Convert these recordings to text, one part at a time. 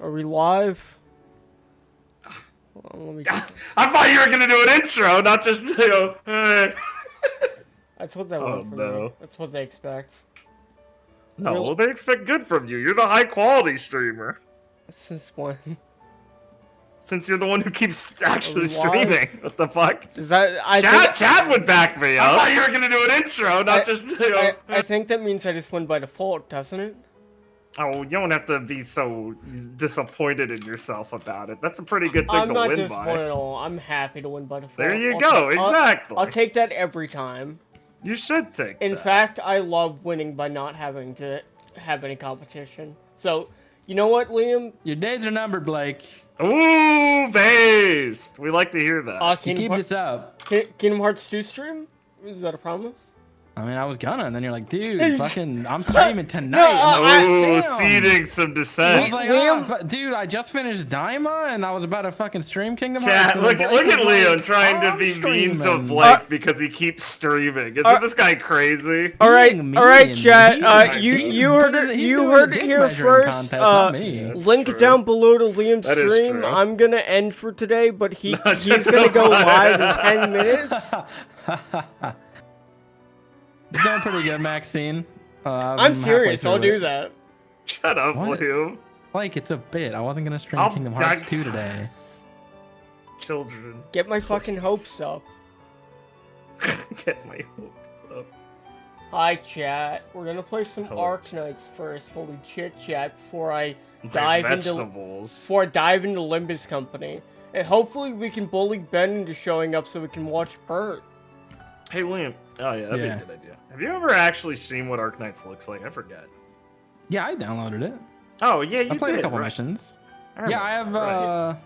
Are we live? Hold on, let me... I thought you were gonna do an intro, not just, you know, hey. That's what they want from me. That's what they expect. No, they expect good from you. You're the high quality streamer. Since when? Since you're the one who keeps actually streaming. What the fuck? Is that... Chad would back me up. I thought you were gonna do an intro, not just, you know. I think that means I just win by default, doesn't it? Oh, you don't have to be so disappointed in yourself about it. That's a pretty good thing to win by. I'm not disappointed at all. I'm happy to win by default. There you go, exactly. I'll take that every time. You should take that. In fact, I love winning by not having to have any competition. So, you know what, Liam? Your days are numbered, Blake. Ooh, based. We like to hear that. Keep this up. Kingdom Hearts 2 stream? Is that a promise? I mean, I was gonna, and then you're like, dude, fucking, I'm streaming tonight. Ooh, seeding some dissent. I was like, oh, dude, I just finished Daima, and I was about to fucking stream Kingdom Hearts. Chat, look at Leon trying to be mean to Blake because he keeps streaming. Isn't this guy crazy? All right, chat. You heard it here first. Link down below to Liam's stream. I'm gonna end for today, but he's gonna go live in 10 minutes. It's going pretty good, Maxine. I'm serious. I'll do that. Shut up, Liam. Like, it's a bit. I wasn't gonna stream Kingdom Hearts 2 today. Children. Get my fucking hopes up. Get my hopes up. Hi, chat. We're gonna play some Arknights first while we chit chat before I dive into Limbus Company, and hopefully we can bully Ben into showing up so we can watch Bert. Hey, Liam. Oh yeah, that'd be a good idea. Have you ever actually seen what Arknights looks like? I forget. Yeah, I downloaded it. Oh yeah, you I played did, a couple missions. Yeah, I have.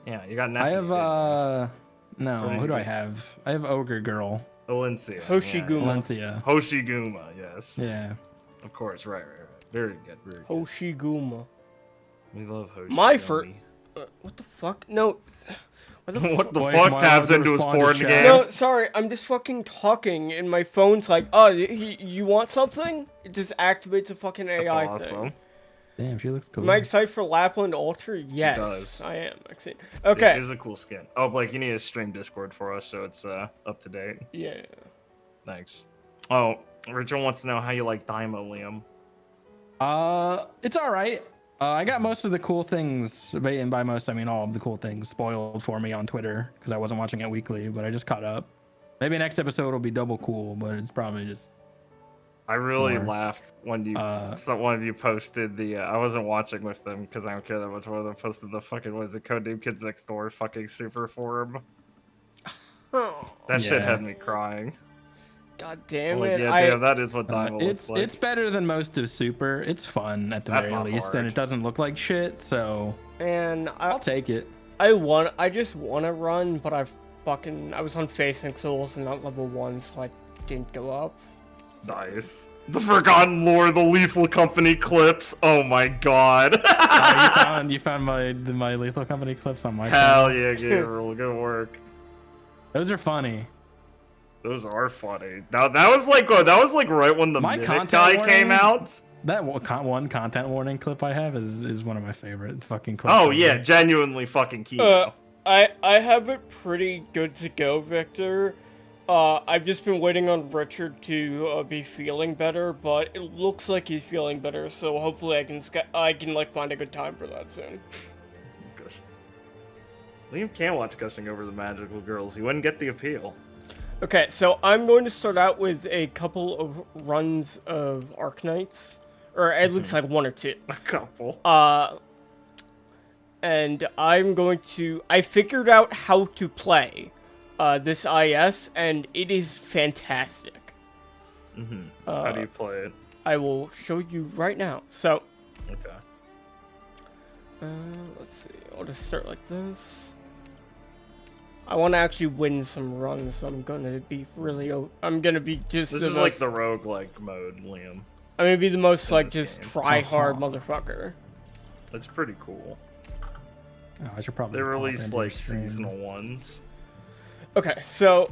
Yeah, you got nothing. I have. No, who do I have? I have Ogre Girl. Valencia. Hoshiguma. Hoshiguma, yes. Yeah. Of course, right. Very good, very good. Hoshiguma. We love Hoshiguma. My first. What the fuck? No. What the fuck tabs into his porn game? No, sorry, I'm just fucking talking, and my phone's like, oh, you want something? It just activates a fucking AI That's awesome. thing. Damn, she looks cool. Am I excited for Lapland Altar? Yes, she does. I am. Actually. Okay. She's a cool skin. Oh, Blake, you need to stream Discord for us so it's up to date. Yeah. Thanks. Oh, Richard wants to know how you like Daima, Liam. It's all right. I got most of the cool things, and by most I mean all of the cool things, spoiled for me on Twitter because I wasn't watching it weekly, but I just caught up. Maybe next episode will be double cool, but it's probably just. I really laughed when one of you posted the. I wasn't watching with them because I don't care that much. One of them posted the fucking Codename Kids Next Door fucking super forum. That shit had me crying. God damn it! Yeah, damn, that is what Daima looks like. It's better than most of Super. It's fun at the very least, and it doesn't look like shit. So, and I'll take it. I just want to run, but I was on Facing Souls and not level 1, so I didn't go up. Nice. The Forgotten Lore, the Lethal Company clips. Oh my god. You found my Lethal Company clips on my channel. Hell yeah, Gabriel. Good work. Those are funny. Those are funny. Now that was like right when the Mimic guy came out. That one content warning clip I have is one of my favorite fucking clips. Oh yeah, genuinely fucking key. I have it pretty good to go, Victor. I've just been waiting on Richard to be feeling better, but it looks like he's feeling better. So hopefully I can like find a good time for that soon. Gosh. Liam can't watch Gushing Over the Magical Girls. He wouldn't get the appeal. Okay, so I'm going to start out with a couple of runs of Arknights, or at least like 1 or 2. A couple. And I figured out how to play this IS, and it is fantastic. How do you play it? I will show you right now. So. Okay. Let's see. I'll just start like this. I want to actually win some runs, so I'm gonna be just. This is like the roguelike mode, Liam. I'm gonna be the most like just try hard motherfucker. That's pretty cool. Oh, I should probably. They release like seasonal ones. Okay, so,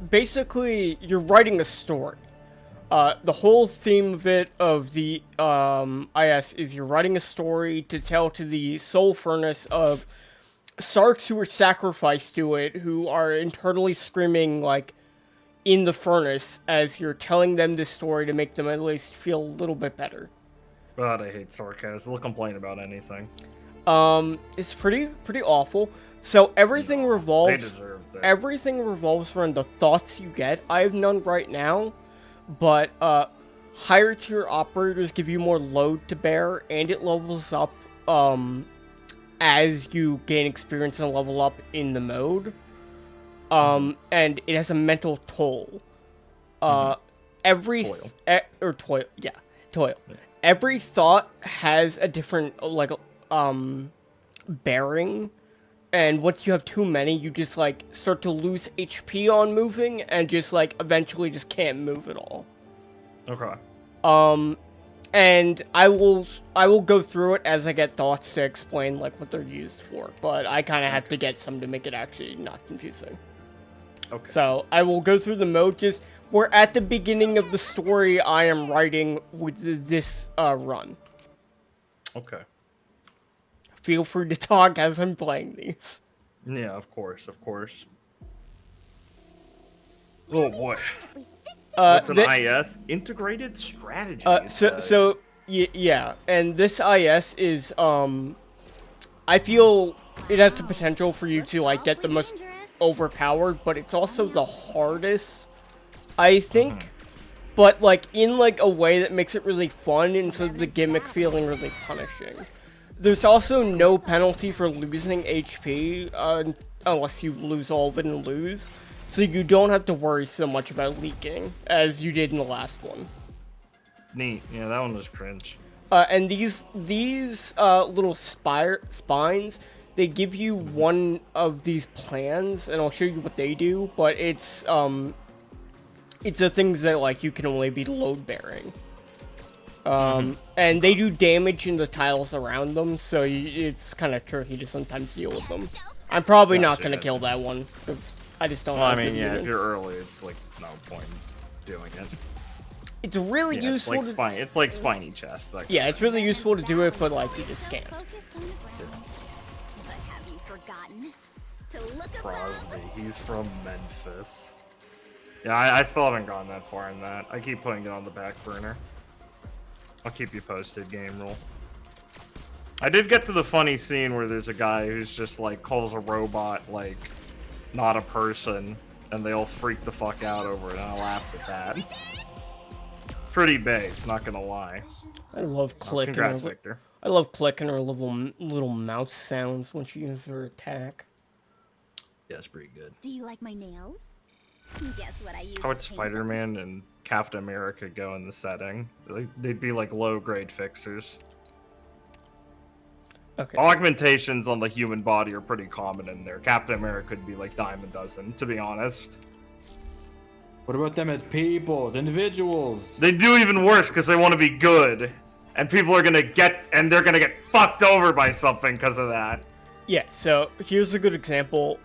basically, you're writing a story. The whole theme of the IS is you're writing a story to tell to the soul furnace of Sarks who were sacrificed to it, who are internally screaming, like, in the furnace as you're telling them this story to make them at least feel a little bit better. God, I hate sarcasm. They'll complain about anything. It's pretty awful. So everything They revolves deserve that. everything revolves around the thoughts you get. I have none right now, but higher tier operators give you more load to bear, and it levels up as you gain experience and level up in the mode. And it has a mental toll. Toil. Toil. Every thought has a different, bearing, and once you have too many, you just, like, start to lose HP on moving, and just, like, eventually just can't move at all. Okay. And I will go through it as I get thoughts to explain, like, what they're used for, but I kind of have to get some to make it actually not confusing. Okay. So, I will go through the mode, we're at the beginning of the story I am writing with this, run. Okay. Feel free to talk as I'm playing these. Yeah, of course. Oh boy. What's an IS? Integrated Strategy. Yeah, and this IS is, I feel it has the potential for you to, like, get the most overpowered, but it's also the hardest, I think. But, like, in, like, a way that makes it really fun instead of the gimmick feeling really punishing. There's also no penalty for losing HP, unless you lose all of it and lose. So you don't have to worry so much about leaking, as you did in the last one. Neat. Yeah, that one was cringe. And these little spines, they give you one of these plans, and I'll show you what they do, but it's the things that, like, you can only be load-bearing. And they do damage in the tiles around them, so it's kind of tricky to sometimes deal with them. I'm probably not going to kill that one, because I just don't have I mean, the yeah, units. if you're early, it's, like, no point doing it. It's really useful it's like spiny chest. Like, yeah, it's really useful to do it, but, like, you just can't. Crosby, he's from Memphis. Yeah, I still haven't gone that far in that. I keep putting it on the back burner. I'll keep you posted, game rule. I did get to the funny scene where there's a guy who's just, like, calls a robot, like, not a person, and they all freak the fuck out over it, and I laughed at that. Pretty base, not gonna lie. I love clicking. Congrats, Victor. I love clicking her little mouse sounds when she uses her attack. Yeah, it's pretty good. Do you like my nails? Guess what I use. How would Spider-Man and Captain America go in the setting? They'd be like low-grade fixers. Okay. Augmentations on the human body are pretty common in there. Captain America could be like dime a dozen, to be honest. What about them as people, as individuals? They do even worse because they want to be good, and people are gonna get fucked over by something because of that. Yeah. So here's a good example.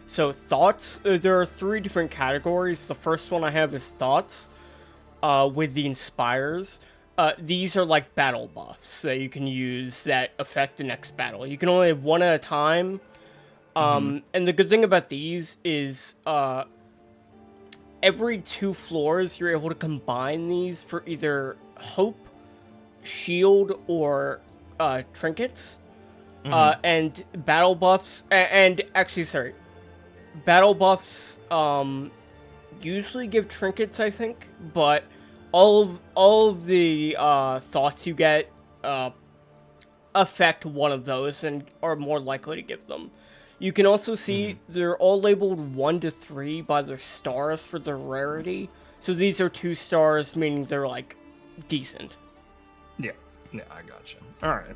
So thoughts. There are 3 different categories. The first one I have is thoughts, with the inspires. These are like battle buffs that you can use that affect the next battle. You can only have one at a time. And the good thing about these is every 2 floors you're able to combine these for either hope, shield, or trinkets. And battle buffs, battle buffs usually give trinkets, I think, but all of the thoughts you get affect one of those and are more likely to give them. You can also see they're all labeled 1 to 3 by their stars for their rarity. So these are 2 stars, meaning they're, like, decent. Yeah, I gotcha. Alright.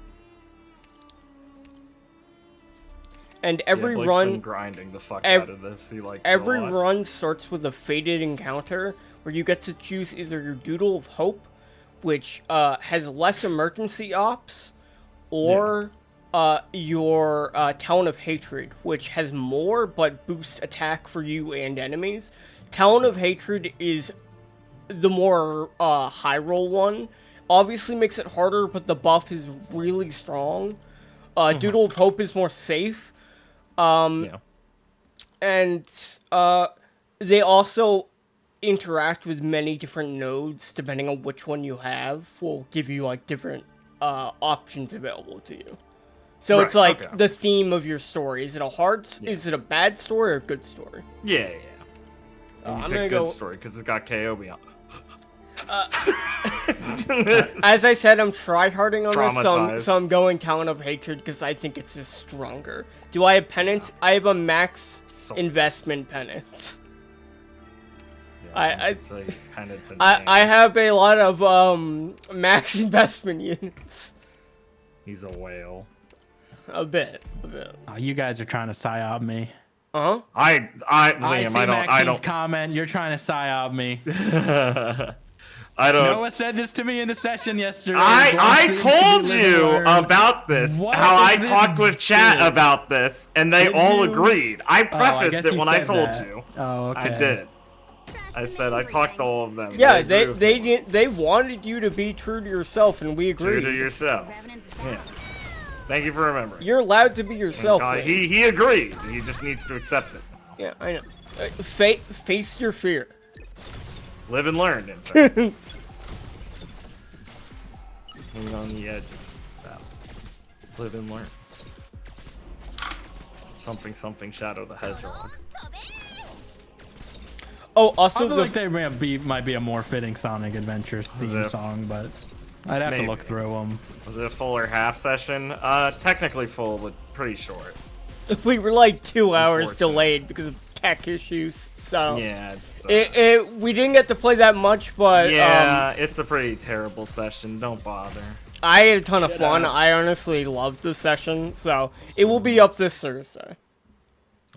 And every Blake's run been grinding the fuck out of this. He likes every it a lot. run starts with a fated encounter where you get to choose either your Doodle of Hope, which has less emergency ops, or your Talon of Hatred, which has more but boosts attack for you and enemies. Talon of Hatred is the more high roll one. Obviously makes it harder, but the buff is really strong. Doodle of Hope is more safe. And they also interact with many different nodes depending on which one you have. Will give you like different options available to you. So it's like the theme of your story. Is it a is it a bad story or a good story? Yeah. I'm gonna go good story because it's got KO beyond. As I said, I'm tryharding on this, so I'm going Talent of Hatred because I think it's just stronger. Do I have penance? I have a max investment penance. I have a lot of max investment units. He's a whale. A bit. Oh, you guys are trying to psyop me. Huh? Liam, I don't comment. You're trying to psyop me. I don't. Noah said this to me in the session yesterday. I told you about this. How I talked with chat about this, and they all agreed. I prefaced it when I told you. Oh, okay. I did. I said I talked to all of them. Yeah, they wanted you to be true to yourself, and we agreed. True to yourself. Yeah. Thank you for remembering. You're allowed to be yourself. He agreed. He just needs to accept it. Yeah, I know. Face your fear. Live and learn. In fact. On the edge of battle. Live and learn. Something Shadow the Hedgehog. Oh, also I feel like they might be a more fitting Sonic Adventures theme song, but I'd have to look through them. Was it a full or half session? Technically full, but pretty short. We were like 2 hours delayed because of tech issues. So yeah, it's, we didn't get to play that much, but yeah, it's a pretty terrible session. Don't bother. I had a ton of fun. I honestly loved the session, so it will be up this Thursday.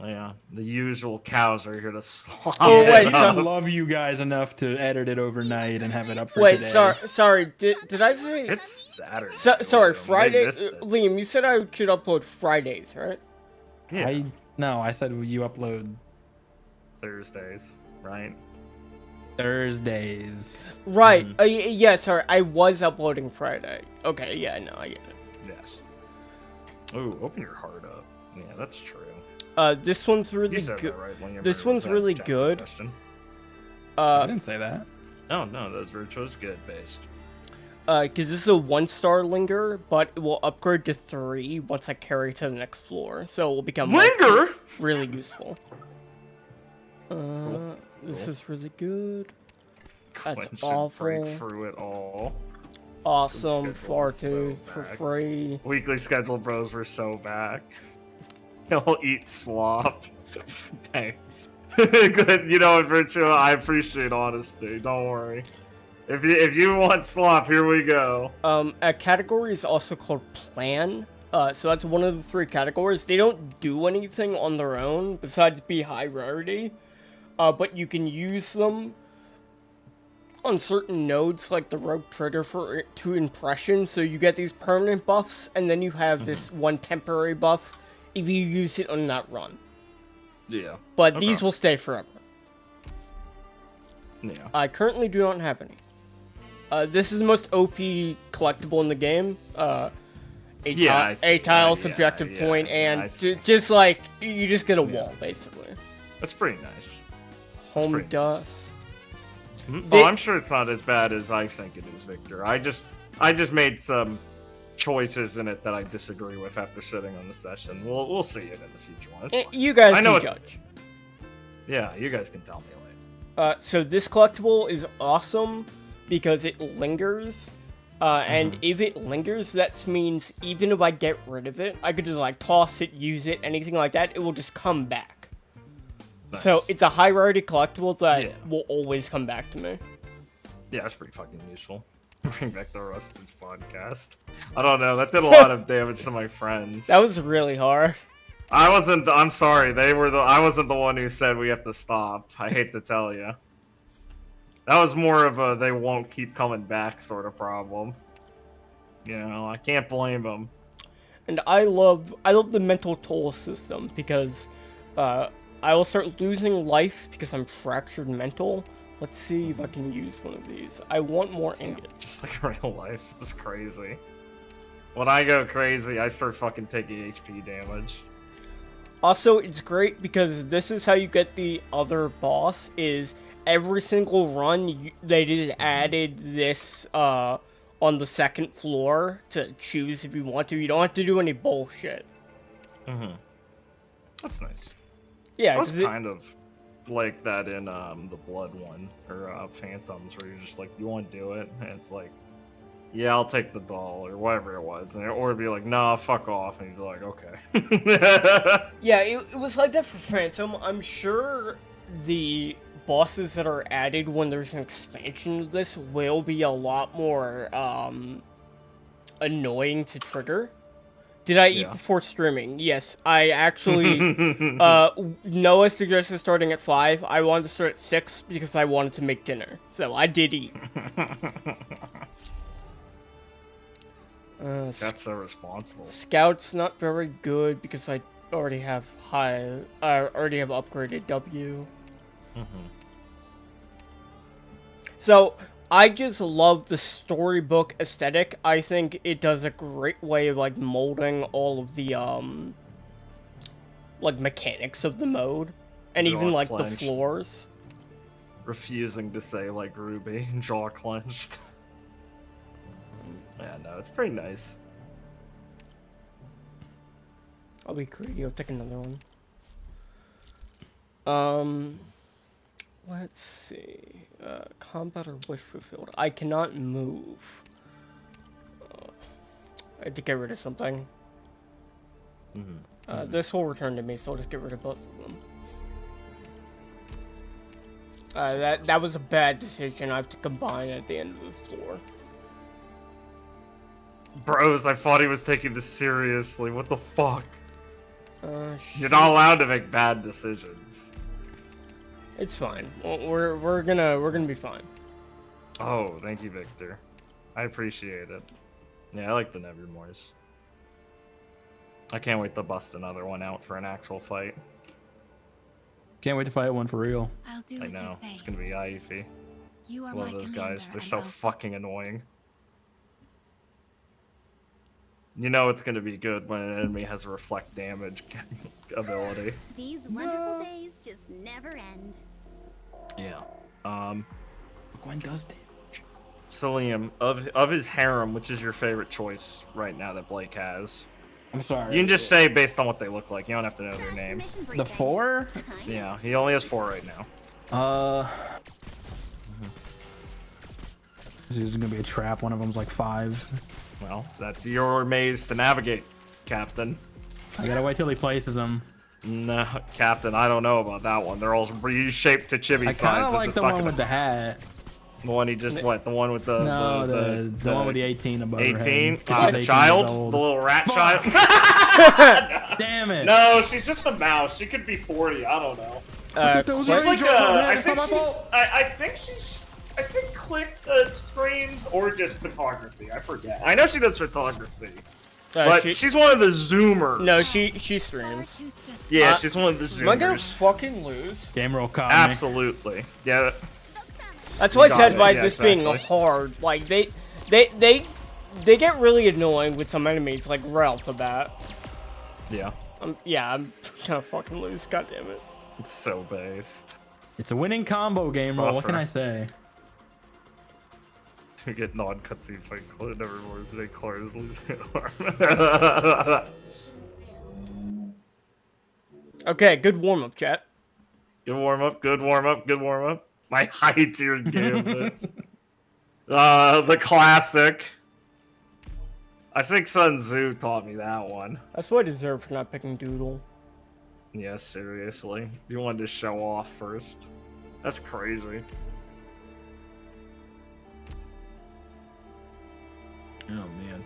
Yeah, the usual cows are here to slaughter. Oh wait, I love you guys enough to edit it overnight and have it up for today. Sorry, did I say it's Saturday? Sorry, Friday. Liam, you said I should upload Fridays, right? Yeah. No, I said you upload Thursdays, right? Thursdays. Right. Yeah, sorry. I was uploading Friday. Okay, yeah, no, I get it. Yes. Ooh, open your heart up. Yeah, that's true. This one's really good. Right, this one's really good. I didn't say that. Oh, no, those was good based. Because this is a 1-star linger, but it will upgrade to 3 once I carry to the next floor. So it will become linger really useful. This is really good. That's awful. Break through it all. Awesome. Fartooth for free. Weekly schedule bros were so back. He'll eat slop. Dang. Good. You know, Virtua, I appreciate honesty. Don't worry. If you want slop, here we go. A category is also called plan. So that's one of the 3 categories. They don't do anything on their own besides be high rarity. But you can use them on certain nodes, like the Rogue Trader for 2 impressions. So you get these permanent buffs, and then you have this one temporary buff if you use it on that run. Yeah. But these will stay forever. Yeah. I currently do not have any. This is the most OP collectible in the game. A tile, subjective point, and just like, you just get a wall, basically. That's pretty nice. Home dust. Oh, I'm sure it's not as bad as I think it is, Victor. I just made some choices in it that I disagree with after sitting on the session. We'll see it in the future one. You guys can judge. Yeah, you guys can tell me later. So this collectible is awesome because it lingers. And if it lingers, that means even if I get rid of it, I could just like toss it, use it, anything like that, it will just come back. Nice. So it's a high rarity collectible that will always come back to me. Yeah, that's pretty fucking useful. Bring back the Rustage podcast. I don't know, that did a lot of damage to my friends. That was really hard. I'm sorry, I wasn't the one who said we have to stop. I hate to tell you. That was more of a they won't keep coming back sort of problem. You know, I can't blame them. And I love the mental toll system because I will start losing life because I'm fractured mental. Let's see if I can use one of these. I want more ingots. Just like real life. It's crazy. When I go crazy, I start fucking taking HP damage. Also, it's great because this is how you get the other boss, is every single run, they just added this on the second floor to choose if you want to. You don't have to do any bullshit. Mm-hmm. That's nice. Yeah, I was kind of like that in the Blood one, or Phantoms, where you're just like, you want to do it? And it's like, yeah, I'll take the doll, or whatever it was. Or it'd be like, nah, fuck off. And you'd be like, okay. Yeah, it was like that for Phantom. I'm sure the bosses that are added when there's an expansion of this will be a lot more annoying to trigger. Did I eat before streaming? Yes, I actually... Noah suggested starting at 5. I wanted to start at 6 because I wanted to make dinner. So I did eat. That's so responsible. Scout's not very good because I already have upgraded W. Mm-hmm. So I just love the storybook aesthetic. I think it does a great way of like molding all of the like mechanics of the mode, and Jaw even like clenched. the floors. Refusing to say like RWBY, jaw clenched. Yeah, no, it's pretty nice. I'll be greedy. I'll take another one. Let's see. Combat or wish fulfilled. I cannot move. I had to get rid of something. Mm-hmm. This will return to me, so I'll just get rid of both of them. That was a bad decision. I have to combine at the end of this floor. Bros, I thought he was taking this seriously. What the fuck? Shit. You're not allowed to make bad decisions. It's fine. We're gonna be fine. Oh, thank you, Victor. I appreciate it. Yeah, I like the Nevermores. I can't wait to bust another one out for an actual fight. Can't wait to fight one for real. I'll do I as you know. say. It's gonna be Iffy. You are Love my those commander, guys. They're and so I'll- fucking annoying. You know it's gonna be good when an enemy has a reflect damage ability. These wonderful days just never end. Yeah. Gwen does damage. So Liam, of his harem, which is your favorite choice right now that Blake has? I'm sorry. You can just say based on what they look like. You don't have to know their name. The 4? Yeah, he only has 4 right now. This is gonna be a trap. One of them's like 5. Well, that's your maze to navigate, Captain. I gotta wait till he places them. No, Captain, I don't know about that one. They're all reshaped to chibi I sizes. kind of like It's the one fucking- with the hat. The one he just what? The one with the No, the one with the 18 above. her head. 18? 'Cause she's 18 Child? years old. The little rat Fuck. child? Damn it! No, she's just a mouse. She could be 40. I don't know. That was She's a like ranger on her head, I it's think not my she's. fault. I think click streams or just photography. I forget. I know she does photography, but she's one of the zoomers. No, she streams. Yeah, she's one of the zoomers. Am I gonna fucking lose? Game roll caught me. Absolutely. Yeah. That's what I got said it, by yeah, this exactly. being hard. Like they get really annoying with some enemies, like right off the bat. Yeah. I'm gonna fucking lose. God damn it. It's so based. It's a winning combo game roll. What can I say? We get non-cutscene fight Nevermore today. Clara's losing an arm. Okay, good warm up, chat. Good warm up. Good warm up. Good warm up. My high-tiered gambit. The classic. I think Sun Tzu taught me that one. That's what I deserve for not picking Doodle. Yeah, seriously. You wanted to show off first. That's crazy. Oh, man.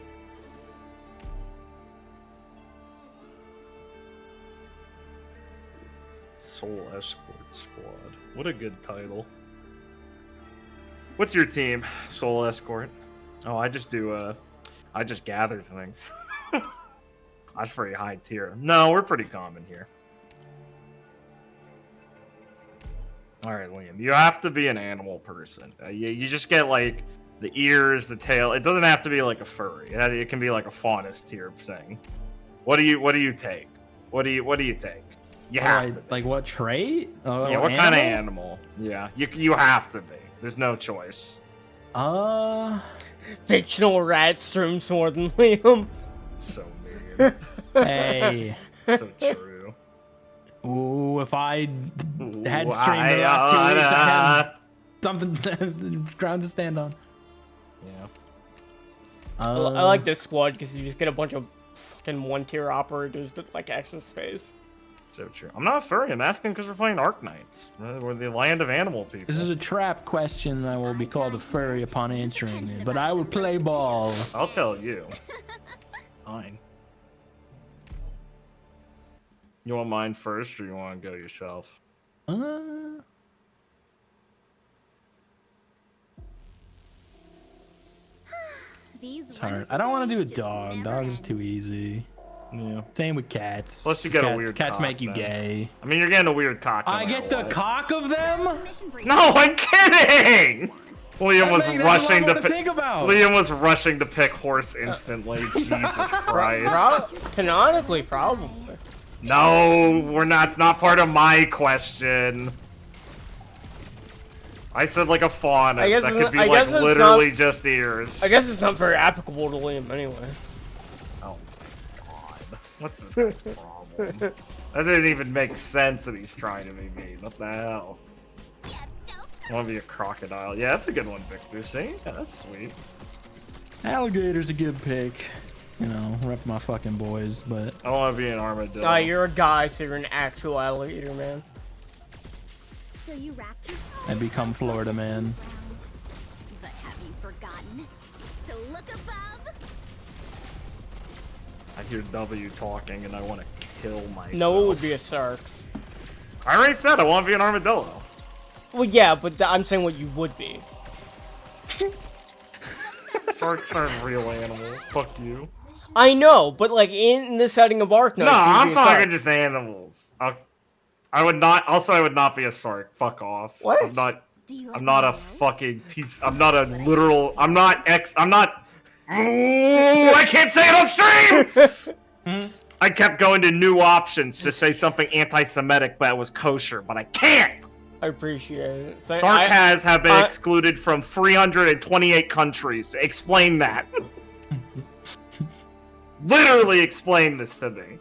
Soul Escort Squad. What a good title. What's your team, Soul Escort? Oh, I just do, I just gather things. That's pretty high tier. No, we're pretty common here. All right, Liam, you have to be an animal person. You just get like the ears, the tail. It doesn't have to be like a furry. It can be like a faunus tier thing. What do you take? What do you take? You have to. Like what trait? Yeah, what kind of animal? Yeah, you have to be. There's no choice. Fictional rat streams more than Liam. So weird. Hey. So true. Ooh, if I had streamed the last 2 weeks, I had something ground to stand on. Yeah. I like this squad because you just get a bunch of fucking one-tier operators with like extra space. So true. I'm not a furry. I'm asking because we're playing Arknights. We're the land of animal people. This is a trap question. I will be called a furry upon answering it, but I will play ball. I'll tell you. Fine. You want mine first, or you want to go yourself? It's hard. I don't want to do a dog. Dog is too easy. Yeah. Same with cats. Plus, you get a weird cats cock, make you then. gay. I mean, you're getting a weird cock. I get the cock of them? No, I'm kidding. Liam was rushing to pick. Liam was rushing to pick horse instantly. Jesus Christ. Canonically, probably. No, we're not. It's not part of my question. I said like a faunus. That could be like literally just ears. I guess it's not very applicable to Liam anyway. Oh my god. What's this guy's problem? That didn't even make sense that he's trying to be mean. What the hell? I want to be a crocodile. Yeah, that's a good one, Victor. See? Yeah, that's sweet. Alligator's a good pick. You know, rep my fucking boys, but... I want to be an armadillo. Nah, you're a guy, so you're an actual alligator, man. So you wrapped your I become Florida man. But have you forgotten to look above? I hear W talking and I want to kill myself. No, it would be a Sarks. I already said I want to be an armadillo. Well, yeah, but I'm saying what you would be. Sarks aren't real animals. Fuck you. I know, but like in the setting of Arknights. No, I'm talking just animals. I would not. Also, I would not be a Sark. Fuck off. What? I'm not a fucking piece. I'm not a literal. I'm not. Ooh, I can't say it on stream. I kept going to new options to say something anti-Semitic, but it was kosher. But I can't. I appreciate it. Sarcas have been excluded from 328 countries. Explain that. Literally explain this to me.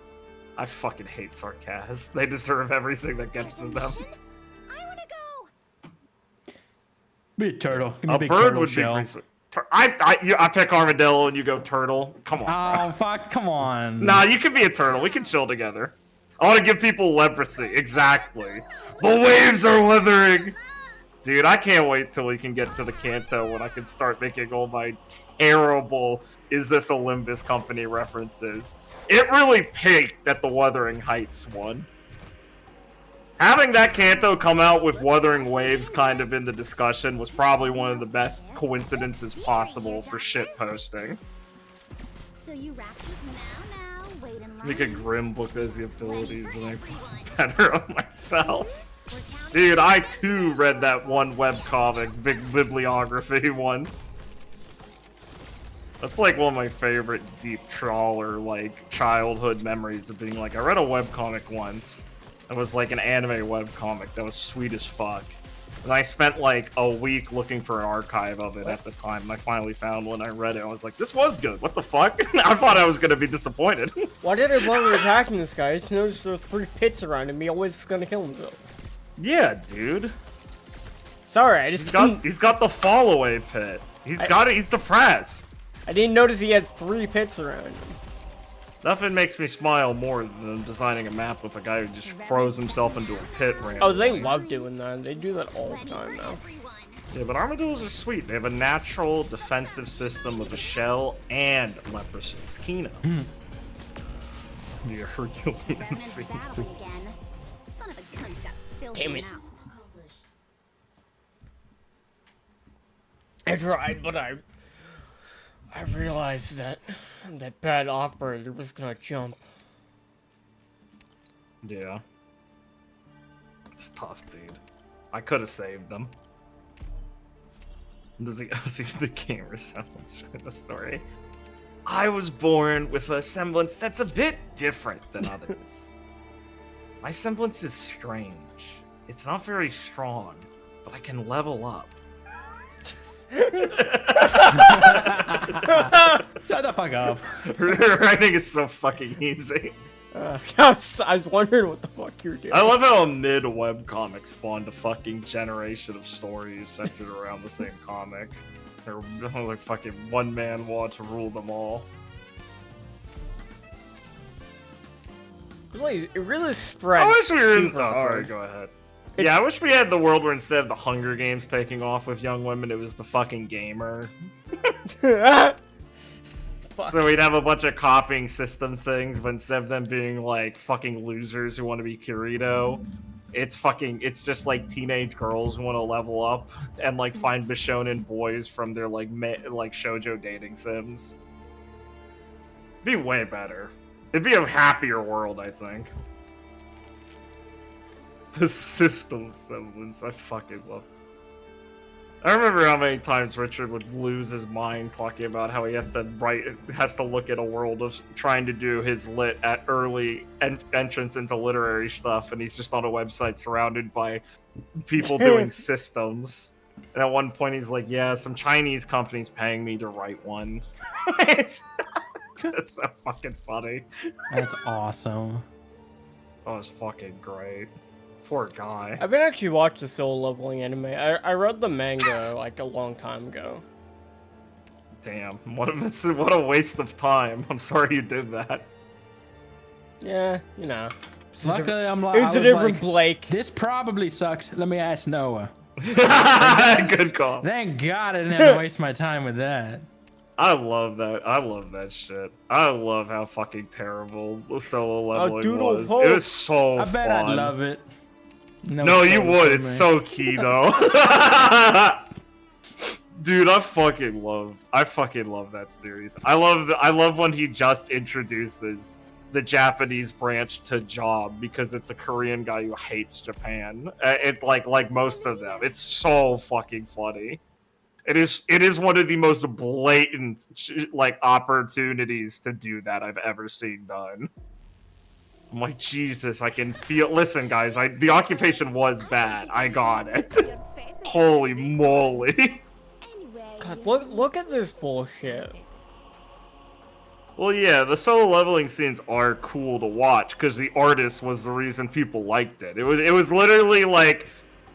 I fucking hate sarcasm. They deserve everything that gets to them. I wanna go. Be a turtle. Give me A a big bird turtle would be shell. pretty sweet. I pick armadillo and you go turtle. Come on. Oh, fuck. Come on. Nah, you can be a turtle. We can chill together. I want to give people leprosy. Exactly. The waves are withering. Dude, I can't wait till we can get to the Kanto when I can start making all my terrible "Is this a Limbus company" references. It really peaked that the Wuthering Heights one. Having that Kanto come out with Wuthering Waves kind of in the discussion was probably one of the best coincidences possible for shit posting. So you wrapped it now, wait in line. Make a Grim book as the abilities and I feel better on myself. Dude, I too read that one webcomic, big bibliography once. That's like one of my favorite deep trawler, like, childhood memories of being like, I read a webcomic once. It was like an anime webcomic that was sweet as fuck. And I spent like a week looking for an archive of it at the time, and I finally found one. I read it, I was like, this was good, what the fuck? I thought I was gonna be disappointed. Why did I bother attacking this guy? I just noticed there were 3 pits around him. He always gonna kill himself. Yeah, dude. Sorry, I just He's got the fall away pit. He's depressed. I didn't notice he had 3 pits around him. Nothing makes me smile more than designing a map with a guy who just throws himself into a pit randomly. Oh, they love doing that. They do that all the time now. Yeah, but armadillos are sweet. They have a natural defensive system with a shell and leprosy. It's Kino. You're Herculean feet. Damn it. I tried, but I realized that bad operator was gonna jump. Yeah. It's tough, dude. I could have saved them. Does he see the game resemblance in the story? I was born with a semblance that's a bit different than others. My semblance is strange. It's not very strong, but I can level up. Shut the fuck up. Writing is so fucking easy. I was wondering what the fuck you're doing. I love how a mid-webcomic spawned a fucking generation of stories centered around the same comic. They're like fucking one man want to rule them all. It really spread. I wish we were in. super Oh, sorry, hard. go ahead. Yeah, I wish we had the world where instead of the Hunger Games taking off with young women, it was the fucking gamer. So we'd have a bunch of copying systems things, but instead of them being like fucking losers who want to be Kirito, it's just like teenage girls who want to level up and like find Bishonen boys from their like shoujo dating sims. Be way better. It'd be a happier world, I think. The system semblance, I fucking love. I remember how many times Richard would lose his mind talking about how he has to look at a world of trying to do his lit at early entrance into literary stuff, and he's just on a website surrounded by people doing systems. And at one point he's like, yeah, some Chinese company's paying me to write one. That's so fucking funny. That's awesome. Oh, it's fucking great. Poor guy. I've been actually watched the solo leveling anime. I read the manga like a long time ago. Damn, what a waste of time. I'm sorry you did that. Yeah, you know. Luckily, It was a different Blake. This probably sucks. Let me ask Noah. Good call. Thank God I didn't have to waste my time with that. I love that. I love that shit. I love how fucking terrible the solo leveling Doodle was. Poke. It was so I bet fun. I'd love it. No, you spoilers would. for It's me. so key though. Dude, I fucking love that series. I love when he just introduces the Japanese branch to Job because it's a Korean guy who hates Japan. It's like most of them. It's so fucking funny. It is one of the most blatant like opportunities to do that I've ever seen done. I'm like, Jesus, I can feel. Listen, guys, the occupation was bad. I got it. Holy moly. God, look at this bullshit. Well, yeah, the solo leveling scenes are cool to watch because the artist was the reason people liked it. It was literally like.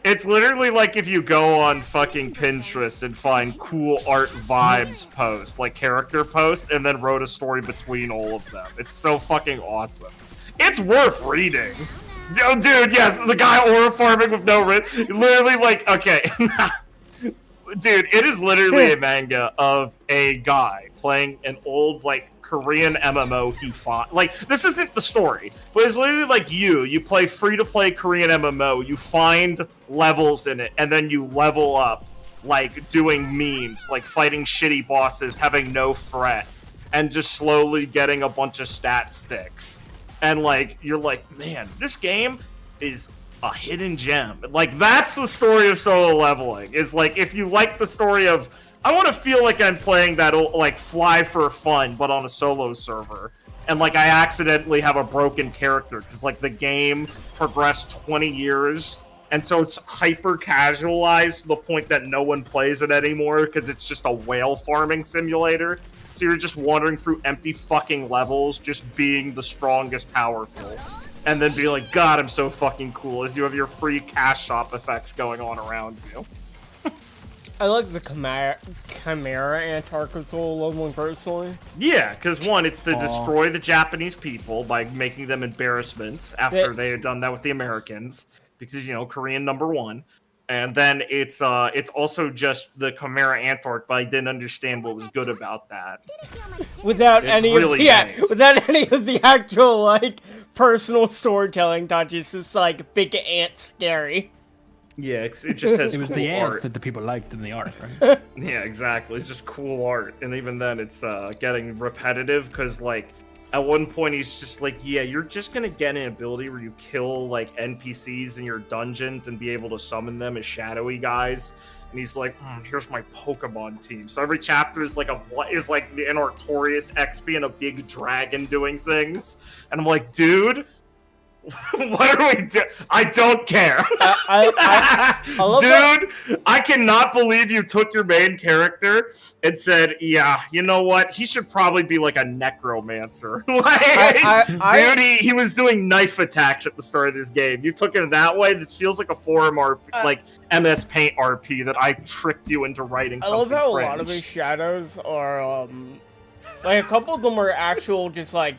It's literally like if you go on fucking Pinterest and find cool art vibes posts, like character posts, and then wrote a story between all of them. It's so fucking awesome. It's worth reading. Yo, dude, yes, the guy aura farming with no writ. Literally, like, okay. Dude, it is literally a manga of a guy playing an old, like, Korean MMO he fought. Like, this isn't the story, but it's literally like you play free-to-play Korean MMO, you find levels in it, and then you level up, like, doing memes, like fighting shitty bosses, having no fret, and just slowly getting a bunch of stat sticks. And, like, you're like, man, this game is a hidden gem. Like, that's the story of solo leveling. Is, like, if you like the story of, I want to feel like I'm playing that, like, Fly for fun, but on a solo server. And, like, I accidentally have a broken character, because, like, the game progressed 20 years, and so it's hyper-casualized to the point that no one plays it anymore, because it's just a whale farming simulator. So you're just wandering through empty fucking levels, just being the strongest powerful. And then be like, God, I'm so fucking cool, as you have your free cash shop effects going on around you. I like the Chimera Antarctica solo leveling personally. Yeah, because one, it's to destroy the Japanese people by making them embarrassments after they had done that with the Americans. Because, you know, Korean #1. And then it's also just the Chimera Antarctica, but I didn't understand what was good about that. Without It's any really nice. without any of the actual like personal storytelling touches, just like big ant scary. Yeah, it just has It was cool the ants art. that the people liked in the art, right? Yeah, exactly. It's just cool art. And even then, it's getting repetitive because, like, at one point he's just like, yeah, you're just gonna get an ability where you kill like NPCs in your dungeons and be able to summon them as shadowy guys. And he's like, here's my Pokemon team. So every chapter is like the Artorias XP and a big dragon doing things. And I'm like, dude, what are we doing? I don't care. I love Dude, I cannot believe you took your main character and said, yeah, you know what? He should probably be like a necromancer. Dude, he was doing knife attacks at the start of this game. You took it that way? This feels like a forum RP, like MS Paint RP that I tricked you into writing something. I love how cringe. A lot of his shadows are, like, a couple of them are actual, just, like,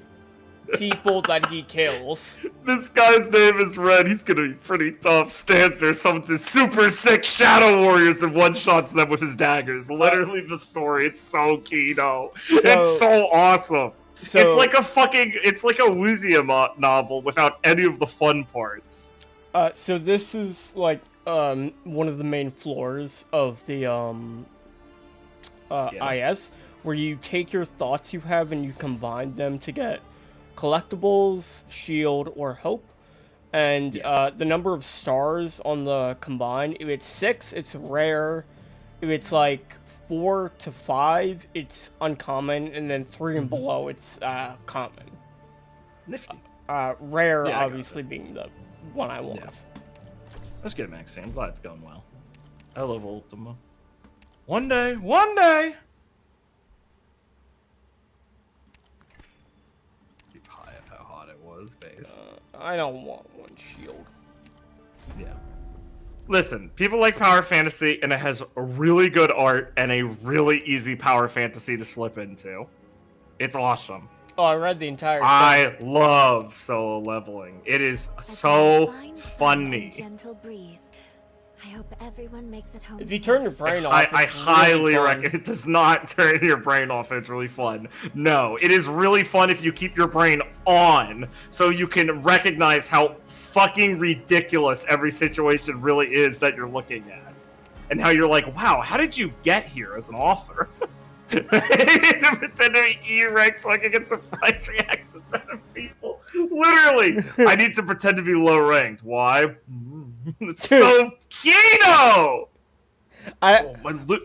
people that he kills. This guy's name is Red. He's gonna be pretty tough. Stands there, summons his super sick shadow warriors and one-shots them with his daggers. Literally the story. It's so Kino. It's so awesome. It's like a Wuzium novel without any of the fun parts. So this is like one of the main floors of the IS, where you take your thoughts you have and you combine them to get collectibles, shield, or hope. And the number of stars on the combine, if it's 6, it's rare. If it's like 4 to 5, it's uncommon, and then 3 and below, it's common. Nifty. Rare, obviously, being the one I want. Yeah. That's good, Maxine. I'm glad it's going well. I love Ultima. One day! Base. I don't want one shield. Yeah. Listen, people like power fantasy, and it has a really good art and a really easy power fantasy to slip into. It's awesome. Oh, I read the entire thing. I love solo leveling. It is so funny. Gentle breeze. I hope everyone makes it home. If you turn your brain off, I highly recommend it. Does not turn your brain off. It's really fun. No, it is really fun if you keep your brain on, so you can recognize how fucking ridiculous every situation really is that you're looking at, and how you're like, wow, how did you get here as an author? To pretend to be E-rank so I can get surprise reactions out of people. Literally, I need to pretend to be low ranked. Why? It's so Kino!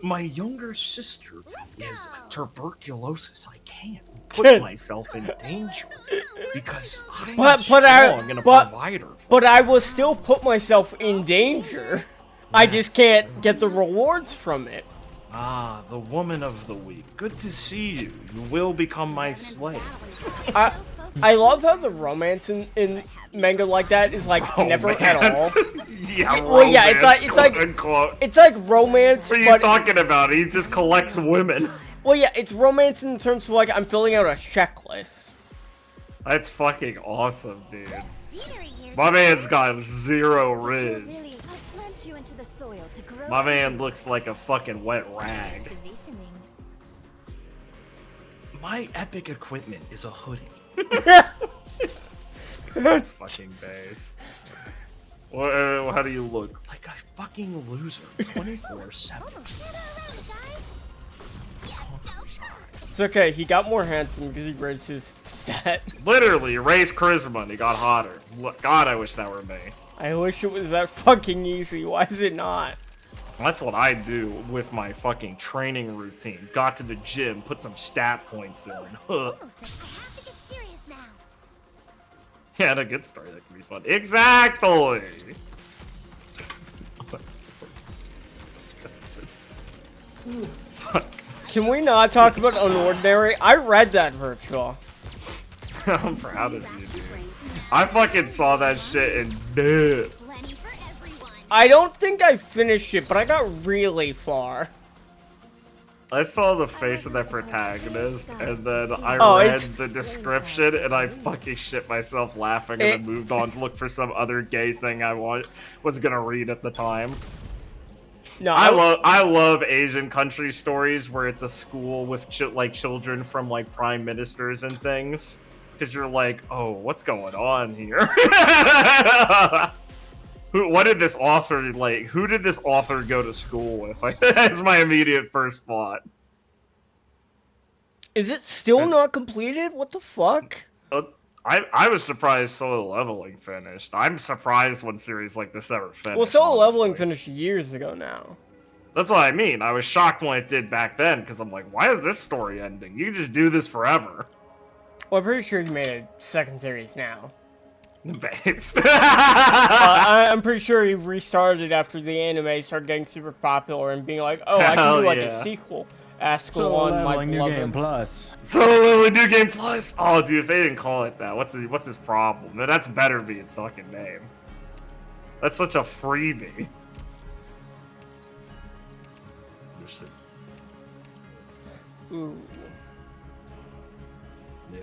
My younger sister is tuberculosis. I can't put myself in danger because I'm strong and a provider. But I will still put myself in danger. Yes. I just can't get the rewards from it. Ah, the woman of the week. Good to see you. You will become my slave. I love how the romance in manga like that is like never at all. Yeah, well, yeah, it's like romance. What are you talking about? He just collects women. Well, yeah, it's romance in terms of like I'm filling out a checklist. That's fucking awesome, dude. My man's got 0 riz. My man looks like a fucking wet rag. My epic equipment is a hoodie. Fucking base. How do you look? Like a fucking loser. 24/7. It's okay, he got more handsome because he raised his stat. Literally, raised charisma and he got hotter. God, I wish that were me. I wish it was that fucking easy. Why is it not? That's what I do with my fucking training routine. Got to the gym, put some stat points in. Yeah, a good story that can be fun. Exactly! Fuck. Can we not talk about Unordinary? I read that virtual. I'm proud of you, dude. I fucking saw that shit and dude. I don't think I finished it, but I got really far. I saw the face of that protagonist, and then I read the description, and I fucking shit myself laughing, and then moved on to look for some other gay thing I was gonna read at the time. No, I love Asian country stories where it's a school with children from like prime ministers and things, because you're like, oh, what's going on here? What did this author like? Who did this author go to school with? Like, that's my immediate first thought. Is it still not completed? What the fuck? I was surprised Solo Leveling finished. I'm surprised when series like this ever finished. Well, Solo Leveling honestly. finished years ago now. That's what I mean. I was shocked when it did back then, because I'm like, why is this story ending? You can just do this forever. Well, I'm pretty sure he made a second series now. Based. I'm pretty sure he restarted after the anime started getting super popular and being like, oh, I can do like a sequel. Ask on my New Game beloved. Plus. Solo New Game Plus. Oh, dude, if they didn't call it that, what's his problem? That's better be its fucking name. That's such a freebie. Ooh. Yeah.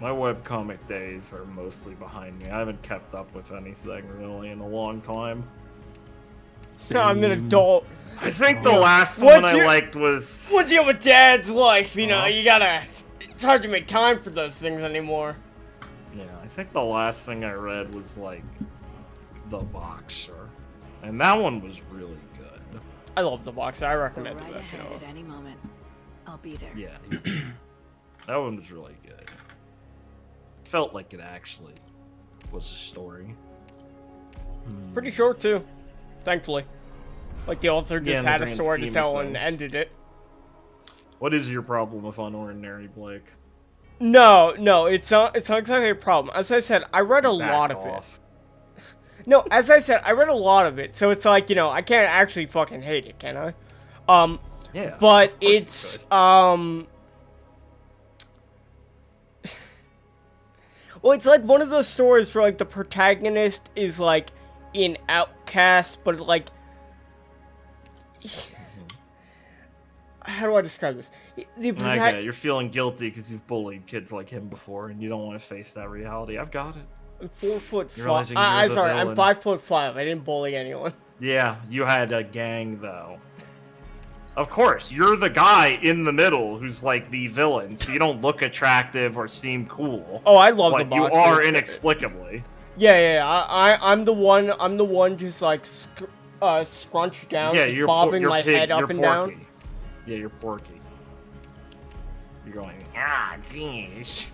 My webcomic days are mostly behind me. I haven't kept up with anything really in a long time. No, I'm an adult. I think the last one I liked was... Once you have a dad's life, you know, you gotta... It's hard to make time for those things anymore. Yeah, I think the last thing I read was, like, The Boxer. And that one was really good. I love The Boxer. I recommend Right that ahead show. at any moment. I'll be there. Yeah. That one was really good. Felt like it actually was a story. Pretty short, too. Thankfully. Like, the author just had a grand story to scheme of tell and things. ended it. What is your problem with Unordinary, Blake? No, it's not exactly a problem. As I said, I read a lot of it. No, as I said, I read a lot of it, so it's like, you know, I can't actually fucking hate it, can I? Yeah. But of course it's, well, it's like one of those stories where, like, the protagonist is, like, an outcast, but, like, how do I describe this? I get it. You're feeling guilty because you've bullied kids like him before, and you don't want to face that reality. I've got it. I'm 4'5". realizing you're I'm the sorry, I'm villain. 5'5". I didn't bully anyone. Yeah, you had a gang, though. Of course, you're the guy in the middle who's like the villain, so you don't look attractive or seem cool. Oh, I love Like the you Boxer. are It's great. inexplicably. Yeah. I'm the one just like scrunched down, Yeah, just you're bobbing you're my head up you're and porky. down. Yeah, you're porky. You're going. Jeez.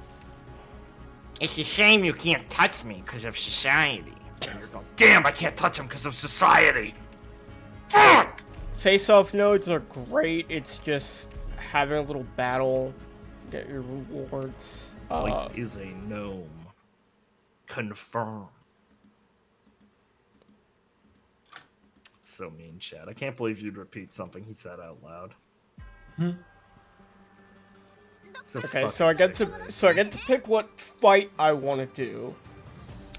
It's a shame you can't touch me because of society. And you're going. Damn, I can't touch him because of society. Fuck! Face-off nodes are great. It's just having a little battle, get your rewards. Blake is a gnome. Confirm. So mean, Chad. I can't believe you'd repeat something he said out loud. So Okay, so I get to pick what fight I want to do.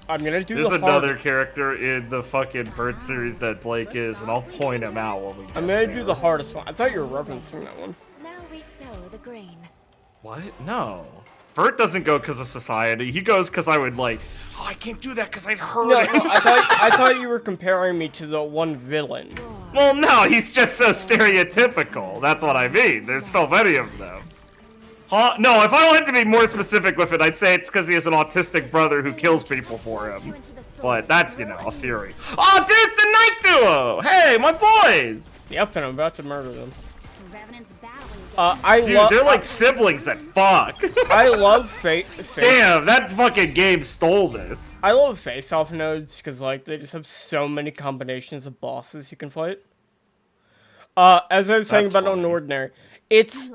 I'm gonna do There's the another hard. character in the fucking bird series that Blake is, and I'll point him out when we get I'm gonna there. do the hardest one. I thought you were referencing that one. Now we sow the grain. What? No. Bert doesn't go because of society. He goes because I would like, oh, I can't do that because I'd hurt No, him. I thought you were comparing me to the one villain. Well, no, he's just so stereotypical. That's what I mean. There's so many of them. Huh? No, if I wanted to be more specific with it, I'd say it's because he has an autistic brother who kills people for him. But that's, you know, a theory. Oh, dude, it's the Night Duo! Hey, my boys! Yep, and I'm about to murder them. Revenant's battling Dude, they're like siblings that fuck. I love Damn, that fucking game stole this. I love face-off nodes because like they just have so many combinations of bosses you can fight. As I was saying That's about funny. Unordinary, it's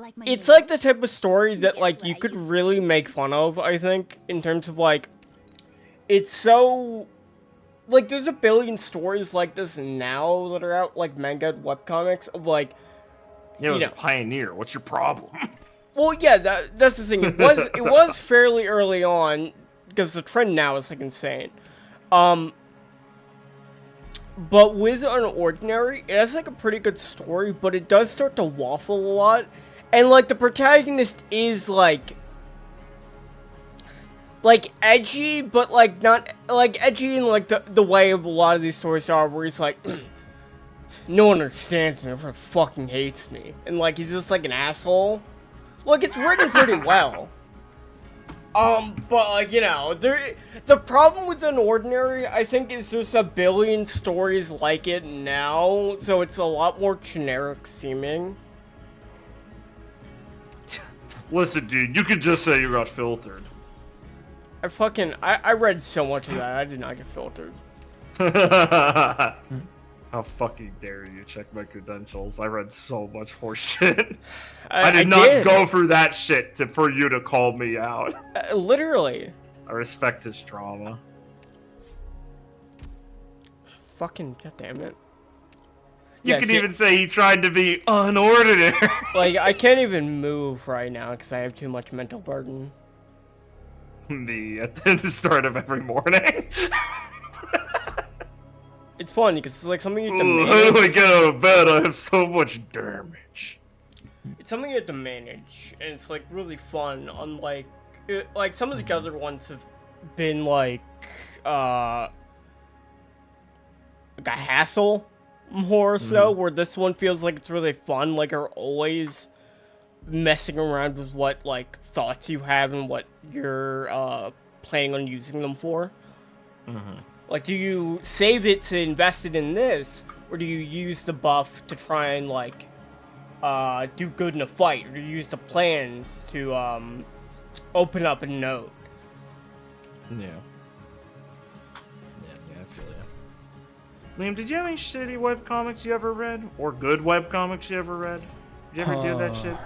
like the type of story that like you could really make fun of. I think in terms of like, it's so like there's a billion stories like this now that are out like manga and webcomics of like. Yeah, it was You a know. pioneer. What's your problem? Well, yeah, that's the thing. It was fairly early on because the trend now is like insane. But with Unordinary, it has like a pretty good story, but it does start to waffle a lot, and like the protagonist is like edgy, but like not like edgy in like the way of a lot of these stories are, where he's like. No one understands me, everyone fucking hates me. And like, he's just like an asshole. Like, it's written pretty well. But like, you know, the problem with Unordinary, I think, is there's a billion stories like it now, so it's a lot more generic seeming. Listen, dude, you could just say you got filtered. I read so much of that. I did not get filtered. How fucking dare you check my credentials? I read so much horse shit. I did not did. go through that shit for you to call me out. Literally. I respect his trauma. Fucking goddamn it. You can even say he tried to be unordinary. Like, I can't even move right now because I have too much mental burden. Me at the start of every morning. It's funny because it's like something you have to How do I manage. get out of bed? I have so much damage. It's something you have to manage, and it's like really fun. Unlike, like some of the other ones have been like a hassle more so, where this one feels like it's really fun. Like you're always messing around with what like thoughts you have and what you're planning on using them for. Like, do you save it to invest it in this, or do you use the buff to try and like do good in a fight, or do you use the plans to open up a node? Yeah, I feel ya. Liam, did you have any shitty webcomics you ever read? Or good webcomics you ever read? Did you ever do that shit?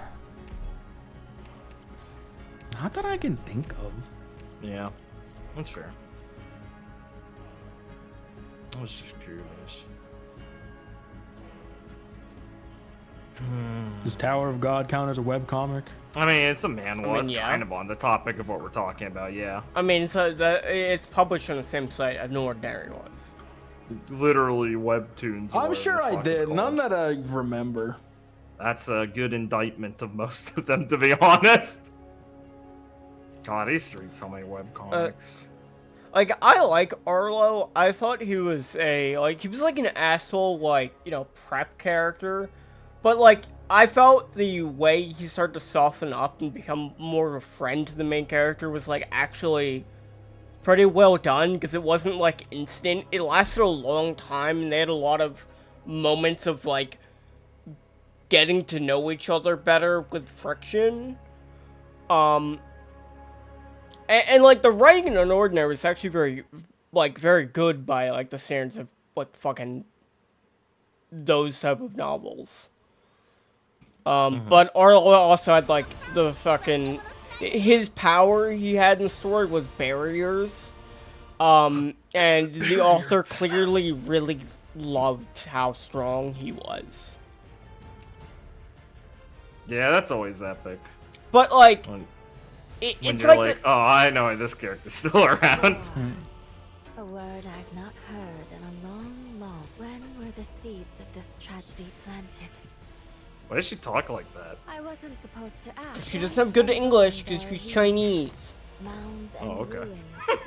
Not that I can think of. Yeah, that's fair. I was just curious. Does Tower of God count as a webcomic? I mean, it's a manhwa. It's yeah. kind of on the topic of what we're talking about, yeah. I mean, it's published on the same site as No Ordinary ones. Literally webtoons. or I'm whatever sure the I fuck it's did. None called. that I remember. That's a good indictment of most of them, to be honest. God, I used to read so many webcomics. Like, I like Arlo. I thought he was he was like an asshole, like, you know, prep character. But, like, I felt the way he started to soften up and become more of a friend to the main character was, like, actually pretty well done. Because it wasn't, like, instant. It lasted a long time, and they had a lot of moments of, like, getting to know each other better with friction. And like, the writing in Unordinary is actually very good by, like, the standards of, like, fucking those type of novels. But Arlo also had, like, the fucking... His power he had in the story was barriers. And the author clearly really loved how strong he was. Yeah, that's always epic. But, like... When it's you're like... oh, I know this character's still around. A word I've not heard in a long. When were the seeds of this tragedy planted? Why does she talk like that? I wasn't supposed to ask. She doesn't have good English because she's Chinese. Mounds and Oh, okay.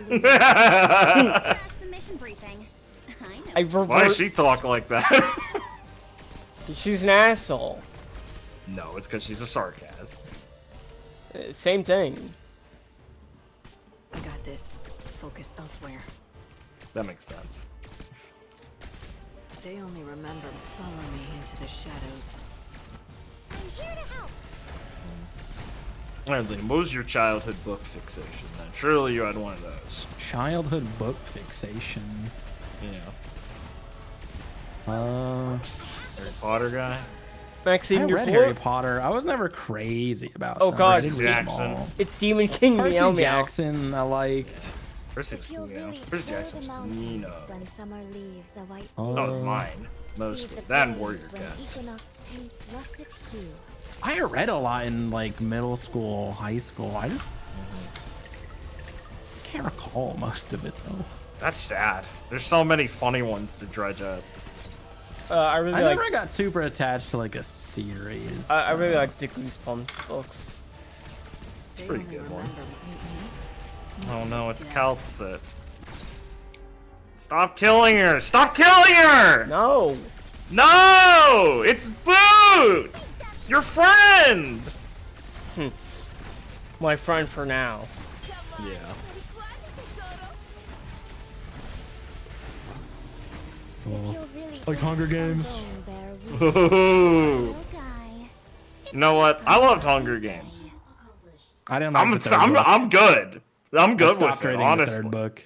ruins. Crash the mission briefing. I know. Why does she talk like that? She's an asshole. No, it's because she's a sarcasm. Same thing. I got this. Focus elsewhere. That makes sense. They only remember follow me into the shadows. I'm here to help. Alright, Liam, what was your childhood book fixation then? Surely you had one of those. Childhood book fixation. Yeah. Harry Potter guy? Maxine, I your read book? Harry Potter. I was never crazy about Oh, them. God. I didn't read them Jackson. all. It's Stephen King, Percy meow meow. Jackson, I liked. Percy If you'll Jackson, really yeah. Percy feel the Jackson's mountains Nino. when summer leaves a white Oh. That dew. was mine, See mostly. the That and plains Warrior when Cats. equinox paints russet hue. I read a lot in like middle school, high school. I just can't recall most of it though. That's sad. There's so many funny ones to dredge up. I really I like. never got super attached to like a series. I really like the Goosebumps books. It's a pretty They only good one. remember Oh no, it's Calcit. Stop killing her! Stop killing her! No. No! It's Boots! Your friend! My friend for now. Yeah. If you'll really Like Hunger Games. Ooh. little guy. You know what? I loved Hunger Games. I didn't like the third book. I'm good. I'm good with it, reading honestly. the third book.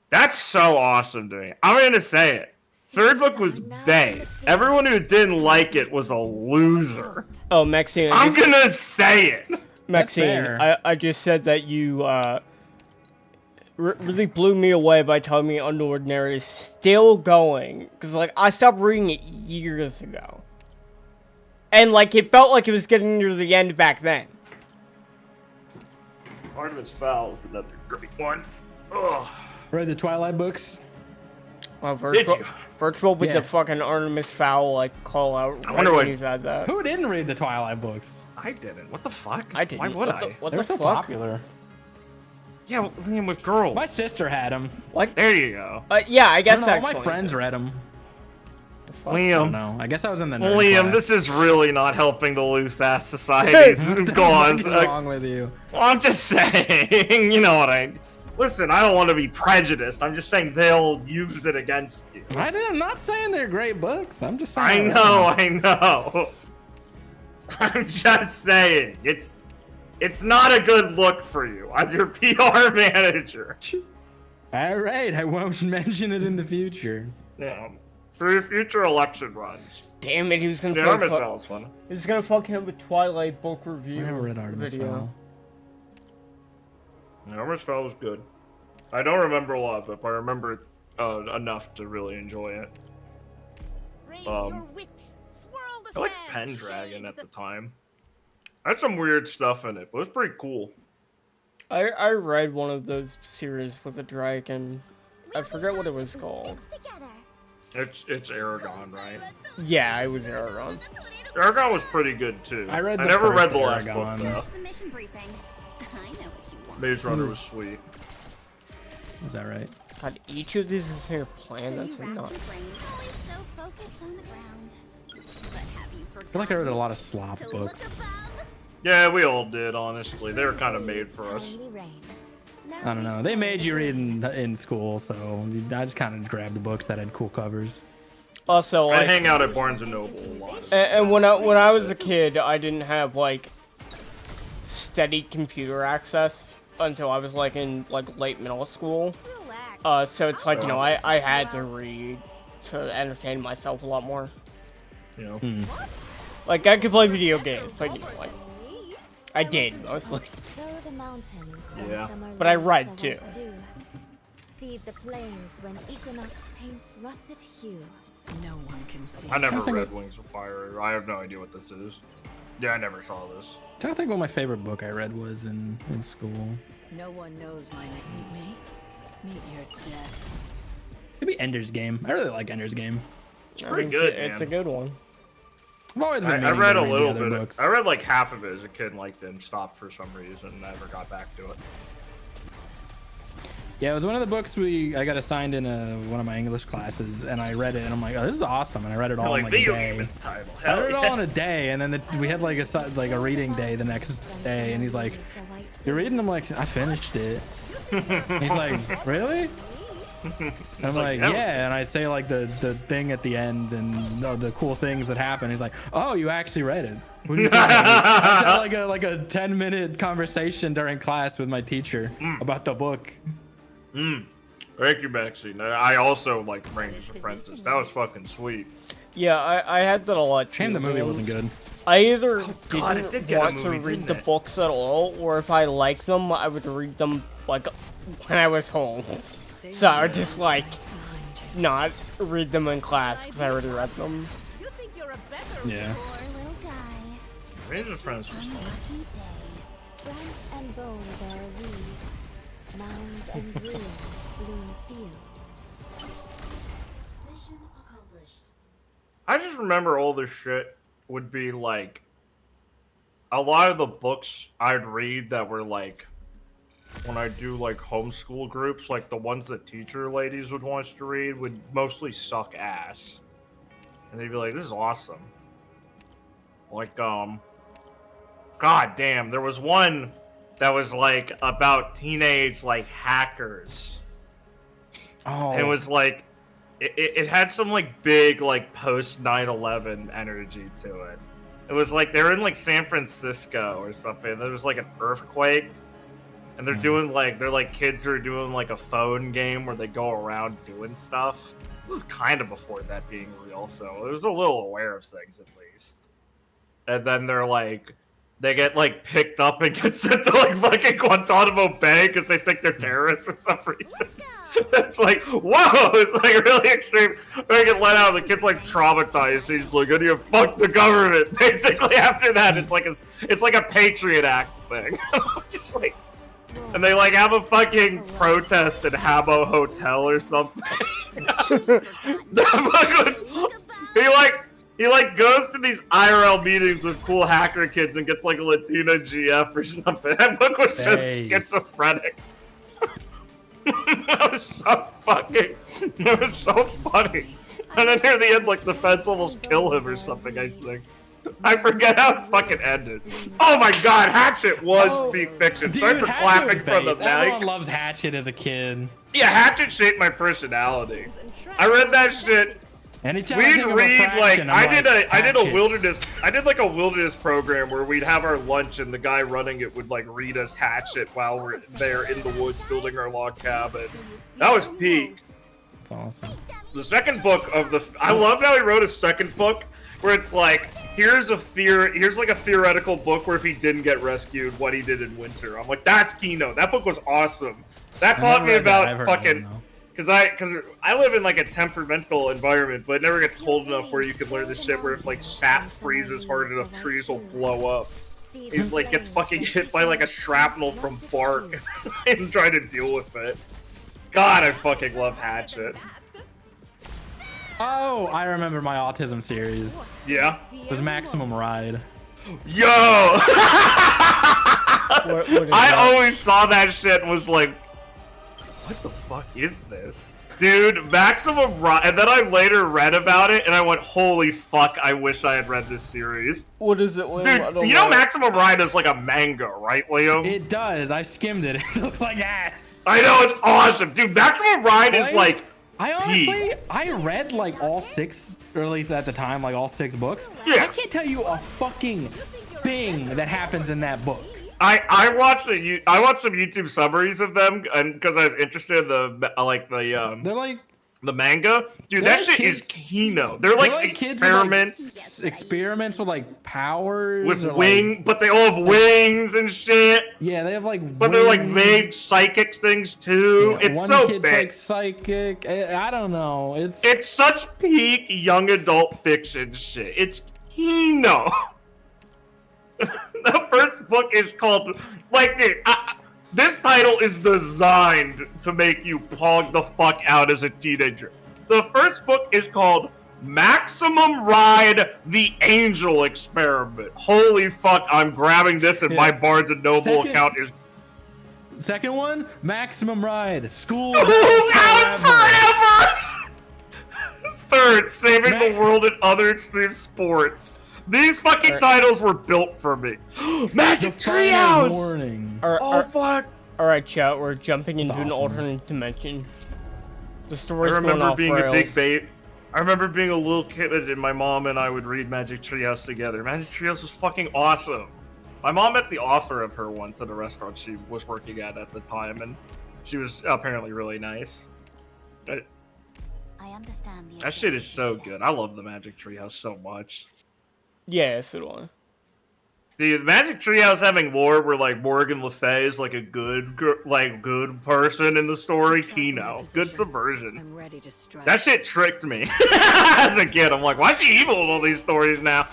That's so awesome to me. I'm gonna say it. Third book was based. Everyone who didn't like it was a loser. Oh, Maxine. I'm gonna say it. Maxine, I just said that you really blew me away by telling me Unordinary is still going. Because, like, I stopped reading it years ago. And, like, it felt like it was getting near the end back then. Artemis Fowl is another great one. Ugh. Read the Twilight books? Well, Did you? Virtual with the fucking Artemis Fowl, like, call out I wonder when what- you said that. Who didn't read the Twilight books? I didn't. What the fuck? I didn't. Why would I? What They the were so fuck? popular. Yeah, Liam with girls. My sister had them. What? There you go. Yeah, I guess All that's my friends read them. I don't Liam. know. I guess I was in the nerd Liam, class. this is really not helping the loose ass society's cause. What's wrong with you? Well, I'm just saying, you know what I... Listen, I don't want to be prejudiced. I'm just saying they'll use it against you. I'm not saying they're great books. I'm just saying. I know. I'm just saying. It's not a good look for you as your PR manager. All right, I won't mention it in the future. Yeah. For your future election runs. Damn it, he was gonna The play Artemis Fowl's one. he was gonna fucking have a Twilight book review. I never read Artemis video. Fowl. The Artemis Fowl was good. I don't remember a lot of it, but I remember it enough to really enjoy it. Raise your wits. Swirl the I liked sand, Pendragon shades at the the time. I had some weird stuff in it, but it was pretty cool. I read one of those series with a dragon. I forget what it was called. It's Aragon, right? Yeah, it was Aragon. Aragon was pretty good too. I read the never first read the last Aragon. book though. The mission briefing. I know what you want. Maze Runner was sweet. Is that right? God, each of these is in your plan. That's you wrapped nuts. your brain always so focused on the ground. But have you I feel like I read a lot of slop to books. look above? Yeah, we all did, honestly. They were kind of made for us. I don't know. They made you read in school, so I just kind of grabbed the books that had cool covers. Also, I like, hang out at Barnes and Noble a lot. and when I was a kid, I didn't have like steady computer access until I was like in like late middle school. So it's like, you know, I had to read to entertain myself a lot more. You know. Like, I could play video games, but, you know, like, I did, mostly. Yeah. But I read, too. See the plains when equinox paints russet hue. No one can see. I never read Wings of Fire. I have no idea what this is. Yeah, I never saw this. I'm trying to think what my favorite book I read was in school. No one knows my name. Meet your death. Maybe Ender's Game. I really like Ender's Game. It's pretty good, man. It's a good one. I've always been I meaning read to a read the little other bit. books. I read like half of it as a kid and like then stopped for some reason and never got back to it. Yeah, it was one of the books I got assigned in one of my English classes, and I read it, and I'm like, oh, this is awesome, and I read it all in like a video day. game is the title. I Hell read it yeah. all in a day, and then we had like a reading day the next day, and he's like, "You're reading?" I'm like, "I finished it." He's like, "Really?" And I'm like, "Yeah," and I say like the thing at the end and the cool things that happen. He's like, "Oh, you actually read it?" What do you think? I had like a 10-minute conversation during class with my teacher about the book. Thank you, Maxine. I also liked Ranger's Apprentice. That was fucking sweet. Yeah, I had that a lot, too. Shame the movie wasn't good. I either God, it did didn't get a want movie, to read didn't the it? books at all, or if I liked them, I would read them, like, when I was home. So I would just, like, not read them in class, because I already read them. You think you're a better Yeah. Poor little guy. Ranger's Apprentice was fun. Lucky day. Branch and bone bear weeds. Mounds and ruins bloom fields. Mission accomplished. I just remember all this shit would be like a lot of the books I'd read that were like when I do like homeschool groups, like the ones that teacher ladies would want us to read would mostly suck ass. And they'd be like, this is awesome. Like, God damn, there was one that was like about teenage like hackers. Oh, And it was like it had some like big like post 9/11 energy to it. It was like they were in like San Francisco or something. There was like an earthquake, and they're doing like kids who are doing like a phone game where they go around doing stuff. This was kind of before that being real, so it was a little aware of things at least. And then they get like picked up and get sent to like fucking Guantanamo Bay because they think they're terrorists for some reason. It's like, whoa, it's like really extreme. They get let out, the kid's like traumatized. He's like, "Gonna fuck the government." Basically, after that, it's like a Patriot Act thing. Just like, and they like have a fucking protest at Habbo Hotel or something. He goes to these IRL meetings with cool hacker kids and gets like a Latina GF or something. That book was so schizophrenic. That was so funny. And then near the end, like the feds almost kill him or something, I think. I forget how it fucking ended. Oh my god, Hatchet was peak fiction. Dude, Sorry for clapping from the back. Everyone loves Hatchet as a kid. Yeah, Hatchet shaped my personality. I read that shit. Anytime We'd read like I did a wilderness program where we'd have our lunch and the guy running it would like read us Hatchet while we're there in the woods building our log cabin. That was peak. That's awesome. The second book of I love how he wrote a second book where it's like here's like a theoretical book where if he didn't get rescued, what he did in winter. I'm like, that's Kino. That book was awesome. That taught me about fucking. Because I live in like a temperamental environment, but it never gets cold enough where you can learn this shit where if like sap freezes hard enough, trees will blow up. He's like gets fucking hit by like a shrapnel from bark and trying to deal with it. God, I fucking love Hatchet. Oh, I remember my autism series. Yeah? It was Maximum Ride. Yo! What I always saw that shit and was like, what the fuck is this? Dude, Maximum Ride, and then I later read about it, and I went, holy fuck, I wish I had read this series. What is it, Liam? Dude, you know Maximum Ride is like a manga, right, Liam? It does. I skimmed it. It looks like ass. I know, it's awesome. Dude, Maximum Ride is like I read like all 6, or at least at the time, like all 6 books. Yeah. I can't tell you a fucking thing that happens in that book. I watched some YouTube summaries of them, and because I was interested in They're like the manga. Dude, that shit is Kino. They're like experiments. Experiments with like powers. With but they all have wings and shit. Yeah, they have like But they're like vague psychic things too. Yeah, it's one so kid's big. like psychic. I don't know. It's such peak young adult fiction shit. It's Kino. The first book is called, like, dude, this title is designed to make you pog the fuck out as a teenager. The first book is called Maximum Ride: The Angel Experiment. Holy fuck, I'm grabbing this and my Barnes & Noble account is... Second one, Maximum Ride: School's Out Forever! Third, Saving the World in Other Extreme Sports. These fucking titles were built for me. Magic Treehouse! Oh, fuck. Alright, chat, we're jumping into an alternate dimension. The story's going off rails. A big bait. I remember being a little kid and my mom and I would read Magic Treehouse together. Magic Treehouse was fucking awesome. My mom met the author of her once at a restaurant she was working at the time, and she was apparently really nice. I understand the that shit is so good. I love the Magic Treehouse so much. Yeah, so do I. The Magic Treehouse having lore where like Morgan Le Fay is like a good person in the story. Kino, good subversion. I'm ready to strike. That shit tricked me as a kid. I'm like, why is she evil in all these stories now?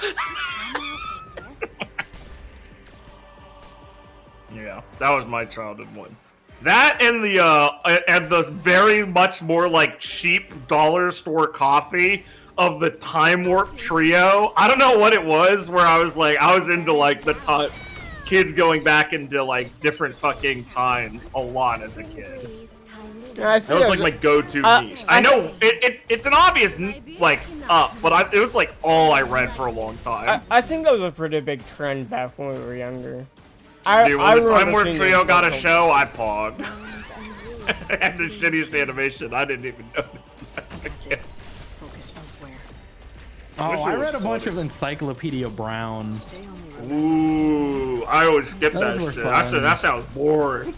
Yeah, that was my childhood one. That and the very much more like cheap dollar store coffee of the Time Warp Trio. I don't know what it was where I was into like the kids going back into like different fucking times a lot as a kid. That was like my go-to niche. I know it's an obvious like but it was like all I read for a long time. I think that was a pretty big trend back when we were younger. Dude, when the Time Warp Trio got a show, I pogged. And the shittiest animation, I didn't even notice. Oh, Wish it I was read a bunch funny. of Encyclopedia Brown. Ooh, I always skip Those that were shit. fun. That sounds boring.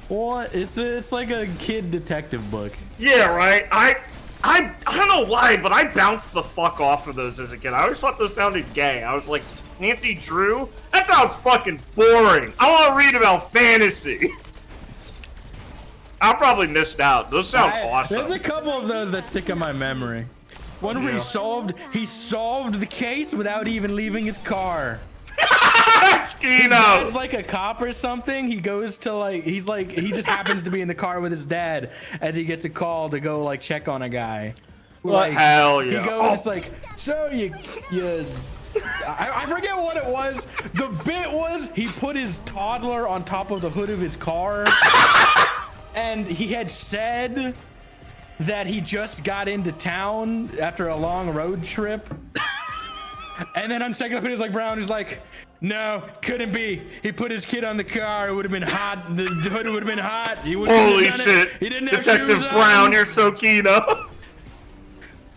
What? It's like a kid detective book. Yeah, right. I don't know why, but I bounced the fuck off of those as a kid. I always thought those sounded gay. I was like, Nancy Drew? That sounds fucking boring. I want to read about fantasy. I probably missed out. Those sound awesome. There's a couple of those that stick in my memory. One where he solved the case without even leaving his car. His dad's like a cop or something. He goes to he just happens to be in the car with his dad as he gets a call to go like check on a guy. Like, hell yeah. He goes like, so you I forget what it was. The bit was he put his toddler on top of the hood of his car, and he had said that he just got into town after a long road trip. And then on second opinions, like Brown is like, no, couldn't be. He put his kid on the car. It would have been hot. The hood would have been hot. He Holy shit! He didn't have Detective shoes Brown, on. you're so Kino.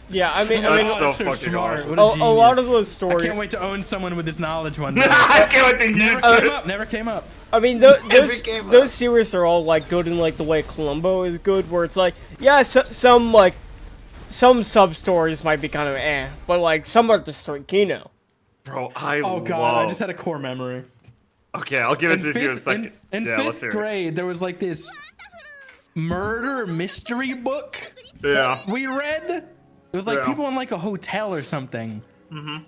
Yeah, I mean, That's so so fucking smart. awesome. What a lot of those I stories. can't wait to own someone with this knowledge one day. I can't wait to use this. Never came up. I mean, those series are all like good in like the way Columbo is good, where it's like, yeah, some sub stories might be kind of but like some are just straight Kino. Bro, Oh god, I just had a core memory. Okay, I'll give it to you in a second. In yeah, let's fifth hear it. grade, there was like this murder mystery book Yeah. we read. It was like Yeah. people in like a hotel or something. Mm-hmm.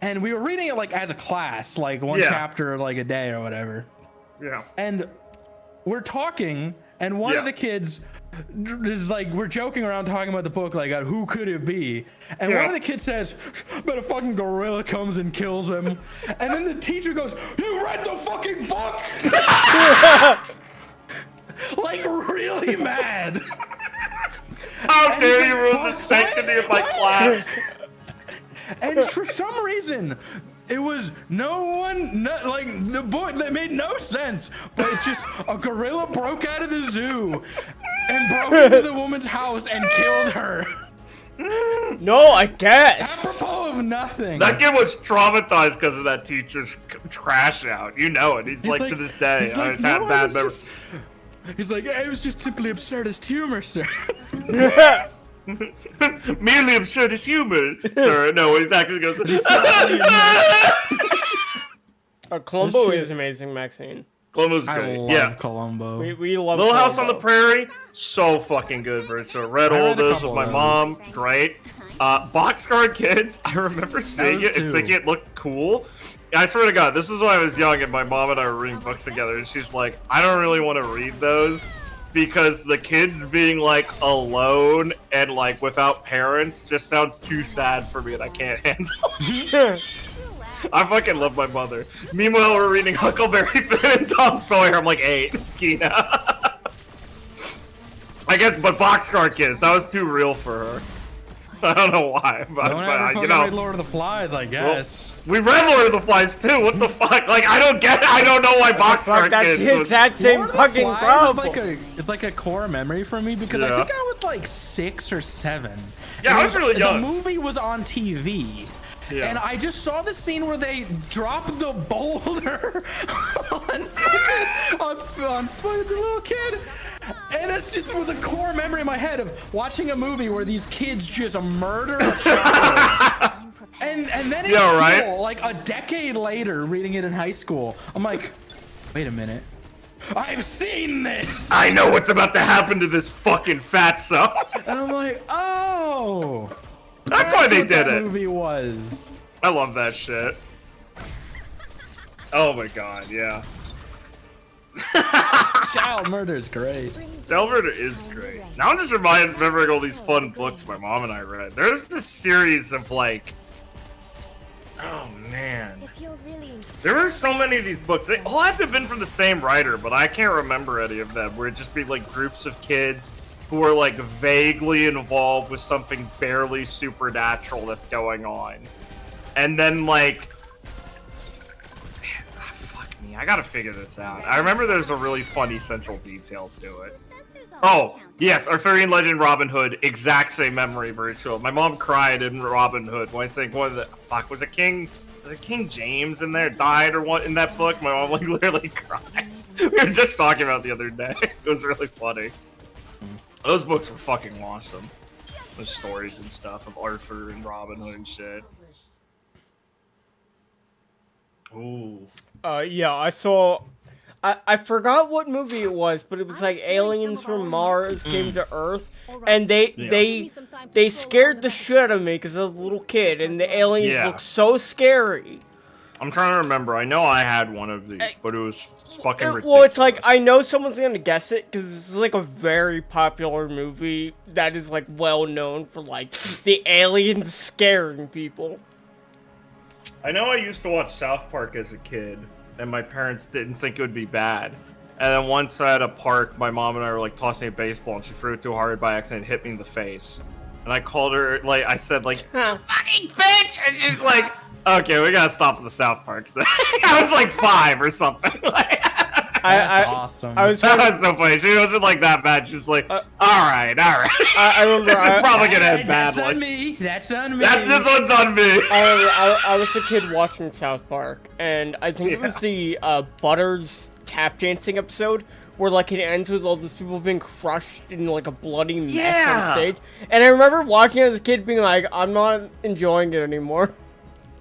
And we were reading it like as a class, like one Yeah. chapter like a day or whatever. Yeah. And we're talking, and one of Yeah. the kids is like, we're joking around talking about the book, like, who could it be? And one of the kids says, but a fucking gorilla comes and kills him. And then the teacher goes, you read the fucking book? Like, really mad. How dare you ruin the sanctity of my class? And for some reason, it was like the book that made no sense, but it's just a gorilla broke out of the zoo and broke into the woman's house and killed her. No, I guess. Apropos of nothing. That kid was traumatized because of that teacher's trash out. You know it. He's like to this day. he's I've like, had "No, bad it was memories. He's like, it was just simply absurdist humor, sir. Merely absurdist humor, sir. No, he's actually going to say. Columbo is amazing, Maxine. Columbo's I great. love Yeah. Columbo. We love Little House on the Columbo. Prairie, so fucking good version. Read I all read a those couple with my of mom, great. Boxcar Kids, I remember seeing it and too. thinking it looked cool. I swear to God, this is when I was young and my mom and I were reading books together, and she's like, I don't really want to read those because the kids being like alone and like without parents just sounds too sad for me and I can't handle. I fucking love my mother. Meanwhile, we're reading Huckleberry Finn and Tom Sawyer. I'm like 8, Skeena. I guess, but Boxcar Kids, that was too real for her. I don't know why, but Don't ever you fucking know. read Lord of the Flies, I guess. We read Lord of the Flies too. What the fuck? Like, I don't get it. I don't know why Boxcar Fuck, that's Kids. the Was... exact same Lord of the fucking Flies problem. It's like a core memory for me because I Yeah. think I was like 6 or 7. Yeah, I was really young. The movie was on TV. Yeah. And I just saw the scene where they drop the boulder on the little kid. And it just was a core memory in my head of watching a movie where these kids just murder a child. and then in Yeah, right? school, like a decade later, reading it in high school, I'm like, wait a minute. I've seen this! I know what's about to happen to this fucking fatso. And I'm like, oh! That's why they what did that it. movie was. I love that shit. Oh my god, yeah. Child murder is great. Delverter is great. Now I'm just remembering all these fun books my mom and I read. There's this series of like, oh man, If you're really there were so many of these books. They all have to have been from the same writer, but I can't remember any of them. Where it'd just be like groups of kids who are like vaguely involved with something barely supernatural that's going on, and then like. I gotta figure this out. I remember there's a really funny central detail to it. says there's Oh, yes, Arthurian legend Robin Hood, exact same memory virtual. My mom cried in Robin Hood when I think was it King James in there died or what in that book? My mom like literally cried. We were just talking about it the other day. It was really funny. Those books were fucking awesome. Those stories and stuff of Arthur and Robin Hood and shit. Ooh. Yeah, I saw. I forgot what movie it was, but it was like aliens from Mars came to Earth, and they scared the shit out of me because I was a little kid, and the aliens looked so scary. I'm trying to remember. I know I had one of these, but it was fucking ridiculous. Well, it's like I know someone's gonna guess it because it's like a very popular movie that is like well known for like the aliens scaring people. I know I used to watch South Park as a kid, and my parents didn't think it would be bad. And then once at a park, my mom and I were like tossing a baseball, and she threw it too hard by accident, and hit me in the face. And I called her, like, I said, like, "You fucking bitch!" And she's like, "Okay, we gotta stop at the South Park." I was like 5 or something. That's awesome. That was so funny. She wasn't like that bad. She's like, all right. I remember. This is probably gonna end badly. That's on me. That's on me. This one's on me. I was a kid watching South Park, and I think it was the Butters tap dancing episode where like it ends with all these people being crushed in like a bloody mess on stage. And I remember watching it as a kid, being like, I'm not enjoying it anymore.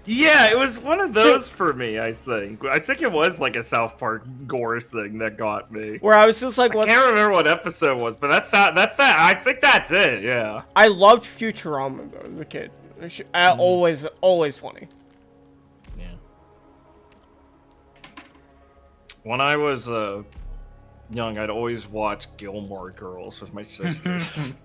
Yeah, it was one of those for me, I think. I think it was like a South Park gore thing that got me. Where I was just like, I can't remember what episode it was, but that's that. I think that's it, yeah. I loved Futurama, though, as a kid. Always funny. Yeah. When I was young, I'd always watch Gilmore Girls with my sisters.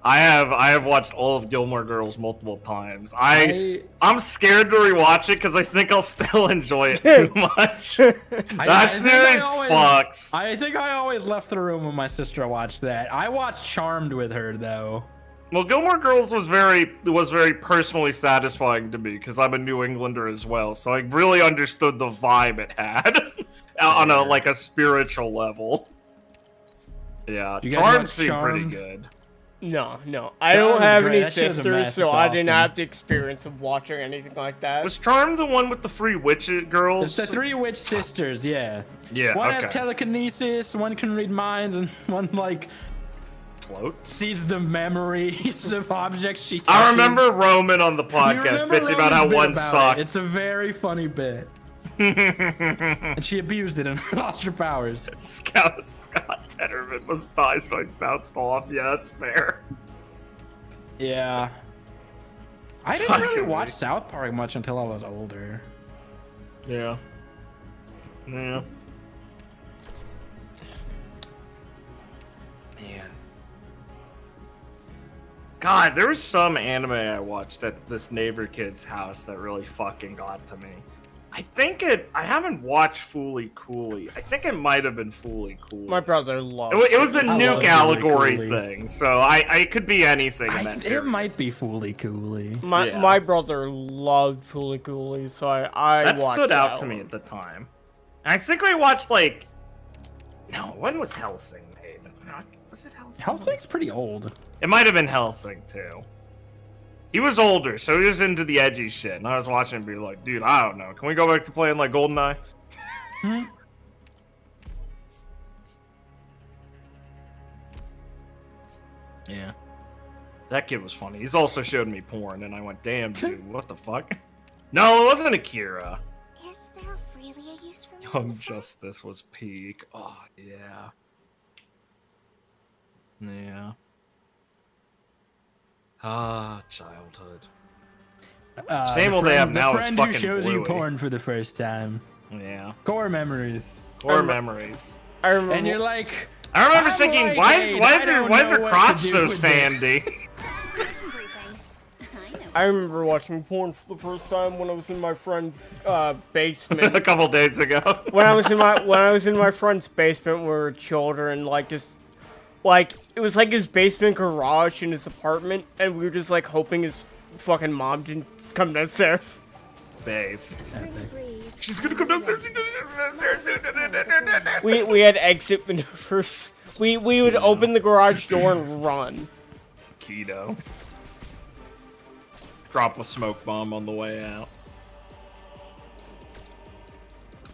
I have watched all of Gilmore Girls multiple times. I'm scared to rewatch it because I think I'll still enjoy it too much. That series fucks. I think I always left the room when my sister watched that. I watched Charmed with her though. Well, Gilmore Girls was very personally satisfying to me because I'm a New Englander as well, so I really understood the vibe it had on a spiritual level. Yeah, Charmed seemed pretty good. No. I don't have any sisters, so I didn't have the experience of watching anything like that. Was Charmed the one with the 3 witch girls? It's the 3 witch sisters, yeah. Yeah, one has telekinesis, one can read minds, and one, like, floats? Sees the memories of objects she touches. I remember Roman on the podcast bitching about how one sucked. It's a very funny bit. And she abused it and lost her powers. Scott Tetterman must die, so I bounced off. Yeah, that's fair. Yeah. I didn't really watch South Park much until I was older. Yeah. Yeah. Man. God, there was some anime I watched at this neighbor kid's house that really fucking got to me. I haven't watched Fooly Cooley. I think it might have been Fooly Cooley. My brother loved it. It was a nuke allegory thing, so I could be anything in that It might be Fooly Cooley. My brother loved Fooly Cooley, so I that watched stood out to me at the time. And I think we watched when was Hellsing made? Was it Hellsing? Hellsing's pretty old. It might have been Hellsing too. He was older, so he was into the edgy shit, and I was watching him be like, dude, I don't know. Can we go back to playing, like, GoldenEye? Yeah. That kid was funny. He's also showed me porn, and I went, damn, dude, what the fuck? No, it wasn't Akira. Is there really a use for Young Justice was peak. Oh, yeah. Yeah. Ah, childhood. Same old they have now is fucking friend who shows Bluey. you porn for the first time. Yeah. Core memories. Core memories. I remember. And you're like, I remember thinking, why is her crotch so sandy? I remember watching porn for the first time when I was in my friend's basement a couple days ago. when I was in my friend's basement, we were children, it was like his basement garage in his apartment, and we were just like hoping his fucking mom didn't come downstairs. Based. She's gonna come downstairs. We had exit maneuvers We would open the garage door and run. Keto. Drop a smoke bomb on the way out.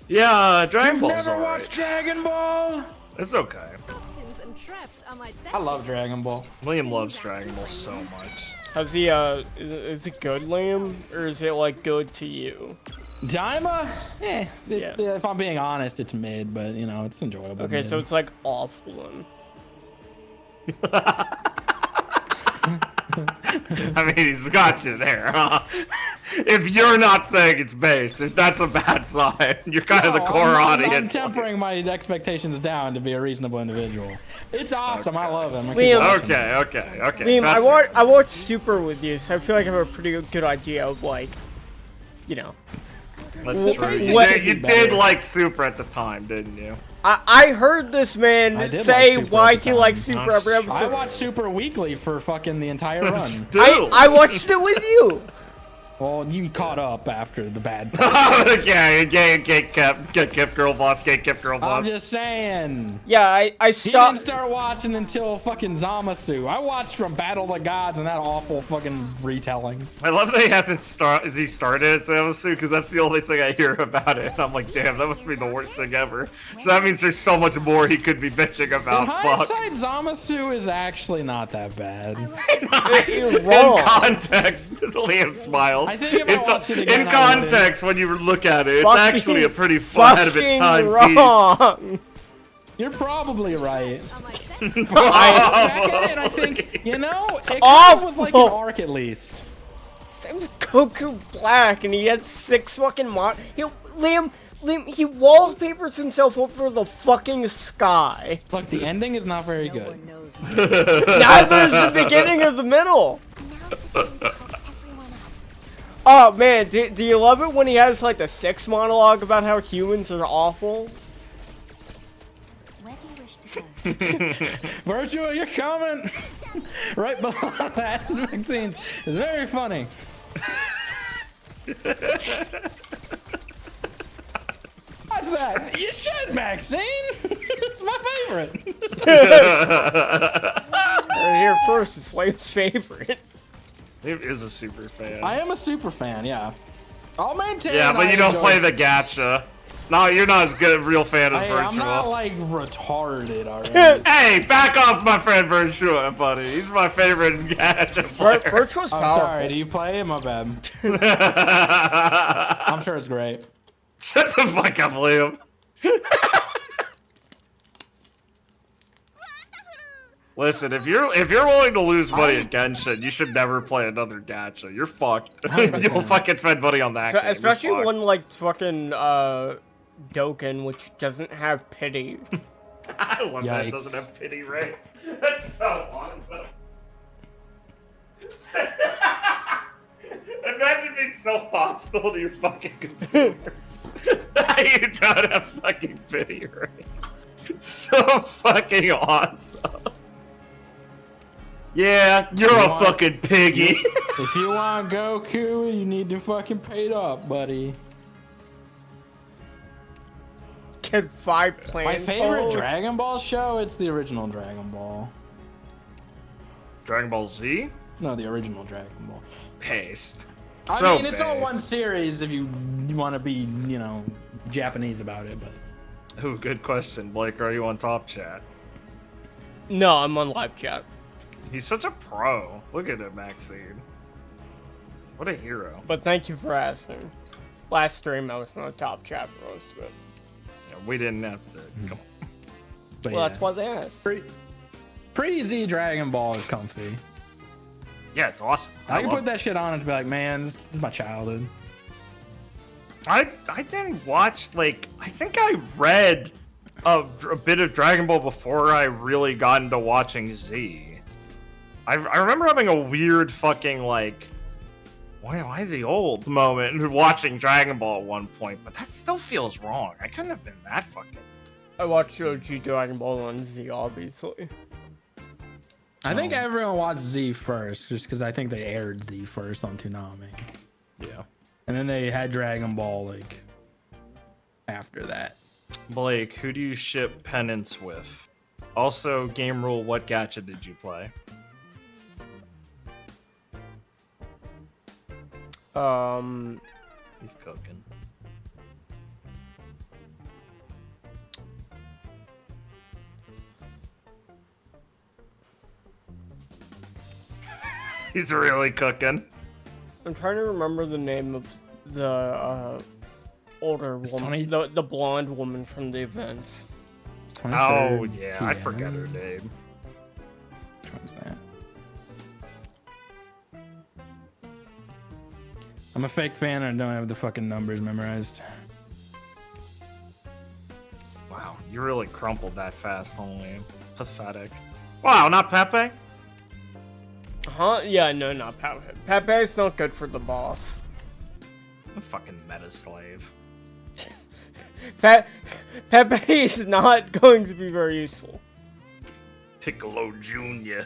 Yeah, Dragon Ball's Never alright. watched Dragon Ball. It's okay. Toxins and traps are my I love Dragon Ball. Liam loves Dragon Ball so much. How's the is it good, Liam, or is it like good to you? Daima, Yeah. if I'm being honest, it's mid, but you know, it's enjoyable. Okay, so it's like awful then. I mean, he's got you there, huh? If you're not saying it's based, if that's a bad sign, you're kind of the core audience. I'm tempering my expectations down to be a reasonable individual. It's awesome. I love him. Liam, Okay. Liam, I watched Super with you, so I feel like I have a pretty good idea of like, you know. That's true. You did like Super at the time, didn't you? I heard this man say like why he likes Super every episode. I watched Super weekly for fucking the entire run. I watched it with you. Well, you caught up after the bad. Okay, kept girl boss, kept girl boss. I'm just saying. Yeah, I stopped. He didn't start watching until fucking Zamasu. I watched from Battle of the Gods and that awful fucking retelling. I love that he hasn't started Zamasu, because that's the only thing I hear about it. And I'm like, damn, that must be the worst thing ever. So that means there's so much more he could be bitching about. In hindsight, Zamasu is actually not that bad. You're wrong. In context, Liam smiles. I think if I watched it again, in I context, when you look at it, it's actually a pretty flat of its time wrong. piece. You're probably right. Probably. Back at it, I think, you know, it kind of was like an arc at least. Same with Goku Black, and he had 6 fucking Liam, he wallpapers himself over the fucking sky. Look, the ending is not very good. Neither is the beginning of the middle. Now's the time to help everyone out. Oh man, do you love it when he has like the 6 monologue about how humans are awful? Where do you wish to go? Virtua, your comment right below that Maxine is very funny. What's that? You should, Maxine. It's my favorite. Here first, it's Liam's favorite. He is a super fan. I am a super fan, yeah. I'll maintain. Yeah, but you don't play the gacha. No, you're not as good a real fan as Virtua. I'm not like retarded already. Hey, back off my friend Virtua, buddy. He's my favorite gacha player. Virtua's I'm powerful. sorry, do you play him? My bad. I'm sure it's great. Shut the fuck up, Liam. Listen, if you're willing to lose money at Genshin, you should never play another gacha. You're fucked. You'll fucking spend money on that game. Especially one like fucking Dokkan, which doesn't have pity. I love that it Yikes. doesn't have pity rates. That's so awesome. Imagine being so hostile to your fucking consumers. You don't have fucking pity rates. So fucking awesome. Yeah, you're a fucking piggy. If you want Goku, you need to fucking pay it up, buddy. Get 5 plans. My favorite Dragon Ball show, it's the original Dragon Ball. Dragon Ball Z? No, the original Dragon Ball. Paste. I So mean, it's all based. one series if you want to be, you know, Japanese about it, but... Ooh, good question. Blake, are you on Top Chat? No, I'm on live chat. He's such a pro. Look at him, Maxine. What a hero. But thank you for asking. Last stream I was on top chat for most of it. Yeah, we didn't have to. Come on. But Well, yeah. that's why they asked. Pre-Z Dragon Ball is comfy. Yeah, it's awesome. I can love put that shit on and be like, man, this is my childhood. I didn't watch, like, I think I read a bit of Dragon Ball before I really got into watching Z. I remember having a weird fucking, like, why is he old moment watching Dragon Ball at one point, but that still feels wrong. I couldn't have been that fucking... I watched OG Dragon Ball on Z, obviously. I think everyone watched Z first, just because I think they aired Z first on Toonami. Yeah. And then they had Dragon Ball, like, after that. Blake, who do you ship Penance with? Also, game rule, what gacha did you play? He's cooking. He's really cooking. I'm trying to remember the name of the older woman, the blonde woman from the event. Oh yeah, I forget her name. Which one's that? I'm a fake fan and I don't have the fucking numbers memorized. Wow, you really crumpled that fast, only. Pathetic. Wow, not Pepe? Huh? Yeah, no, not Pepe. Pepe's not good for the boss. A fucking meta slave. Pepe is not going to be very useful. Piccolo Jr.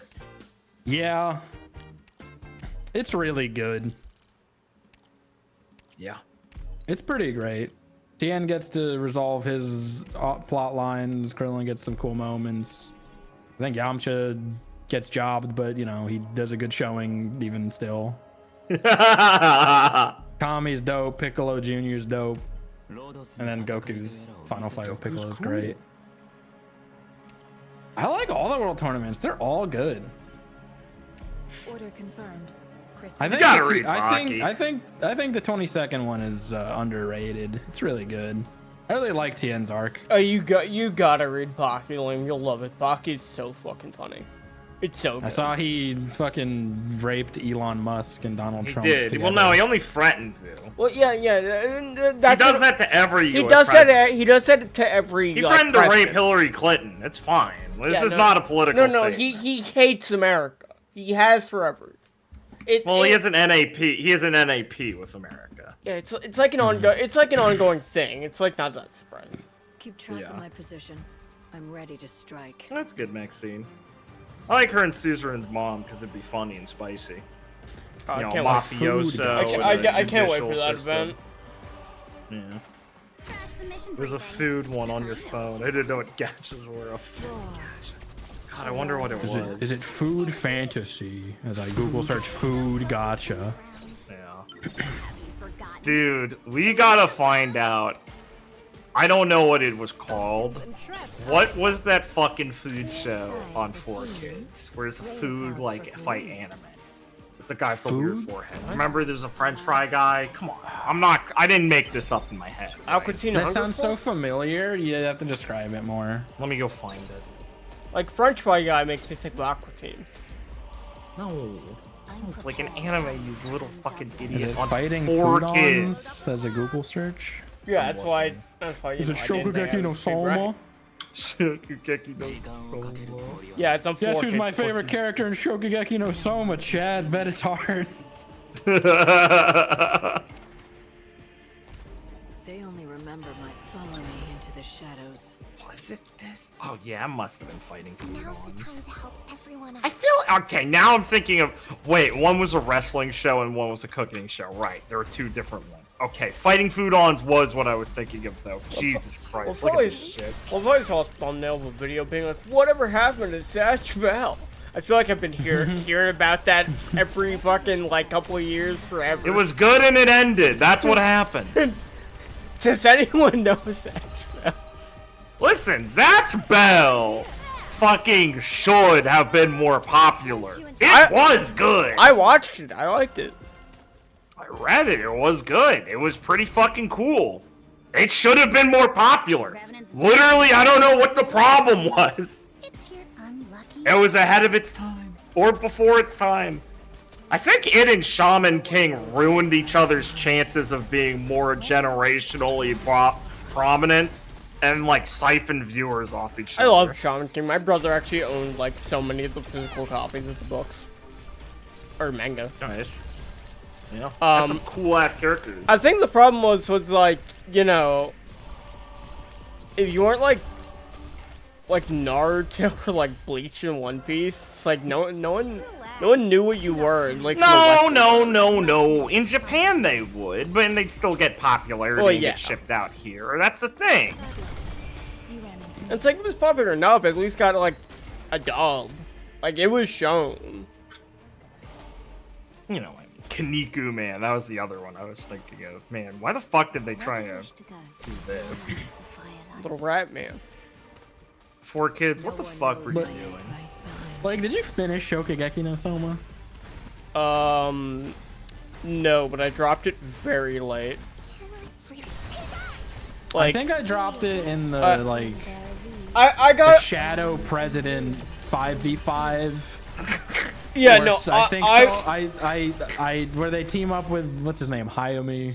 Yeah. It's really good. Yeah. It's pretty great. Tien gets to resolve his plot lines. Krillin gets some cool moments. I think Yamcha gets jobbed, but you know, he does a good showing even still. Kami's dope. Piccolo Jr.'s dope. And then Goku's final fight with Piccolo is great. I like all the world tournaments. They're all good. Order confirmed. I think gotta read Baki. I think the 22nd one is underrated. It's really good. I really like Tien's arc. Oh, you gotta read Baki, Liam. You'll love it. Baki's so fucking funny. It's so good. I saw he fucking raped Elon Musk and Donald Trump. He did. Together. Well, no, he only threatened to. Well, yeah. He does that to every US He does president. He does that to every. He threatened to rape Hillary Clinton. It's fine. This is not a political. No, statement. he hates America. He has forever. He has an NAP. He has an NAP with America. Yeah, it's like an ongoing thing. It's like not that surprising. Keep track of my position. I'm ready to strike. That's good, Maxine. I like her and Suzerain's mom because it'd be funny and spicy. I You know, can't wait. mafioso. I can't wait for judicial that system. event. Yeah. Crash the mission There's a briefing. food one on your phone. I didn't know what gachas were. A food gacha. God, I wonder what it was. Is it food fantasy? As I Google search food gotcha. Yeah. Dude, we gotta find out. I don't know what it was called. What was that fucking food show on 4Kids? Where's the food like fight anime? With the guy with the weird forehead. Remember, there's a French fry guy. Come on, I didn't make this up in my head. Right? That sounds so familiar. You have to describe it more. Let me go find it. Like French fry guy makes me think of Aqua Team. No. It's like an anime, you little fucking Is idiot. it On fighting 4Kids. as a Google search? Yeah, that's why. Is it Shokugeki no Soma? Shokugeki no Soma. Yeah, it's on 4Kids. Guess who's my favorite character in Shokugeki no Soma? Chad, bet it's hard. They only remember my follow me into the shadows. Was it this? Oh yeah, I must have been fighting Now's the food time to help everyone I out. feel okay. Now I'm thinking of wait. One was a wrestling show and one was a cooking show. Right, there were two different ones. Okay, fighting food-ons was what I was thinking of though. Jesus Christ, look at this shit. Well, I've always saw a thumbnail of a video being like, "Whatever happened to Zatch Bell?" I feel like I've been hearing about that every fucking like couple of years forever. It was good and it ended. That's what happened. Does anyone know Zatch Bell? Listen, Zatch Bell fucking should have been more popular. It was good. I watched it. I liked it. I read it. It was good. It was pretty fucking cool. It should have been more popular. Literally, I don't know what the problem was. It's your unlucky. It was ahead of its time. Or before its time. I think it and Shaman King ruined each other's chances of being more generationally prominent and like siphon viewers off each other. I love Shaman King. My brother actually owned like so many of the physical copies of the books or manga. Nice. Yeah. That's some cool ass characters. I think the problem was like, you know, if you weren't like Naruto or like Bleach and One Piece, it's like no one knew what you were. Like No. In Japan they would, but they'd still get popularity and get shipped out here. That's the thing. It's like, it was popular enough, at least got like a dub. Like, it was shown. You know, Kaniku, man, that was the other one I was thinking of. Man, why the fuck did they try to do this? Little rat man. 4 kids, what the fuck were you doing? Like, did you finish Shokugeki no Soma? No, but I dropped it very late. I think I dropped it in the I got the Shadow President 5v5. Yeah, Or no, so, I think so. I where they team up with what's his name, Hayumi.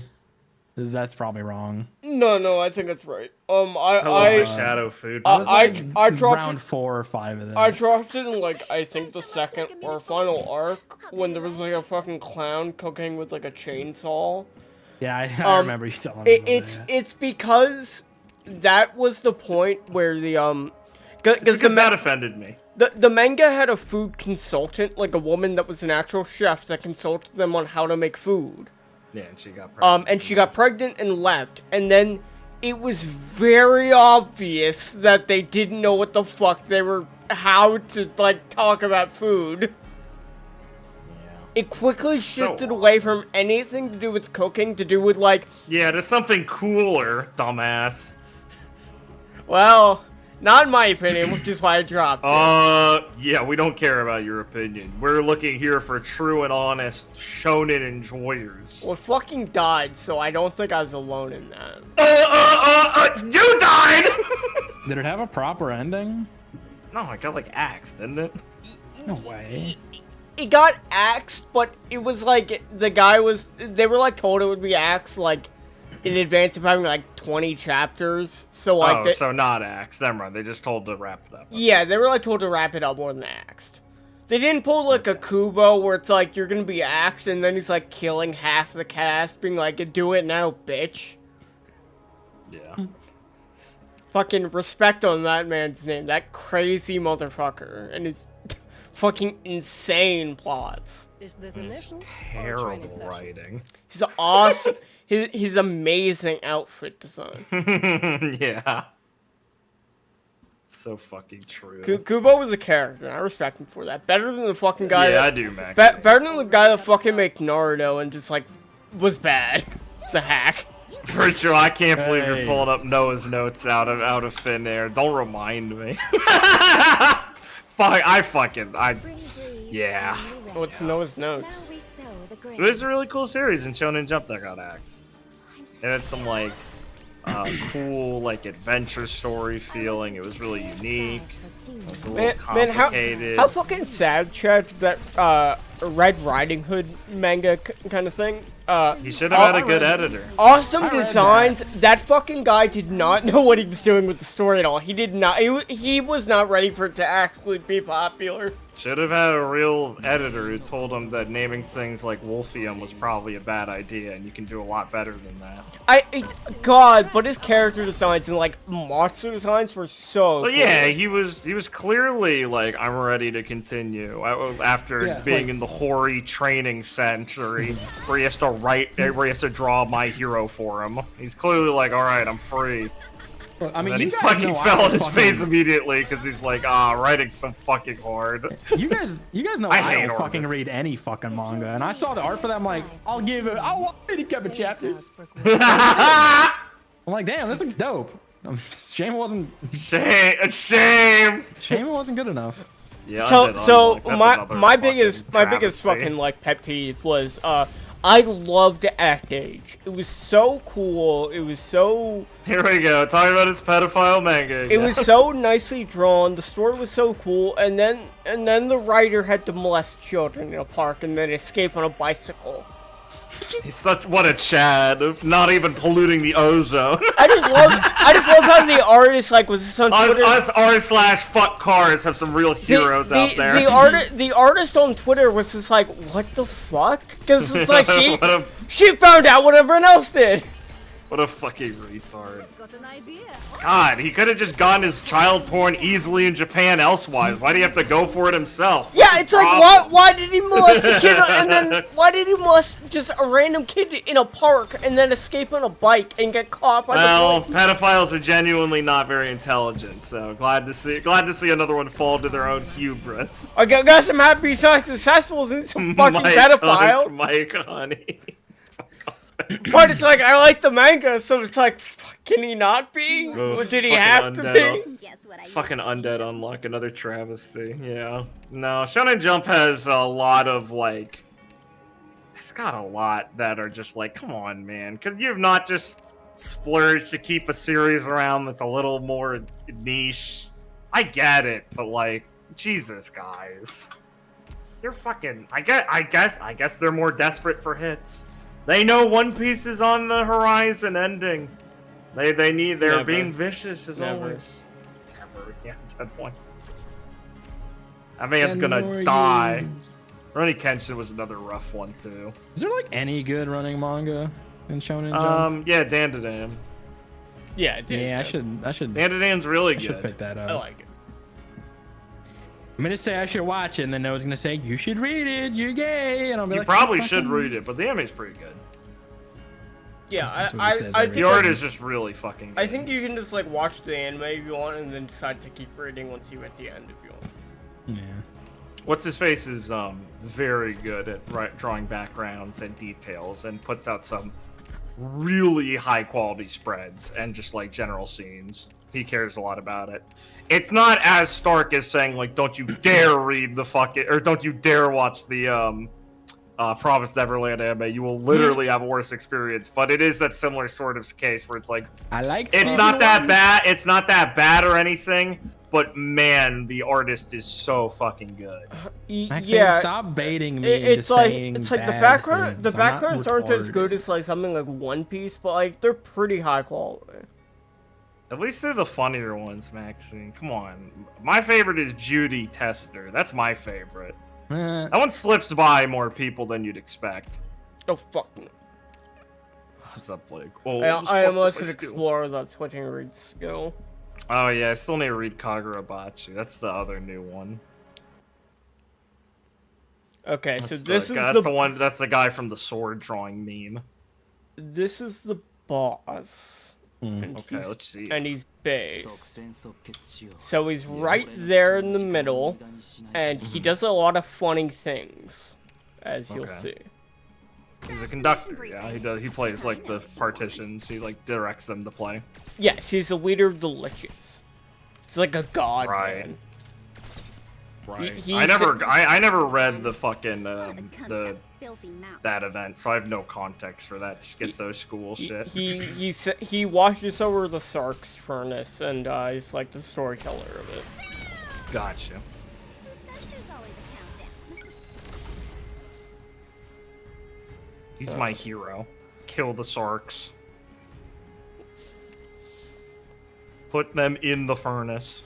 That's probably wrong. No, I think that's right. I Shadow Food. I dropped round 4 or 5 of that. I dropped it in like I think the second or final arc when there was like a fucking clown cooking with like a chainsaw. Yeah, I remember you telling me. It's because that was the point where the because that offended me. The manga had a food consultant, like a woman that was an actual chef that consulted them on how to make food. Yeah, and she got pregnant. And she got pregnant and left. And then it was very obvious that they didn't know what the fuck they were, how to, like, talk about food. Yeah. It quickly shifted away from anything to do with cooking to do with, like... Yeah, to something cooler, dumbass. Well... Not in my opinion, which is why I dropped it. Yeah, we don't care about your opinion. We're looking here for true and honest shonen enjoyers. Well, it fucking died, so I don't think I was alone in that. You died! Did it have a proper ending? No, it got, like, axed, didn't it? No way. It got axed, but it was like, the guy was, they were like told it would be axed, like, in advance of having like 20 chapters, so like so not axed. Never mind. They just told to wrap it up. Yeah, they were like told to wrap it up more than axed. They didn't pull like a Kubo where it's like you're gonna be axed and then he's like killing half the cast, being like, "Do it now, bitch." Yeah. Fucking respect on that man's name, that crazy motherfucker, and his fucking insane plots. Is this initial Terrible writing. He's awesome. His amazing outfit design. Yeah. So fucking true. Kubo was a character, and I respect him for that. Better than the fucking guy yeah, that... I do, Max. Better than the guy that fucking made Naruto and just, like, was bad. The hack. For sure, I can't believe you're pulling up Noah's notes out of thin air. Don't remind me. Yeah. What's Noah's notes? It was a really cool series in Shonen Jump that got axed. It had some, like, cool, like, adventure story feeling. It was really unique. It was a little complicated. Man, how fucking sad, Chad, that Red Riding Hood manga kind of thing. He should have had a good editor. Awesome designs. That fucking guy did not know what he was doing with the story at all. He did not. He was not ready for it to actually be popular. Should have had a real editor who told him that naming things like Wolfium was probably a bad idea, and you can do a lot better than that. God, but his character designs and like monster designs were so. Well, yeah, he was clearly like, I'm ready to continue after being in the hoary training century where he has to draw my hero for him. He's clearly like, all right, I'm free. Well, I mean, and then he fucking fell on his face immediately because he's like, writing's so fucking hard. You guys know I don't fucking read any fucking manga, and I saw the art for that. I'm like, I'll read a couple chapters. I'm like, damn, this looks dope. Shame it wasn't. Shame. Shame it wasn't good enough. Yeah. So my biggest fucking like pet peeve was I loved Act Age. It was so cool. It was so... Here we go, talking about his pedophile manga again. It was so nicely drawn. The story was so cool. And then the writer had to molest children in a park and then escape on a bicycle. He's what a Chad, not even polluting the ozone. I just love how the artist like was on Twitter. Us r/fuck cars have some real heroes out there. The artist on Twitter was just like, what the fuck? Because it's like she found out what everyone else did. What a fucking retard. Got an idea. God, he could have just gotten his child porn easily in Japan elsewise. Why do you have to go for it himself? Yeah, it's like, why did he molest a kid, and then why did he molest just a random kid in a park, and then escape on a bike and get caught by the police? Pedophiles are genuinely not very intelligent, so glad to see another one fall to their own hubris. I guess I'm happy he's not successful since some fucking pedophile. It's Mike, honey. But it's like, I like the manga, so it's like, can he not be? Ugh, Did he fucking have to be? Guess what I Fucking undead unlock, another travesty. Yeah. No, Shonen Jump has a lot of like. It's got a lot that are just like, come on, man. Could you have not just splurged to keep a series around that's a little more niche? I get it, but like, Jesus, guys. You're fucking. I guess they're more desperate for hits. They know One Piece is on the horizon ending. They're Never. being vicious as Never. always. Never. Yeah, that point. That man's gonna die. Rurouni Kenshin was another rough one too. Is there like any good running manga in Shonen Jump? Yeah, Dandadan. Yeah, it did. Yeah, I should. Dandadan's really I good. should pick that I up. like it. I'm gonna say I should watch it, and then Noah's gonna say you should read it. You're gay, and I'll be You like, probably "Oh, should fucking-" read it, but the anime's pretty good. Yeah, That's what he says I every think The art I- is just really fucking good. I think you can just like watch the anime if you want, and then decide to keep reading once you're at the end if you want. Yeah. What's his face is very good at drawing backgrounds and details, and puts out some really high quality spreads and just like general scenes. He cares a lot about it. It's not as stark as saying like, don't you dare read the fucking, or don't you dare watch the Promised Neverland anime. You will literally have a worse experience. But it is that similar sort of case where it's like, I like. it's not that bad. It's not that bad or anything. But man, the artist is so fucking good. Maxine, Yeah, stop baiting me it's into like saying the bad background. things. The I'm not backgrounds aren't as retarded. good as like something like One Piece, but like they're pretty high quality. At least they're the funnier ones, Maxine. Come on. My favorite is Judy Tester. That's my favorite. That one slips by more people than you'd expect. Oh fuck no. What's up, Blake? Oh, I almost could explore that switching read skill. Oh yeah, I still need to read Kagurabachi. That's the other new one. Okay, so That's this is that's the one. That's the guy from the sword drawing meme. This is the boss. And Okay, he's- let's see. And he's base. So he's right there in the middle, and he does a lot of funny things, as you'll Okay. see. He's a conductor. Yeah, he does. He plays like the partitions. He like directs them to play. Yes, he's the leader of the Liches. He's like a god, Right. man. Right. He- I never read the fucking Son of a cunt's the got filthy mouth. that event, so I have no context for that schizo school shit. He watches over the Sark's furnace, and he's like the storyteller of it. Gotcha. Who says there's always a countdown? He's my hero. Kill the Sarks. Put them in the furnace.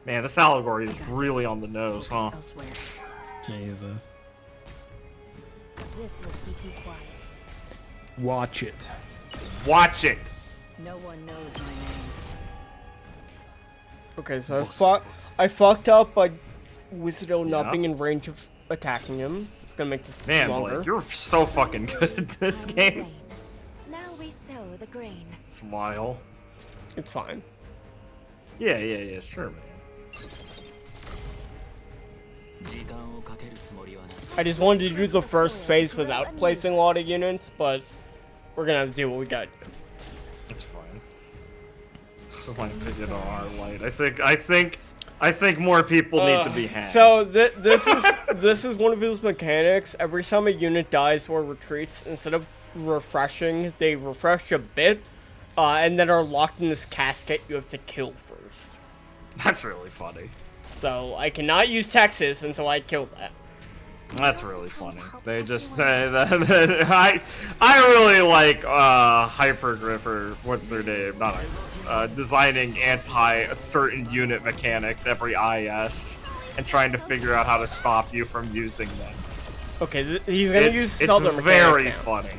Man, this allegory is really on the nose, huh? Elsewhere. Jesus. This will keep you quiet. Watch it. Watch it! No one knows my name. Okay, so I fucked up by Wizardo not Yeah. being in range of attacking him. It's gonna make this Man, longer. Blake, you're so fucking good at this game. Rain. Now we sow the grain. Smile. It's fine. Yeah, sure, man. I just wanted to do the first phase without placing a lot of units, but we're gonna have to do what we got. It's fine. Just want to figure it on our light. I think more people need to be hacked. So this is one of his mechanics. Every time a unit dies or retreats, instead of refreshing, they refresh a bit, and then are locked in this casket you have to kill first. That's really funny. So I cannot use Texas until I kill that. That's really funny. They just I really like Hypergrip, or what's their name? Not designing anti a certain unit mechanics every IS and trying to figure out how to stop you from using them. Okay, he's gonna use It's Southern very mechanic now. funny.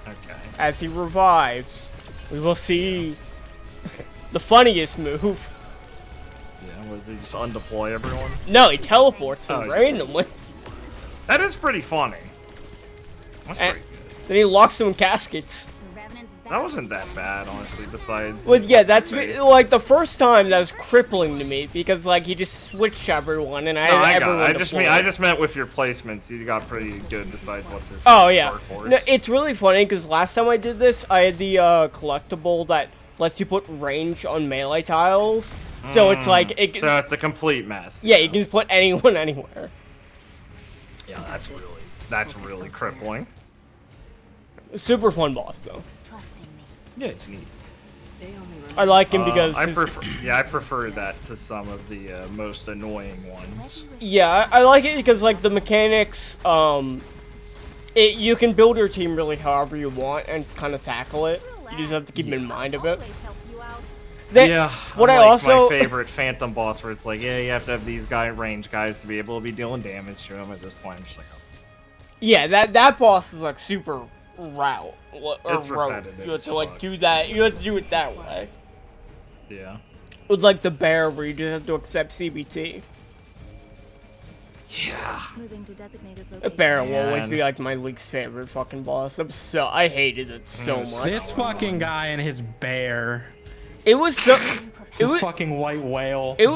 Okay. As he revives, we will see the funniest move. Yeah, was he just undeploy everyone? No, he teleports them randomly. That is pretty funny. That's And pretty good. then he locks them in caskets. The Revenant's back. That wasn't that bad, honestly, besides... Well, yeah, what's that's her face. like the first time that was crippling to me because like he just switched everyone and No, I had got everyone it. deployed. I just meant with your placements, you got pretty good besides what's her face. Oh yeah, Dark Horse. no, it's really funny because last time I did this, I had the collectible that lets you put range on melee tiles. So it's like So it's a complete mess. yeah, you can just put anyone anywhere. Yeah, that's really crippling. Super fun boss though. Trusting me. Yeah, it's neat. They only remember I like him because I his- prefer that to some of the most annoying ones. yeah, I like it because like the mechanics, you can build your team really however you want and kind of tackle it. You just have to keep in mind of it. Always help you out. They- what I unlike also my favorite Phantom boss, where it's like, yeah, you have to have these range guys to be able to be dealing damage to him. At this point, I'm just like, oh. yeah, that boss is like super route or It's route. repetitive You have as to like fuck. do that. You have to do it that way. Yeah. With like the bear, where you just have to accept CBT. Yeah. moving to designated The location. bear will always Man. be like my least favorite fucking boss. I hated it so Yes. much. This fucking guy and his bear. It was so. It His was. fucking white whale. It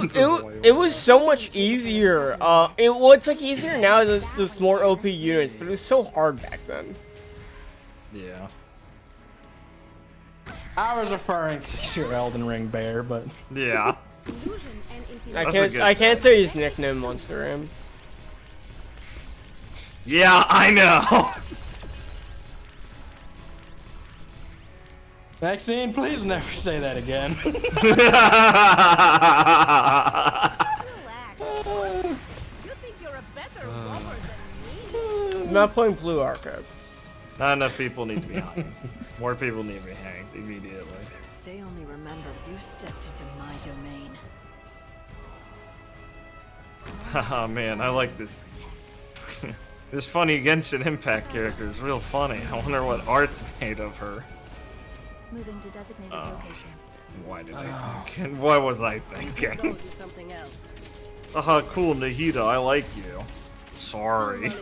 was so much easier. It's like easier now. There's more OP units, but it was so hard back then. Yeah. I was referring to your Elden Ring bear, but Yeah. Illusion and infusion. That's a good I can't thing. say his nickname Monster Am. Yeah, I know. Maxine, please never say that again. Relax. You think you're a better robber than me? I'm not playing Blue Archive. Not enough people need to be hanged. More people need to be hanged immediately. They only remember you stepped into my domain. Haha, man, I like this. This funny Genshin Impact character is real funny. I wonder what art's made of her. Moving to designated location. Why did I think? What was I thinking? do something else. Haha, cool, Nahida, I like you. Sorry.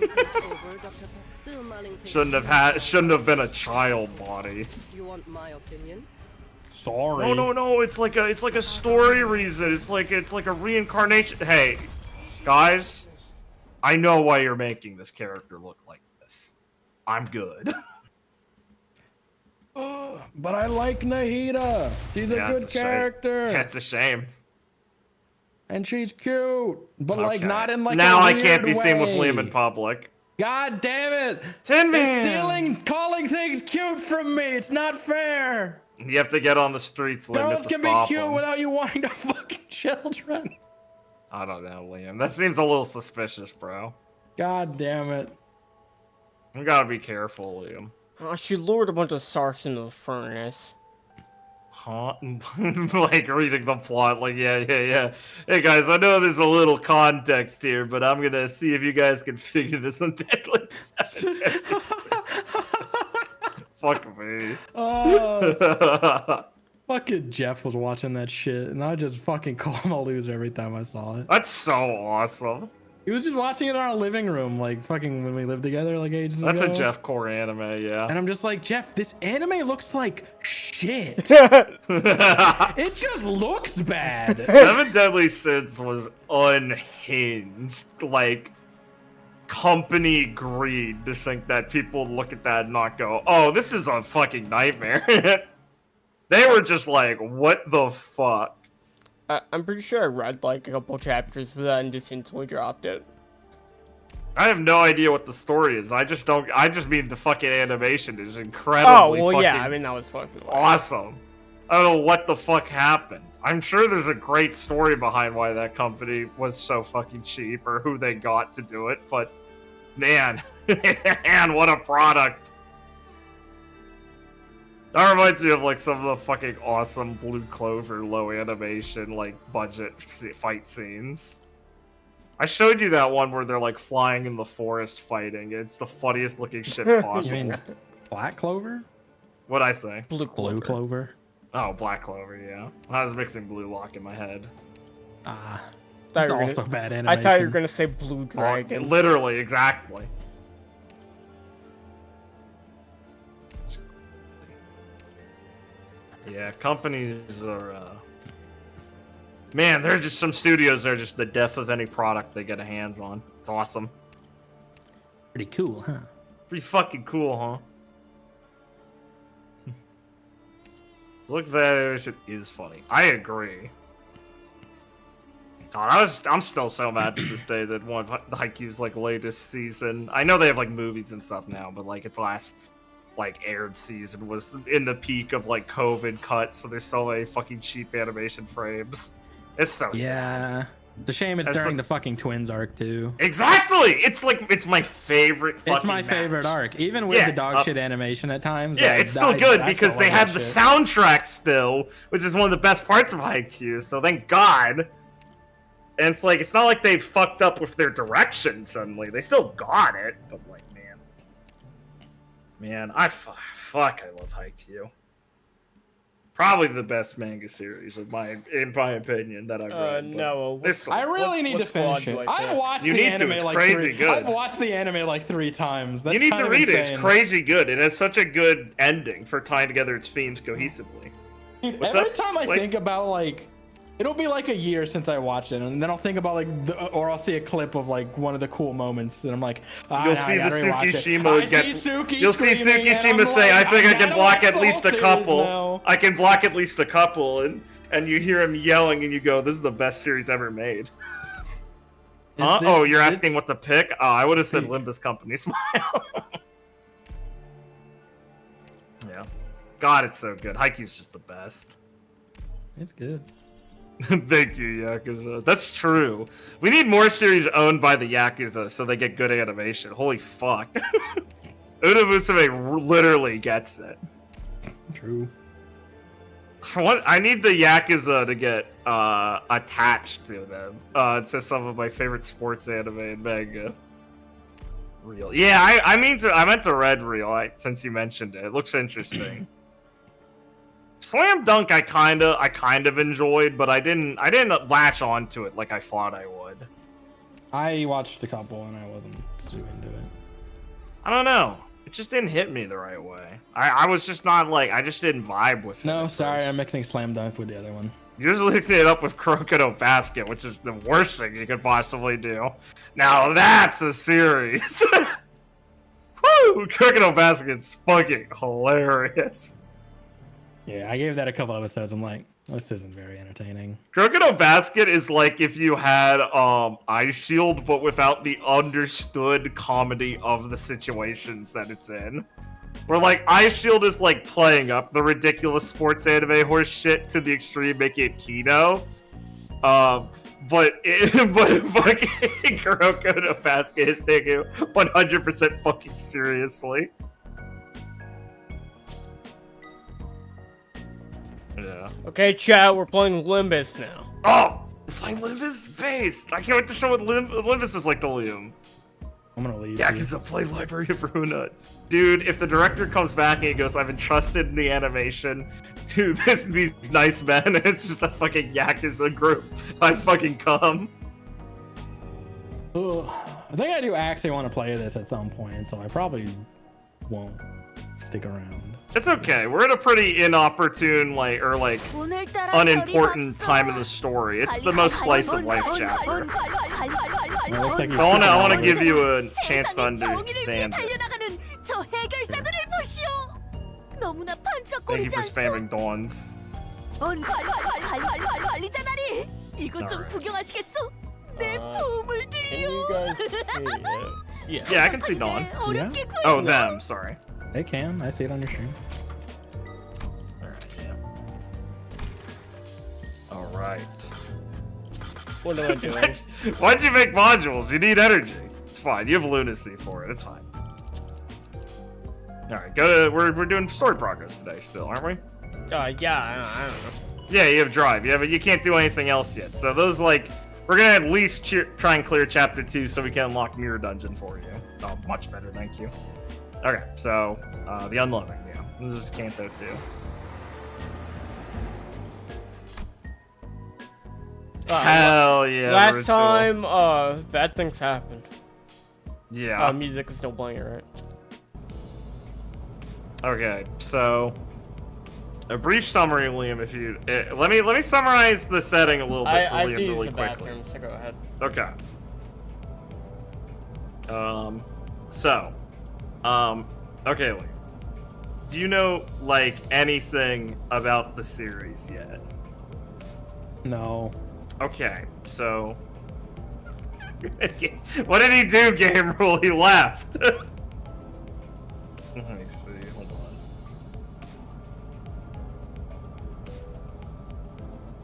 Shouldn't have been a child body. You want my opinion? Sorry. No, it's like a story reason. It's like a reincarnation. Hey, guys, I know why you're making this character look like this. I'm good. But I like Nahida. She's a Yeah, it's good shame. character. That's a shame. And she's cute. But like Okay. not in like now a I can't weird be seen with way. Liam in public. God damn it! Tin It's Man. calling things cute from me. It's not fair. You have to get on the streets, Liam, Girls to can be stop cute him. without you wanting to fucking children. I don't know, Liam. That seems a little suspicious, bro. God damn it. You gotta be careful, Liam. Oh, she lured a bunch of Sarks into the furnace. Huh? Like reading the plot, like yeah. Hey guys, I know there's a little context here, but I'm gonna see if you guys can figure this on Deadly Seven. Fuck me. Fucking Jeff was watching that shit, and I just fucking called him a loser every time I saw it. That's so awesome. He was just watching it in our living room, like fucking when we lived together, like ages That's ago. a Jeff Core anime, yeah. And I'm just like, Jeff, this anime looks like shit. It just looks bad. Seven Deadly Sins was unhinged. Like, company greed to think that people look at that and not go, oh, this is a fucking nightmare. They were just like, what the fuck? I'm pretty sure I read like a couple chapters of that and just instantly dropped it. I have no idea what the story is. I just mean the fucking animation is incredibly Oh, well, yeah, fucking I mean, that was fucking awesome. I don't know what the fuck happened. I'm sure there's a great story behind why that company was so fucking cheap or who they got to do it, but man, man, what a product. That reminds me of like some of the fucking awesome Blue Clover low animation, like budget fight scenes. I showed you that one where they're like flying in the forest fighting. It's the funniest looking shit You possible. mean Black Clover? What'd I say? Blue Blue Clover. Oh, Black Clover, yeah. I was mixing Blue Lock in my head. Ah, Thought you were also gonna- bad animation. I thought you were gonna say Blue Dragon. Literally, exactly. Yeah, companies are, man, there are just some studios that are just the death of any product they get a hands on. It's awesome. Pretty cool, huh? Pretty fucking cool, huh? Look, that animation is funny. I agree. God, I'm still so mad to this day that one of the Haikyuu's like latest season. I know they have like movies and stuff now, but like its last like aired season was in the peak of like COVID cuts, so there's so many fucking cheap animation frames. It's so sad. Yeah. It's a shame it's That's during like- the fucking Twins arc too. Exactly. It's like it's my favorite. Fucking It's my favorite match. arc, even with Yes, the dog shit animation at times. Yeah, like, it's still good I because still they love had that the shit. soundtrack still, which is one of the best parts of Haikyuu. So thank God. And it's like it's not like they fucked up with their direction suddenly. They still got it, but like, man, I love Haikyuu. Probably the best manga series in my opinion that I've read. but no. it's I really need to what squad finish do it. I I've pick? watched You the need to, anime it's like crazy 3. good. I've watched the anime like 3 times. That's you need kind to of read it. insane. It's crazy good. It has such a good ending for tying together its themes cohesively. Dude, What's every up? time I Like- think about like, it'll be like a year since I watched it, and then I'll think about like, or I'll see a clip of like one of the cool moments, and I'm like, You'll now see I the gotta rewatch it. Tsukishima I gets. see Suki You'll see screaming, and Tsukishima I'm say, like, "I think I can gotta block watch at the least whole a series couple. now." I can block at least a couple," and you hear him yelling, and you go, "This is the best series ever made." Huh? Oh, you're asking what to pick? Oh, I would have said Peak. Limbus Company Smile. Yeah. God, it's so good. Haikyuu's just the best. It's good. Thank you, Yakuza. That's true. We need more series owned by the Yakuza so they get good animation. Holy fuck. Unamusume literally gets it. True. I need the Yakuza to get attached to them. To some of my favorite sports anime and manga. Real. Yeah, I meant to read Real since you mentioned it. It looks interesting. Slam Dunk I kind of enjoyed, but I didn't latch onto it like I thought I would. I watched a couple and I wasn't too into it. I don't know. It just didn't hit me the right way. I was just not like I just didn't vibe with it. No, at sorry, first. I'm mixing Slam Dunk with the other one. You're just mixing it up with Crocodile Basket, which is the worst thing you could possibly do. Now that's a series. Woo! Crocodile Basket's fucking hilarious. Yeah, I gave that a couple episodes. I'm like, this isn't very entertaining. Crocodile Basket is like if you had Ice Shield, but without the understood comedy of the situations that it's in. Where like Ice Shield is like playing up the ridiculous sports anime horse shit to the extreme, making it Kino. But fucking Crocodile Basket is taken 100% fucking seriously. Yeah. Okay, chat, we're playing Limbus now. Oh! We're playing Limbus based! I can't wait to show what Limbus is like to Liam. I'm gonna leave. Yeah, you. because a play library of Runa. Dude, if the director comes back and he goes, I've entrusted the animation to these nice men, and it's just a fucking Yakuza group, I fucking come. Ugh. I think I do actually want to play this at some point, so I probably won't stick around. It's okay. We're in a pretty inopportune, unimportant time in the story. It's the most slice of life chapter. It looks like So I want to give you a chance to understand it. 저 해결사들을 보시오. 너무나 Thank you 반짝거리지 for 않소? spamming Dawns. 관리자나리. 이것 좀 구경하시겠소? 내 도움을 Can 드리오. you guys see it? Yeah. Yeah, I can see Dawn. 어렵게 Oh, 구했소. them, sorry. They can. I see it on your stream. Alright, yeah. Alright. What am I doing? Why'd you make modules? You need energy. It's fine. You have lunacy for it. It's fine. Alright, we're doing story progress today still, aren't we? Yeah, I don't know. Yeah, you have drive. You can't do anything else yet. So those we're gonna at least try and clear chapter 2 so we can unlock Mirror Dungeon for you. Oh, much better, thank you. Okay, so the unloading, yeah. This is Kanto 2. Hell yeah. Last time, bad things happened. Yeah. Music is still playing, right? Okay, so a brief summary, Liam. If you let me summarize the setting a little bit for I Liam use really the quickly. bathroom, so go ahead. Okay. Okay, Liam. Do you know like anything about the series yet? No. Okay, so what did he do, Game Rule? He left. Let me see. Hold on.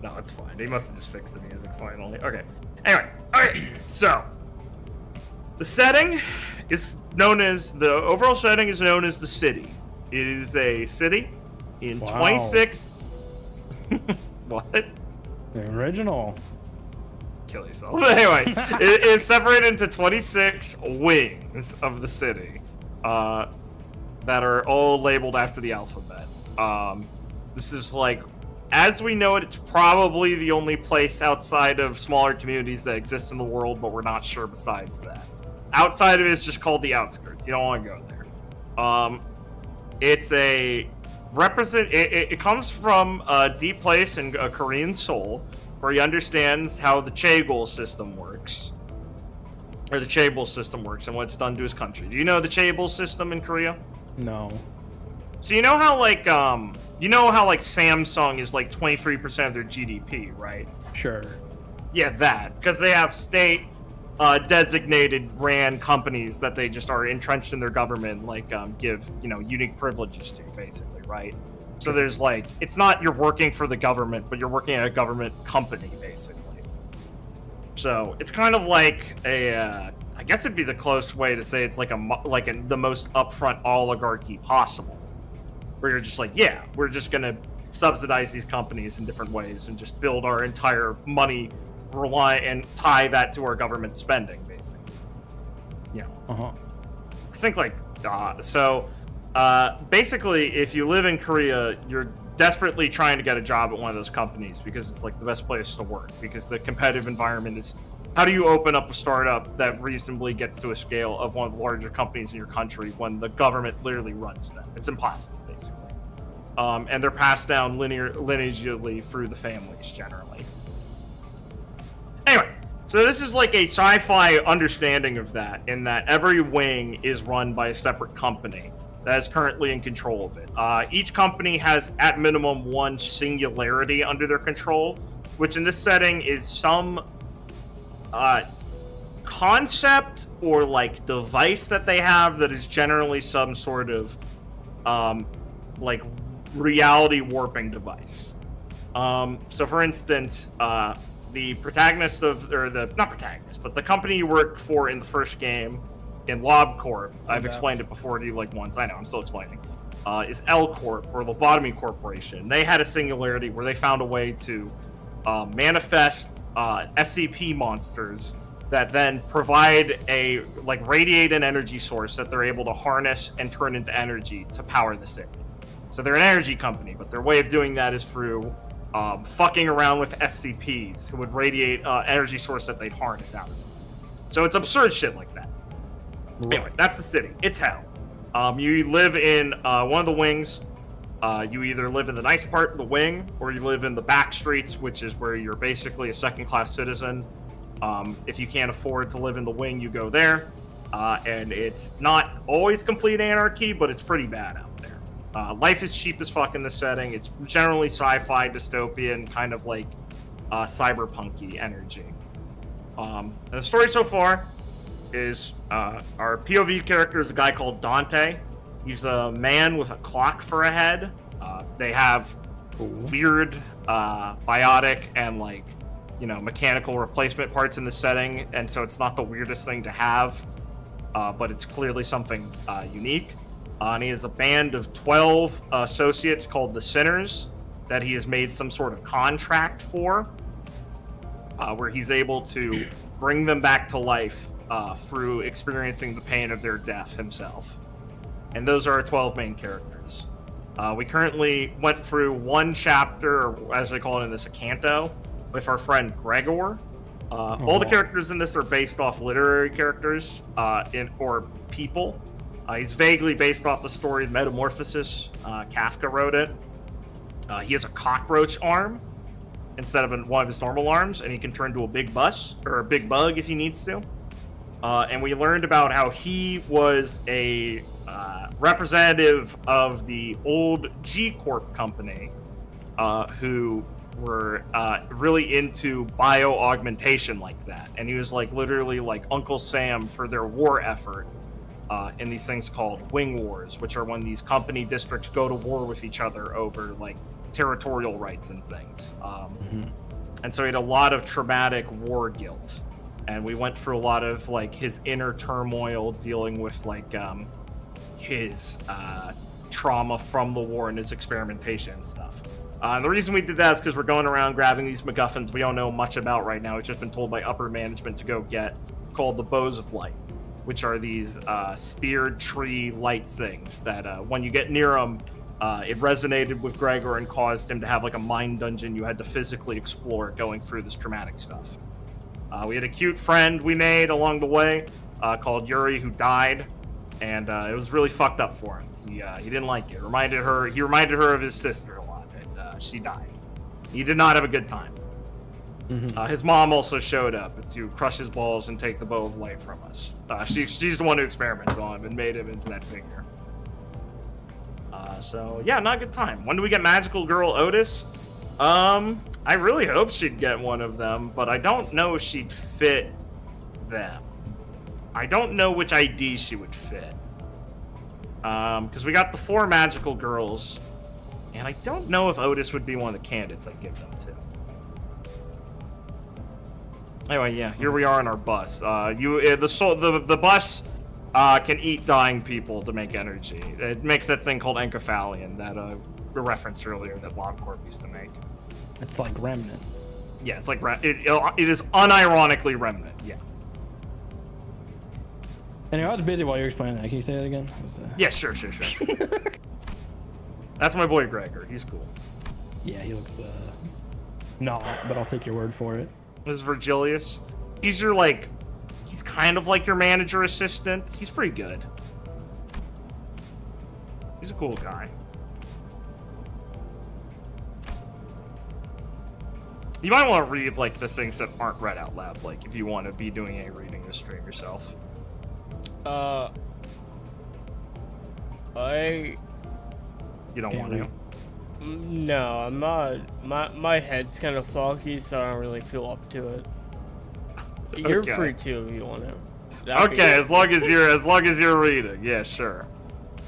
No, it's fine. He must have just fixed the music finally. Okay. Anyway, okay. So the setting is known as the overall setting is known as the city. It is a city in 26. What? The original. Kill yourself. Anyway, it is separated into 26 wings of the city that are all labeled after the alphabet. This is like, as we know it, it's probably the only place outside of smaller communities that exist in the world, but we're not sure besides that. Outside of it, it's just called the outskirts. You don't want to go there. It's a it comes from a deep place in a Korean soul, where he understands how the Chaebol system works. Or the Chaebol system works and what it's done to his country. Do you know the Chaebol system in Korea? No. So you know how like Samsung is like 23% of their GDP, right? Sure. Yeah, that. Because they have state designated ran companies that they just are entrenched in their government, like give, unique privileges to, basically, right? So there's like, it's not you're working for the government, but you're working at a government company, basically. So it's kind of like I guess it'd be the close way to say it's like the most upfront oligarchy possible, where you're just like, yeah, we're just gonna subsidize these companies in different ways and just build our entire money and tie that to our government spending, basically. I think like basically, if you live in Korea, you're desperately trying to get a job at one of those companies because it's like the best place to work, because the competitive environment is, how do you open up a startup that reasonably gets to a scale of one of the larger companies in your country when the government literally runs them? It's impossible, basically. And they're passed down lineagely through the families, generally. Anyway, so this is like a sci-fi understanding of that, in that every wing is run by a separate company that is currently in control of it. Each company has, at minimum, one singularity under their control, which in this setting is some concept or like device that they have that is generally some sort of like reality warping device. So for instance, the protagonist but the company you worked for in the first game in LobCorp, I've explained it before to you like once, I know, I'm still explaining, is L-Corp, or Lobotomy Corporation. They had a singularity where they found a way to manifest SCP monsters that then provide radiate an energy source that they're able to harness and turn into energy to power the city. So they're an energy company, but their way of doing that is through fucking around with SCPs who would radiate energy source that they'd harness out of them. So it's absurd shit like that. Anyway, that's the city. It's hell. You live in one of the wings. You either live in the nice part of the wing, or you live in the back streets, which is where you're basically a second-class citizen. If you can't afford to live in the wing, you go there. And it's not always complete anarchy, but it's pretty bad out there. Life is cheap as fuck in this setting. It's generally sci-fi, dystopian, kind of like cyberpunky energy. And the story so far is our POV character is a guy called Dante. He's a man with a clock for a head. They have weird biotic and mechanical replacement parts in the setting, and so it's not the weirdest thing to have, but it's clearly something unique. And he has a band of 12 associates called the Sinners that he has made some sort of contract for, where he's able to bring them back to life through experiencing the pain of their death himself. And those are our 12 main characters. We currently went through one chapter, or as they call it in this, a canto, with our friend Gregor. All the characters in this are based off literary characters or people. He's vaguely based off the story Metamorphosis. Kafka wrote it. He has a cockroach arm instead of one of his normal arms, and he can turn into a big bus or a big bug if he needs to. And we learned about how he was a representative of the old G Corp company who were really into bio augmentation like that, and he was like literally like Uncle Sam for their war effort in these things called wing wars, which are when these company districts go to war with each other over like territorial rights and things. And so he had a lot of traumatic war guilt, and we went through a lot of like his inner turmoil dealing with like his trauma from the war and his experimentation and stuff. And the reason we did that is because we're going around grabbing these MacGuffins we don't know much about right now. It's just been told by upper management to go get, called the Bows of Light, which are these speared tree light things that when you get near them, it resonated with Gregor and caused him to have like a mind dungeon you had to physically explore going through this traumatic stuff. We had a cute friend we made along the way called Yuri, who died, and it was really fucked up for him. He didn't like it. He reminded her of his sister a lot. She died. He did not have a good time. His mom also showed up to crush his balls and take the Bow of Light from us. She's the one who experimented on him and made him into that figure. So yeah, not a good time. When do we get Magical Girl Otis? I really hope she'd get one of them, but I don't know if she'd fit them. I don't know which ID she would fit. Because we got the 4 Magical Girls, and I don't know if Otis would be one of the candidates I'd give them to. Anyway, yeah, here we are in our bus. The bus can eat dying people to make energy. It makes that thing called encephalion that we referenced earlier that LobCorp used to make. It's like Remnant. Yeah, it's like it is unironically Remnant. Yeah. Anyway, I was busy while you were explaining that. Can you say that again? Yeah, sure. That's my boy Gregor. He's cool. Yeah, he looks not, but I'll take your word for it. This is Virgilius. He's kind of like your manager assistant. He's pretty good. He's a cool guy. You might want to read like the things that aren't read out loud, like if you want to be doing a reading this stream yourself. You don't want to? No, I'm not. My head's kind of foggy, so I don't really feel up to it. You're free to if you want to. Okay, as long as you're reading, yeah, sure.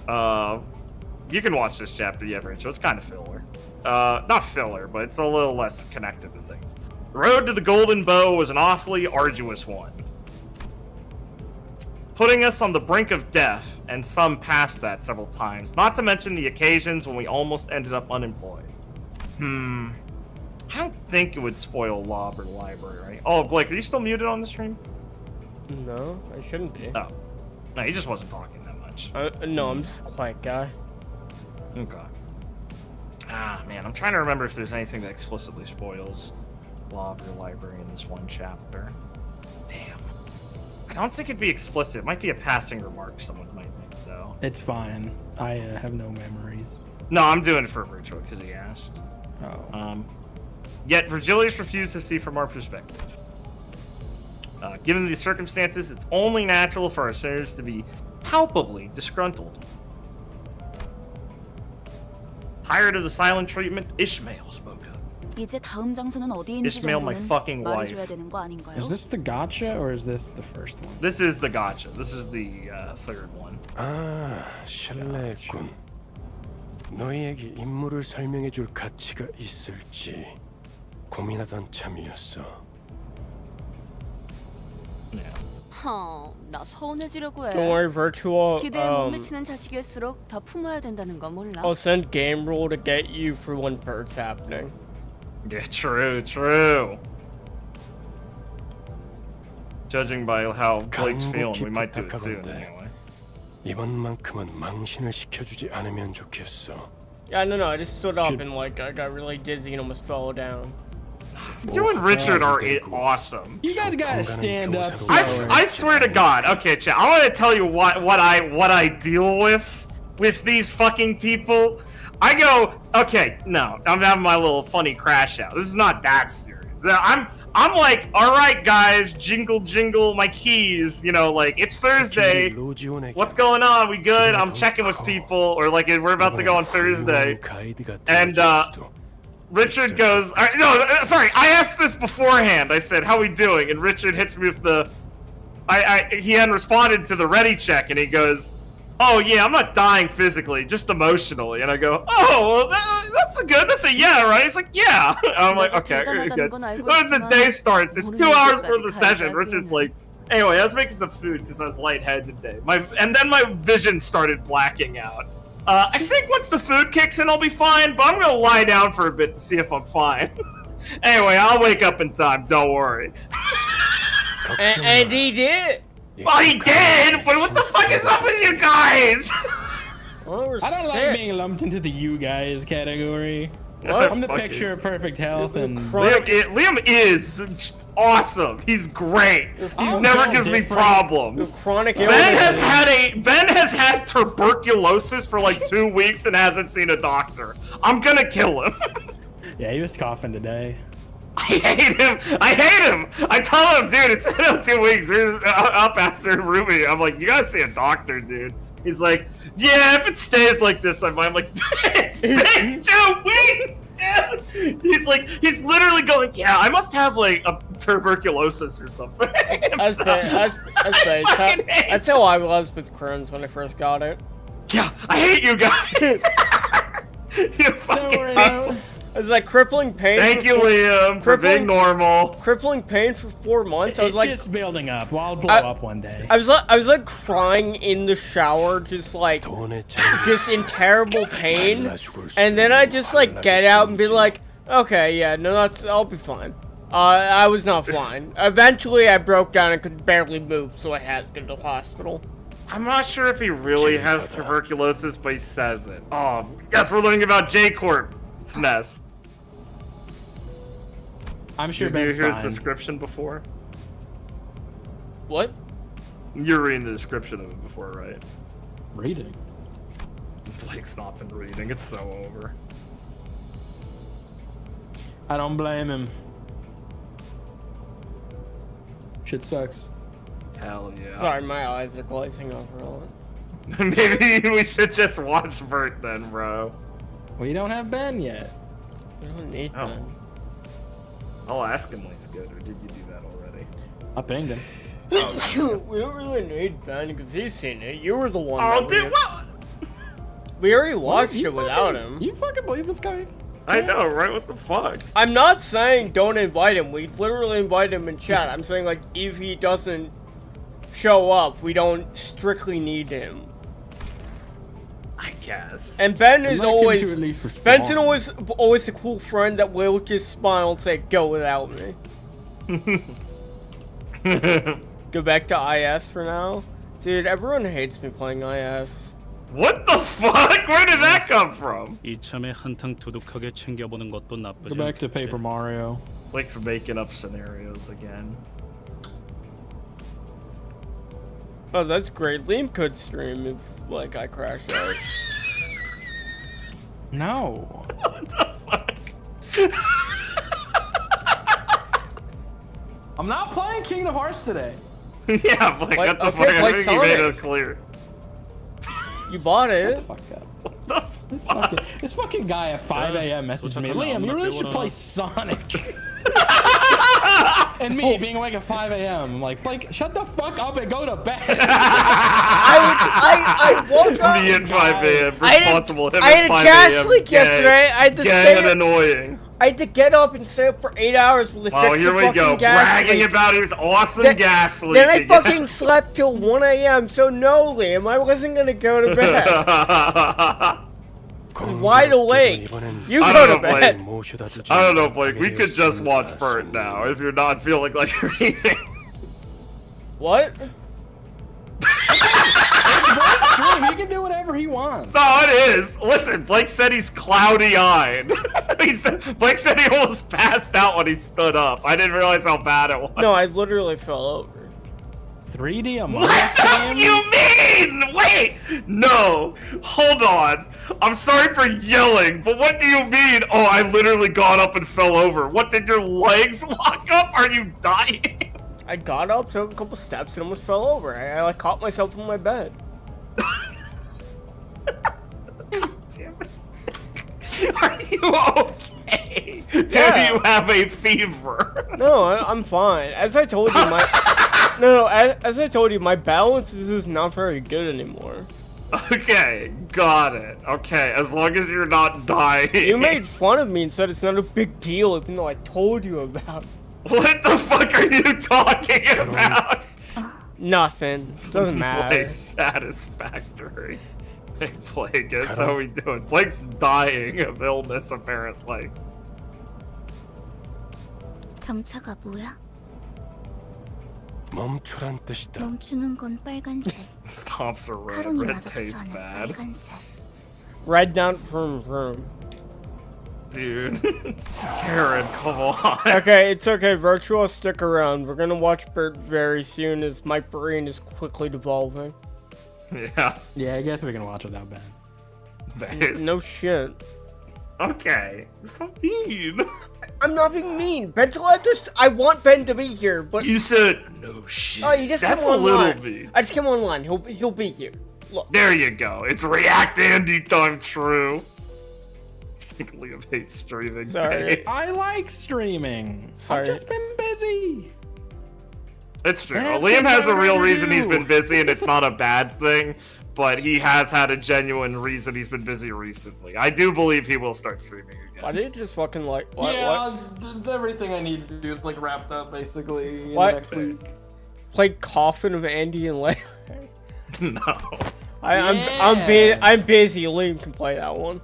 You can watch this chapter, yeah, Rachel. It's kind of filler. Not filler, but it's a little less connected to things. The road to the Golden Bow was an awfully arduous one, putting us on the brink of death, and some past that several times, not to mention the occasions when we almost ended up unemployed. I don't think it would spoil RWBY, right? Oh, Blake, are you still muted on the stream? No, I shouldn't be. Oh. No, he just wasn't talking that much. No, I'm just a quiet guy. Okay. Ah, man, I'm trying to remember if there's anything that explicitly spoils RWBY in this one chapter. Damn. I don't think it'd be explicit. It might be a passing remark someone might make, though. It's fine. I have no memories. No, I'm doing it for Virtual because he asked. Oh. Yet Virgilius refused to see from our perspective. Given the circumstances, it's only natural for our sinners to be palpably disgruntled. Tired of the silent treatment, Ishmael spoke up. 이제 다음 장소는 어디인지 Ishmael, my fucking wife. 말해줘야 되는 거 아닌가요? Is this the gotcha or is this the first one? This is the gotcha. This is the third one. 아, 실례했군. 너희에게 임무를 설명해줄 가치가 있을지 고민하던 참이었어. 나 서운해지려고 해. Don't worry, Virtual. 기대에 못 미치는 자식일수록 더 품어야 된다는 거 몰라. I'll send game rule to get you for when bird's happening. Yeah, true. Judging by how Blake's feeling, we might do it soon anyway. 이번만큼은 망신을 시켜주지 않으면 좋겠어. Yeah, no, I just stood up and like I got really dizzy and almost fell down. You and Richard are awesome. You guys gotta stand up. I swear to God. Okay, chat. I want to tell you what I deal with these fucking people. I go, okay, no, I'm having my little funny crash out. This is not that serious. I'm like, all right, guys, jingle jingle my keys. You know, like it's Thursday. What's going on? We good? I'm checking with people, or like we're about to go on Thursday. And Richard goes, no, sorry, I asked this beforehand. I said, how we doing? And Richard hits me with the, he hadn't responded to the ready check, and he goes, oh yeah, I'm not dying physically, just emotionally. And I go, oh, well, that's a yeah, right? It's like, yeah. I'm like, okay, good. When the day starts, it's 2 hours for the session. Richard's like, anyway, I was making some food because I was lightheaded today. And then my vision started blacking out. I think once the food kicks in, I'll be fine, but I'm gonna lie down for a bit to see if I'm fine. Anyway, I'll wake up in time, don't worry. And he did! Well, he did, but what the fuck is up with you guys? Well, I don't like being lumped into the you guys category. I'm the picture of perfect health, and Liam is awesome. He's great. He never gives me problems. Chronic Ben has had tuberculosis for like 2 weeks and hasn't seen a doctor. I'm gonna kill him. Yeah, he was coughing today. I hate him. I told him, dude, it's been 2 weeks. We're up after RWBY. I'm like, you gotta see a doctor, dude. He's like, yeah, if it stays like this, I might. I'm like, it's been 2 weeks, dude. He's literally going, yeah, I must have like a tuberculosis or something. That's how I was with Crohn's when I first got it. Yeah, I hate you guys. You fucking. It was like crippling pain. Thank you, Liam, for being normal. Crippling pain for 4 months. I was like, just building up. Well, I'll blow up one day. I was like crying in the shower, just in terrible pain. And then I just like get out and be like, okay, yeah, no, I'll be fine. I was not fine. Eventually, I broke down and could barely move, so I had to go to the hospital. I'm not sure if he really has tuberculosis, but he says it. Oh, yes, we're learning about J-Corp's nest. I'm sure Did you hear his fine. description before? What? You're reading the description of it before, right? Reading? Blake's not been reading. It's so over. I don't blame him. Shit sucks. Hell yeah. Sorry, my eyes are glazing over a lot. Maybe we should just watch Bert then, bro. Well, you don't have Ben yet. We don't need Ben. I'll ask him when he's good, or did you do that already? I pinged him. We don't really need Ben because he's seen it. You were the one. Oh, dude, what? We already watched it without him. You fucking believe this guy? I know, right? What the fuck? I'm not saying don't invite him. We literally invite him in chat. I'm saying like if he doesn't show up, we don't strictly need him. I guess. And Ben is always always the cool friend that will just smile and say, "Go without me." Go back to IS for now, dude. Everyone hates me playing IS. What the fuck? Where did that come from? Go back to Paper Mario. Blake's making up scenarios again. Oh, that's great. Liam could stream if like I crash out. No. What the fuck? I'm not playing Kingdom Hearts today. Yeah, Blake, what the fuck? I think you made it clear. You bought it. Shut the fuck up. What the fuck? This fucking guy at 5 a.m. messaged me, Liam, you really should play Sonic. And me being awake at 5 a.m. I'm like, Blake, shut the fuck up and go to bed. I woke up. Me at 5 a.m. Responsible. I had a gas leak yesterday. I had to stay and annoying. I had to get up and stay up for 8 hours while they fixed the here we go, bragging leak. about his awesome gas leak. Then I fucking slept till 1 a.m. So no, Liam, I wasn't gonna go to bed. Wide awake. You go to bed. I don't know, Blake. We could just watch Bert now if you're not feeling like reading. What? He can do whatever he wants. No, it is. Listen, Blake said he's cloudy-eyed. Blake said he almost passed out when he stood up. I didn't realize how bad it was. No, I literally fell over. 3D Among What Us the game? you mean? Wait, no, hold on. I'm sorry for yelling, but what do you mean? Oh, I literally got up and fell over. What, did your legs lock up? Are you dying? I got up, took a couple steps, and almost fell over. I like caught myself in my bed. Damn it. Are you okay? Yeah. Do you have a fever? No, I'm fine. As I told you, as I told you, my balance is just not very good anymore. Okay, got it. Okay, as long as you're not dying. You made fun of me and said it's not a big deal, even though I told you about it. What the fuck are you talking about? Nothing. Doesn't matter. Play satisfactory. Hey, Blake, guess how we doing? Blake's dying of illness, apparently. 정차가 뭐야? 멈추란 뜻이다. 멈추는 건 빨간색. Stops are red. 카론이 Red tastes 맛없어하는 bad. 빨간색. Red down vroom. Dude. Karen, come on. Okay, it's okay. Virtual, stick around. We're gonna watch Bert very soon as my brain is quickly devolving. Yeah. Yeah, I guess we can watch without Ben. Base. No shit. Okay. So mean. I'm not being mean. Ben's allowed to. I want Ben to be here, but You said no shit. oh, you just That's come a little online. mean. I just came online. He'll be here. Look. There you go. It's React Andy time true. Liam hates streaming. Sorry, Base. I like streaming. Sorry. I've just been busy. It's true. I have Liam things has a I'd real rather reason he's do. been busy, and it's not a bad thing. But he has had a genuine reason he's been busy recently. I do believe he will start streaming again. Why did you just fucking like? What? Everything I need to do is like wrapped up basically in What? the next week. Play Coffin of Andy and Larry. No. I'm busy. Liam can play that one.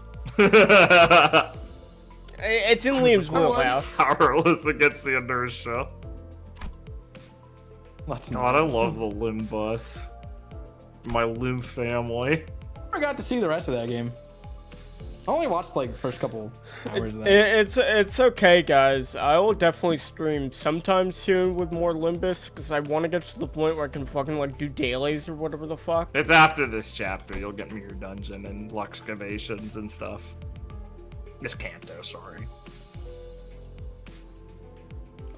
It's in Liam's wheelhouse. Powerless against the inertia. Let's God, I love the Limbus. My Limb family. I got to see the rest of that game. I only watched like the first couple hours of that. It's okay, guys. I will definitely stream sometime soon with more Limbus because I want to get to the point where I can fucking like do dailies or whatever the fuck. It's after this chapter. You'll get me your dungeon and excavations and stuff. This Kanto, sorry.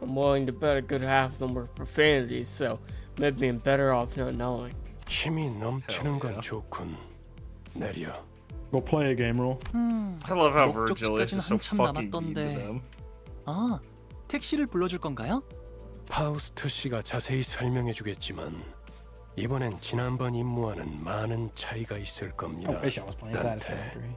I'm willing to bet a good half of them were profanities, so maybe I'm better off not knowing. 힘이 넘치는 건 좋군. 내려. Go play a game, rule. I love how Virgil is just so 한참 fucking mean to 남았던데. them. 아, 택시를 불러줄 건가요? 파우스트 씨가 자세히 설명해 주겠지만 이번엔 지난번 임무와는 많은 차이가 있을 겁니다. I wish I was playing Satisfactory.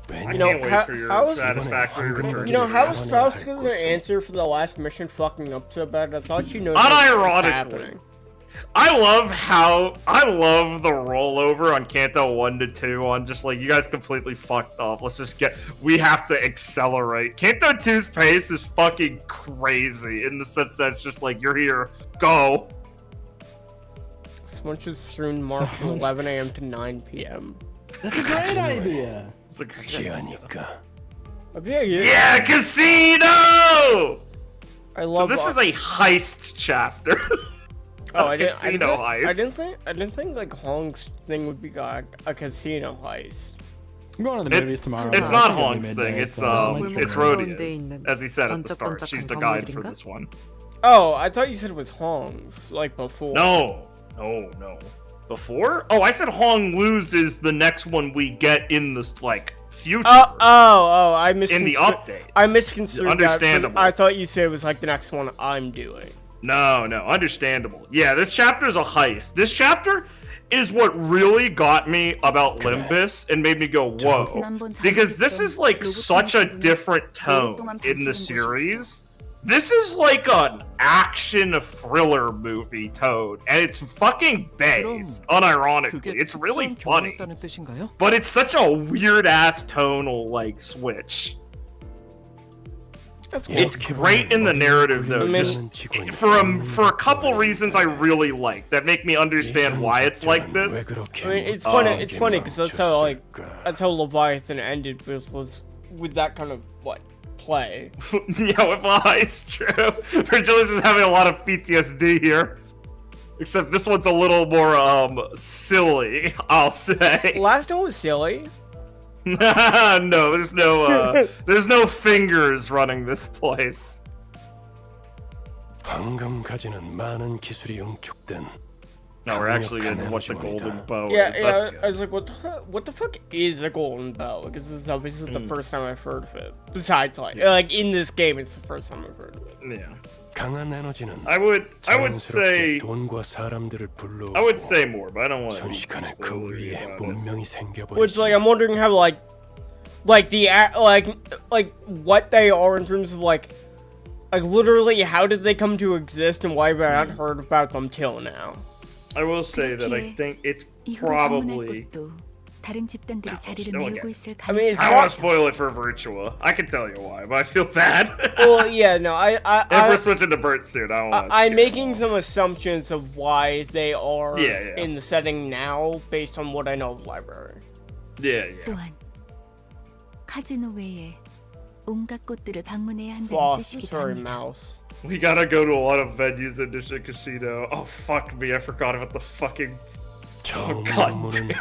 I can't wait for your satisfactory return. You know, how was Faust gonna answer for the last mission fucking up so bad? I thought you know what was Unironically. happening. I love the rollover on Kanto 1 to 2 on just like, you guys completely fucked up. We have to accelerate. Kanto 2's pace is fucking crazy in the sense that it's just like, you're here, go. Someone should stream more from 11 a.m. to 9 p.m. That's a great idea. It's a great idea. Yeah, casino! I love So this is a heist chapter. Oh, I Casino heist. I didn't think like Hong's thing would be like a casino heist. I'm going to the movies tomorrow. It's I not think it'll be Hong's midday, thing. It's so- Rhodia's, as he said at the start. She's the guide for this one. Oh, I thought you said it was Hong's like before. No. Before? Oh, I said Hong loses the next one we get in this like future. I misconstrued. In the updates. I misconstrued. Understandable. That, I thought you said it was like the next one I'm doing. No, understandable. Yeah, this chapter is a heist. This chapter is what really got me about Limbus and made me go, whoa. Because this is like such a different tone in the series. This is like an action thriller movie tone, and it's fucking based, unironically. It's really funny. But it's such a weird-ass tonal, like, switch. That's cool. It's great in the narrative though. Just for a couple reasons I really like that make me understand why it's like this. I mean, it's funny. It's funny because that's how Leviathan ended was with that kind of play. Yeah, it's true. Virgilius is having a lot of PTSD here. Except this one's a little more silly, I'll say. Last one was silly. No, there's no fingers running this place. 방금 가지는 많은 기술이 응축된. No, we're actually getting what the golden bow yeah, is. Yeah, I was like, what the fuck is a golden bow? Because this is obviously the first time I've heard of it. Besides, like in this game, it's the first time I've heard of it. Yeah. 강한 에너지는 I would say 돈과 사람들을 불러오고 I would say more, but I don't want to. 순식간에 그 위에 문명이 생겨버리지. Which, like, I'm wondering how, like what they are in terms of like literally how did they come to exist and why have I not heard about them till now? I will say that I think it's probably. 다른 집단들이 자리를 메우고 있을 I mean, I don't want to spoil it for Virtua. I can tell you why, but I feel bad. Well, yeah, no, if we're switching to Bert soon, I don't want to. I'm making some assumptions of why they are yeah. in the setting now based on what I know of the library. Yeah. 또한 카지노 외에 온갖 곳들을 방문해야 한다는 Boss, 뜻이기도 sorry, 합니다. mouse. We gotta go to a lot of venues in this casino. Oh fuck me, I forgot about the fucking. Oh god damn it.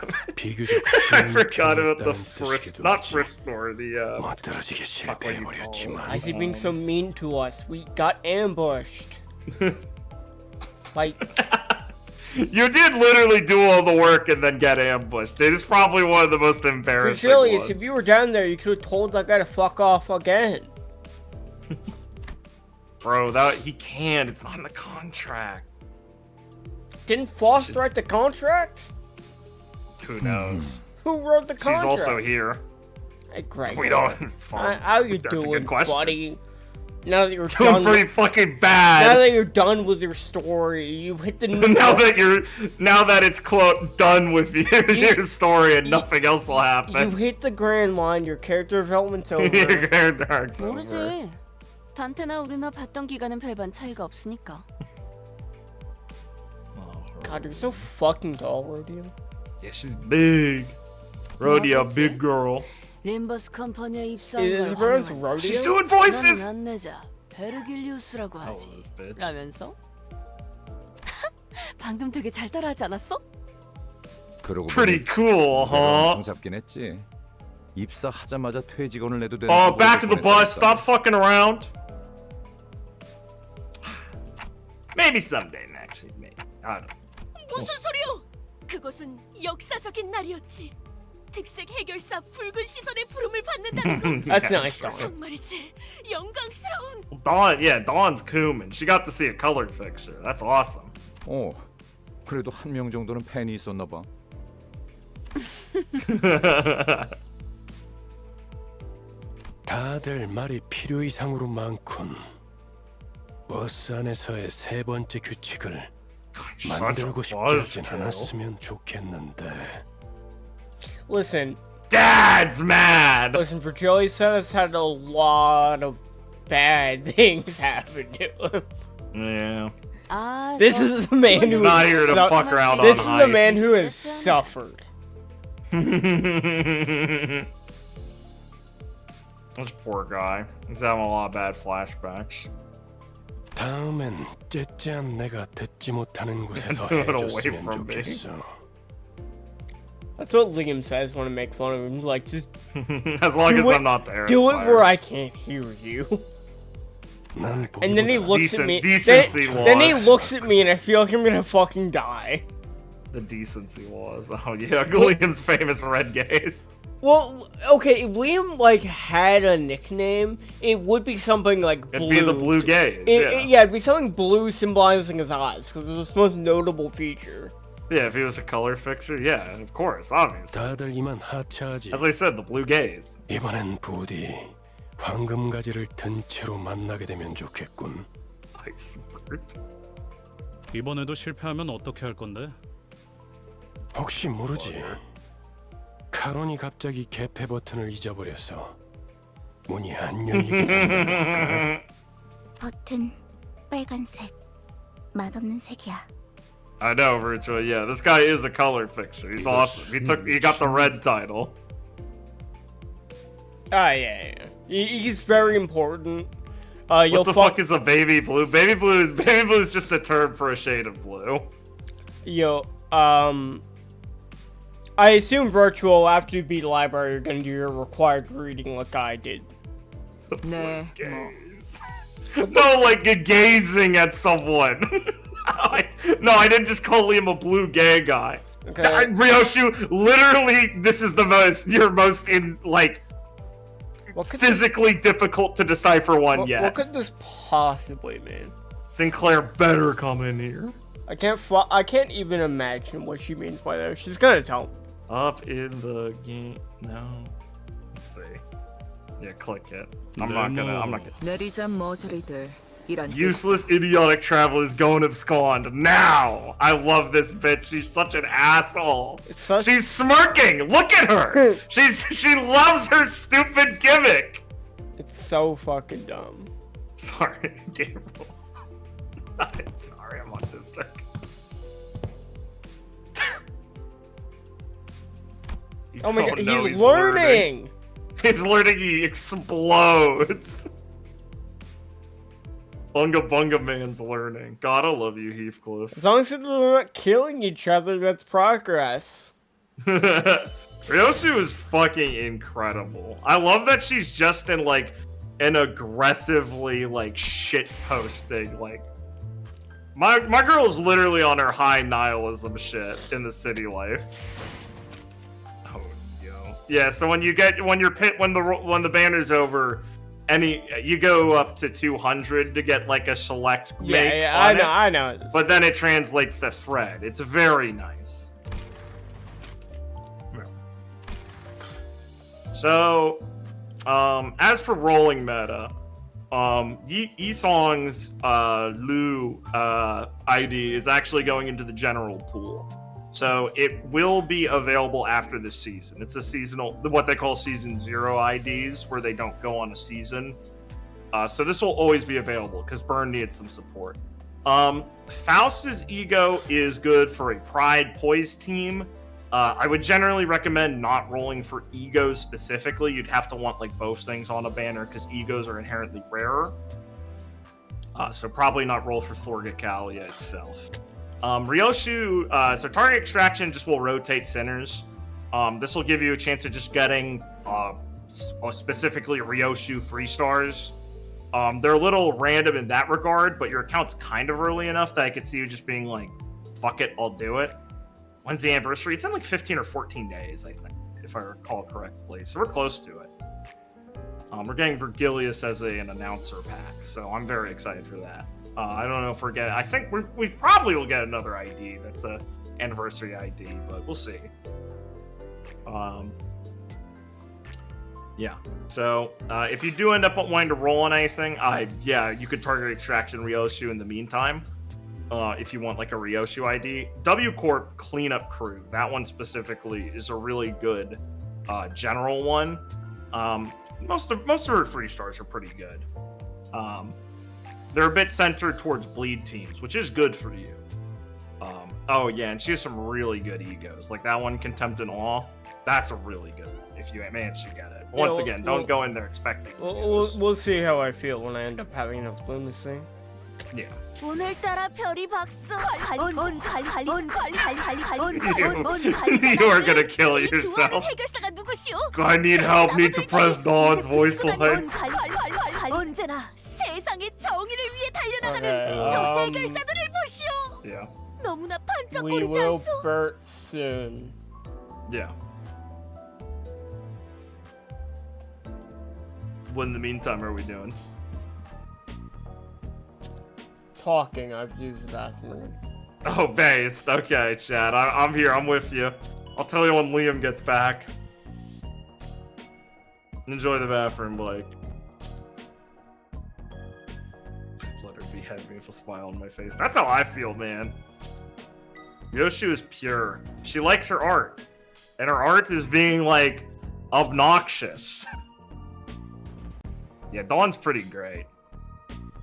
I forgot about the not thrift store, the fuck, what do you call it? Why is he being so mean to us? We got ambushed. Like, you did literally do all the work and then get ambushed. It is probably one of the most embarrassing ones. If you were down there, you could have told that guy to fuck off again. Bro, he can't. It's not in the contract. Didn't Foster write the contract? Who knows? Who wrote the contract? She's also here. Hey, Greg. We don't. It's fine. How you That's doing, a good question. buddy? Now that you're doing pretty fucking bad. Now that you're done with your story, you hit the new. now that it's quote done with your story and nothing else will happen. You hit the grand line. Your character development's over. Your character arc's 모르지. over. 단테나 우리나 봤던 기간은 별반 차이가 없으니까. God, you're so fucking tall, Rodeo. Yeah, she's big. Rodeo, big girl. 림버스 컴퍼니에 입사한 Is 걸 it 환영한다. Rodeo? She's doing voices. 나는 안 내자. 베르길리우스라고 하지. this bitch. 라면서? 방금 되게 잘 따라하지 않았어? Pretty cool, huh? 잡긴 했지. 입사하자마자 퇴직원을 내도 되는. Oh, back of the bus. Stop fucking around. Maybe someday, Maxie. Maybe. I don't know. 무슨 소리요? 그것은 역사적인 날이었지. 특색 해결사 붉은 시선의 부름을 받는다는 건 That's nice, Dawn. 정말이지 영광스러운. Dawn's Cumin. She got to see a colored fixture. That's awesome. 그래도 한 명 정도는 팬이 있었나 봐. 다들 말이 필요 이상으로 많군. 버스 안에서의 세 번째 규칙을 만들고 싶지 않았으면 좋겠는데. Listen, Dad's mad. Listen, Virgilius has had a lot of bad things happen to him. Yeah. This is the man who not here to fuck around on This is the heist. man who has suffered. This poor guy. He's having a lot of bad flashbacks. 다음엔 째째한 내가 듣지 못하는 곳에서 Do it away 해줬으면 from me. 좋겠어. That's what Liam says when I make fun of him. He's like, just as long as I'm not there. do it's it fine. where I can't hear you. And then he looks at me. Then he looks at me, and I feel like I'm gonna fucking die. The decency was. Oh yeah, Liam's famous red gaze. Well, okay, if Liam like had a nickname, it would be something like blue. It'd be the blue gaze. It'd be something blue symbolizing his eyes, because it's the most notable feature. Yeah, if he was a color fixer, yeah, of course, obviously. 다들 이만 하차하지. As I said, the blue gaze. 이번엔 부디 황금 가지를 든 채로 만나게 되면 좋겠군. Ice bird. 이번에도 실패하면 어떻게 할 건데? 혹시 모르지. 카론이 갑자기 개폐 버튼을 잊어버려서 문이 안 열리게 된다니까. 버튼 빨간색. 맛없는 색이야. I know, Virtual. Yeah, this guy is a color fixer. He's awesome. He got the red title. Yeah. He's very important. What the fuck is a baby blue? Baby blue is just a term for a shade of blue. Yo, I assume Virtual, after you beat library, you're gonna do your required reading like I did. 네. No, like gazing at someone. No, I didn't just call Liam a blue gay guy. Okay. Ryoshu, literally, this is your most physically difficult to decipher one yet. What could this possibly mean? Sinclair better come in here. I can't even imagine what she means by that. She's gonna tell me. Up in the game. No. Let's see. Yeah, click it. I'm not gonna. 내리자 머저리들. 이런 Useless idiotic travelers going abscond now. I love this bitch. She's such an asshole. She's smirking. Look at her. She loves her stupid gimmick. It's so fucking dumb. Sorry, Gabriel. I'm sorry, I'm autistic. Oh my god, he's learning! He's learning, he explodes. Bunga Bunga Man's learning. Gotta love you, Heathcliff. As long as they're not killing each other, that's progress. Ryosu is fucking incredible. I love that she's just in an aggressively shit posting. My girl's literally on her high nihilism shit in the city life. Oh yo. Yeah, so when the banner's over, you go up to 200 to get a select make. Yeah, I know. But then it translates to Fred. It's very nice. So, as for rolling meta, Yisong's Lu ID is actually going into the general pool. So it will be available after this season. It's a seasonal, what they call season 0 IDs, where they don't go on a season. So this will always be available because Burn needs some support. Faust's ego is good for a Pride Poise team. I would generally recommend not rolling for egos specifically. You'd have to want both things on a banner because egos are inherently rarer. So probably not roll for Thorgakalia itself. Ryoshu, so target extraction just will rotate centers. This will give you a chance of just getting specifically Ryoshu 3-stars. They're a little random in that regard, but your account's kind of early enough that I could see you just being fuck it, I'll do it. When's the anniversary? It's in 15 or 14 days, I think, if I recall correctly. So we're close to it. We're getting Vergilius as an announcer pack, so I'm very excited for that. I don't know if we're getting... I think we probably will get another ID that's a anniversary ID, but we'll see. Yeah. So if you do end up wanting to roll on anything, you could target extraction Ryoshu in the meantime. If you want a Ryoshu ID. W Corp Cleanup Crew, that one specifically is a really good general one. Most of her 3-stars are pretty good. They're a bit centered towards bleed teams, which is good for you. Oh yeah, and she has some really good egos. That one, Contempt and Awe. That's a really good one if you manage to get it. Once again, don't go in there expecting. We'll see how I feel when I end up having enough lunacy. Yeah. 오늘따라 별이 박수. You are gonna kill yourself. I need help. Need to press Dawn's voice lines. 언제나 세상의 정의를 위해 달려나가는 저 해결사들을 보시오. Yeah. 너무나 We 반짝거리지 will 않소? Bert soon. Yeah. What in the meantime are we doing? Talking. I've used the bathroom. Oh, based. Okay, Chad. I'm here. I'm with you. I'll tell you when Liam gets back. Enjoy the bathroom, Blake. Let her behead me with a smile on my face. That's how I feel, man. Yoshu is pure. She likes her art. And her art is being, obnoxious. Yeah, Dawn's pretty great.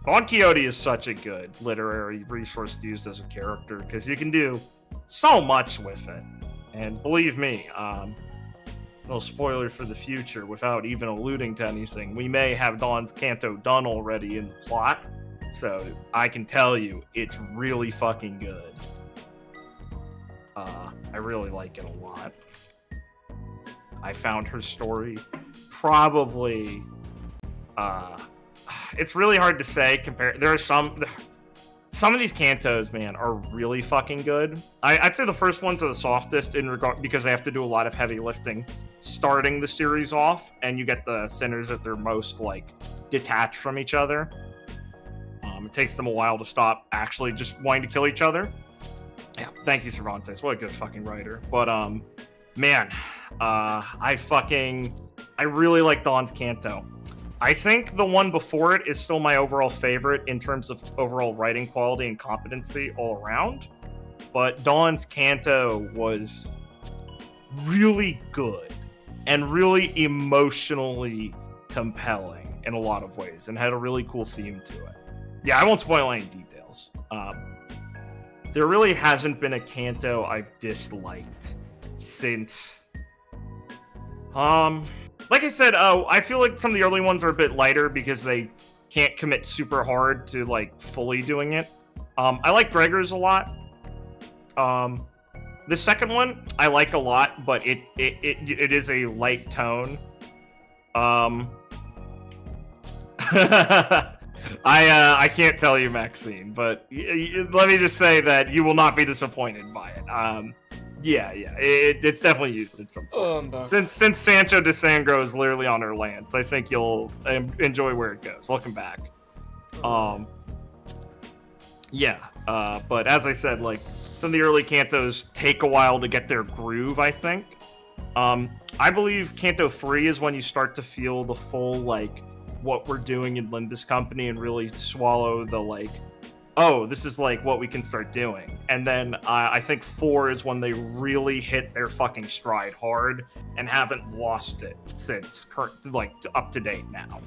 Don Quixote is such a good literary resource used as a character because you can do so much with it. And believe me, no spoiler for the future, without even alluding to anything, we may have Dawn's Canto done already in the plot. So I can tell you, it's really fucking good. I really like it a lot. I found her story probably... it's really hard to say. There are some of these cantos, man, are really fucking good. I'd say the first ones are the softest in regard because they have to do a lot of heavy lifting starting the series off, and you get the sinners at their most like detached from each other. It takes them a while to stop actually just wanting to kill each other. Yeah, thank you, Cervantes. What a good fucking writer. But man, I really like Dawn's Canto. I think the one before it is still my overall favorite in terms of overall writing quality and competency all around. But Dawn's Canto was really good and really emotionally compelling in a lot of ways and had a really cool theme to it. Yeah, I won't spoil any details. There really hasn't been a Canto I've disliked since... Like I said, I feel like some of the early ones are a bit lighter because they can't commit super hard to like fully doing it. I like Gregor's a lot. The second one I like a lot, but it is a light tone. I can't tell you, Maxine, but let me just say that you will not be disappointed by it. Yeah, it's definitely used at some point. Since Sancho de Sangro is literally on our lands, I think you'll enjoy where it goes. Welcome back. But as I said, like some of the early cantos take a while to get their groove, I think. I believe Canto 3 is when you start to feel the full like what we're doing in Limbus Company and really swallow the like, oh, this is like what we can start doing. And then I think 4 is when they really hit their fucking stride hard and haven't lost it since like up to date now.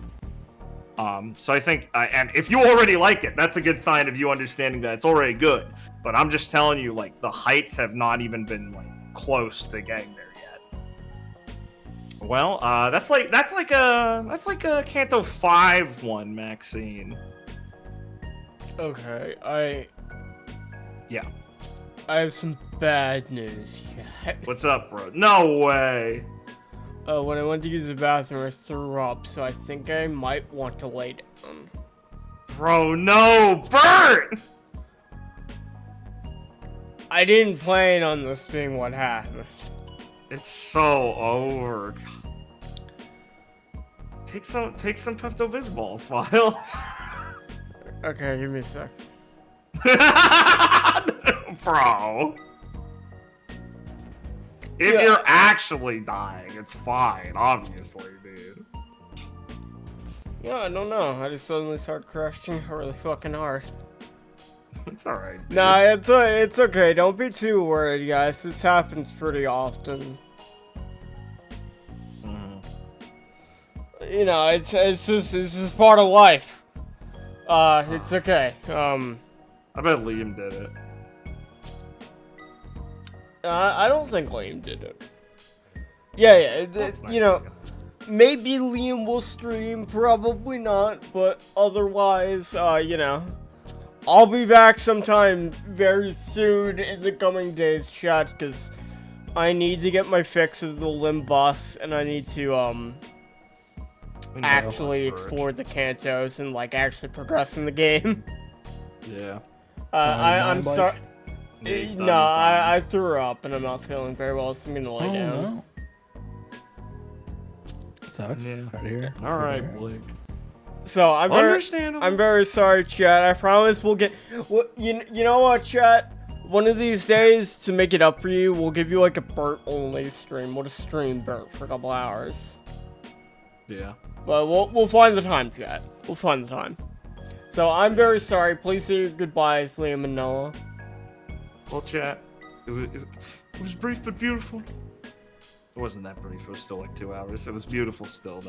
So I think, and if you already like it, that's a good sign of you understanding that it's already good. But I'm just telling you, like the heights have not even been like close to getting there yet. Well, that's like a Canto 5 one, Maxine. Okay, I have some bad news. What's up, bro? No way! When I went to use the bathroom, I threw up, so I think I might want to lay down. Bro, no! Bert! I didn't plan on this being what happened. It's so over. Take some Pepto-Bismol, Smile. Okay, give me a sec. Bro. If you're actually dying, it's fine, obviously, dude. Yeah, I don't know. I just suddenly started crashing really fucking hard. It's alright. Nah, it's okay. Don't be too worried, guys. This happens pretty often. You know, it's just part of life. It's okay. I bet Liam did it. I don't think Liam did it. Yeah, Nice, you know, maybe Liam will stream, probably not, but otherwise, you know, I'll be back sometime very soon in the coming days, chat, because I need to get my fix of the Limbus, and I need to, actually explore the cantos and, like, actually progress in the game. Yeah. I'm sorry. Yeah, No, I threw up and I'm not feeling very well, so I'm gonna lay down. No. Sucks. Yeah. Right here. All right, Blake. So I'm very sorry, chat. I promise we'll get. Well, you know what, chat? One of these days, to make it up for you, we'll give you like a Bert only stream. We'll just stream Bert for a couple hours. Yeah. But we'll find the time, chat. We'll find the time. So I'm very sorry. Please say your goodbyes, Liam and Noah. Well, chat, it was brief but beautiful. It wasn't that brief. It was still like 2 hours. It was beautiful still.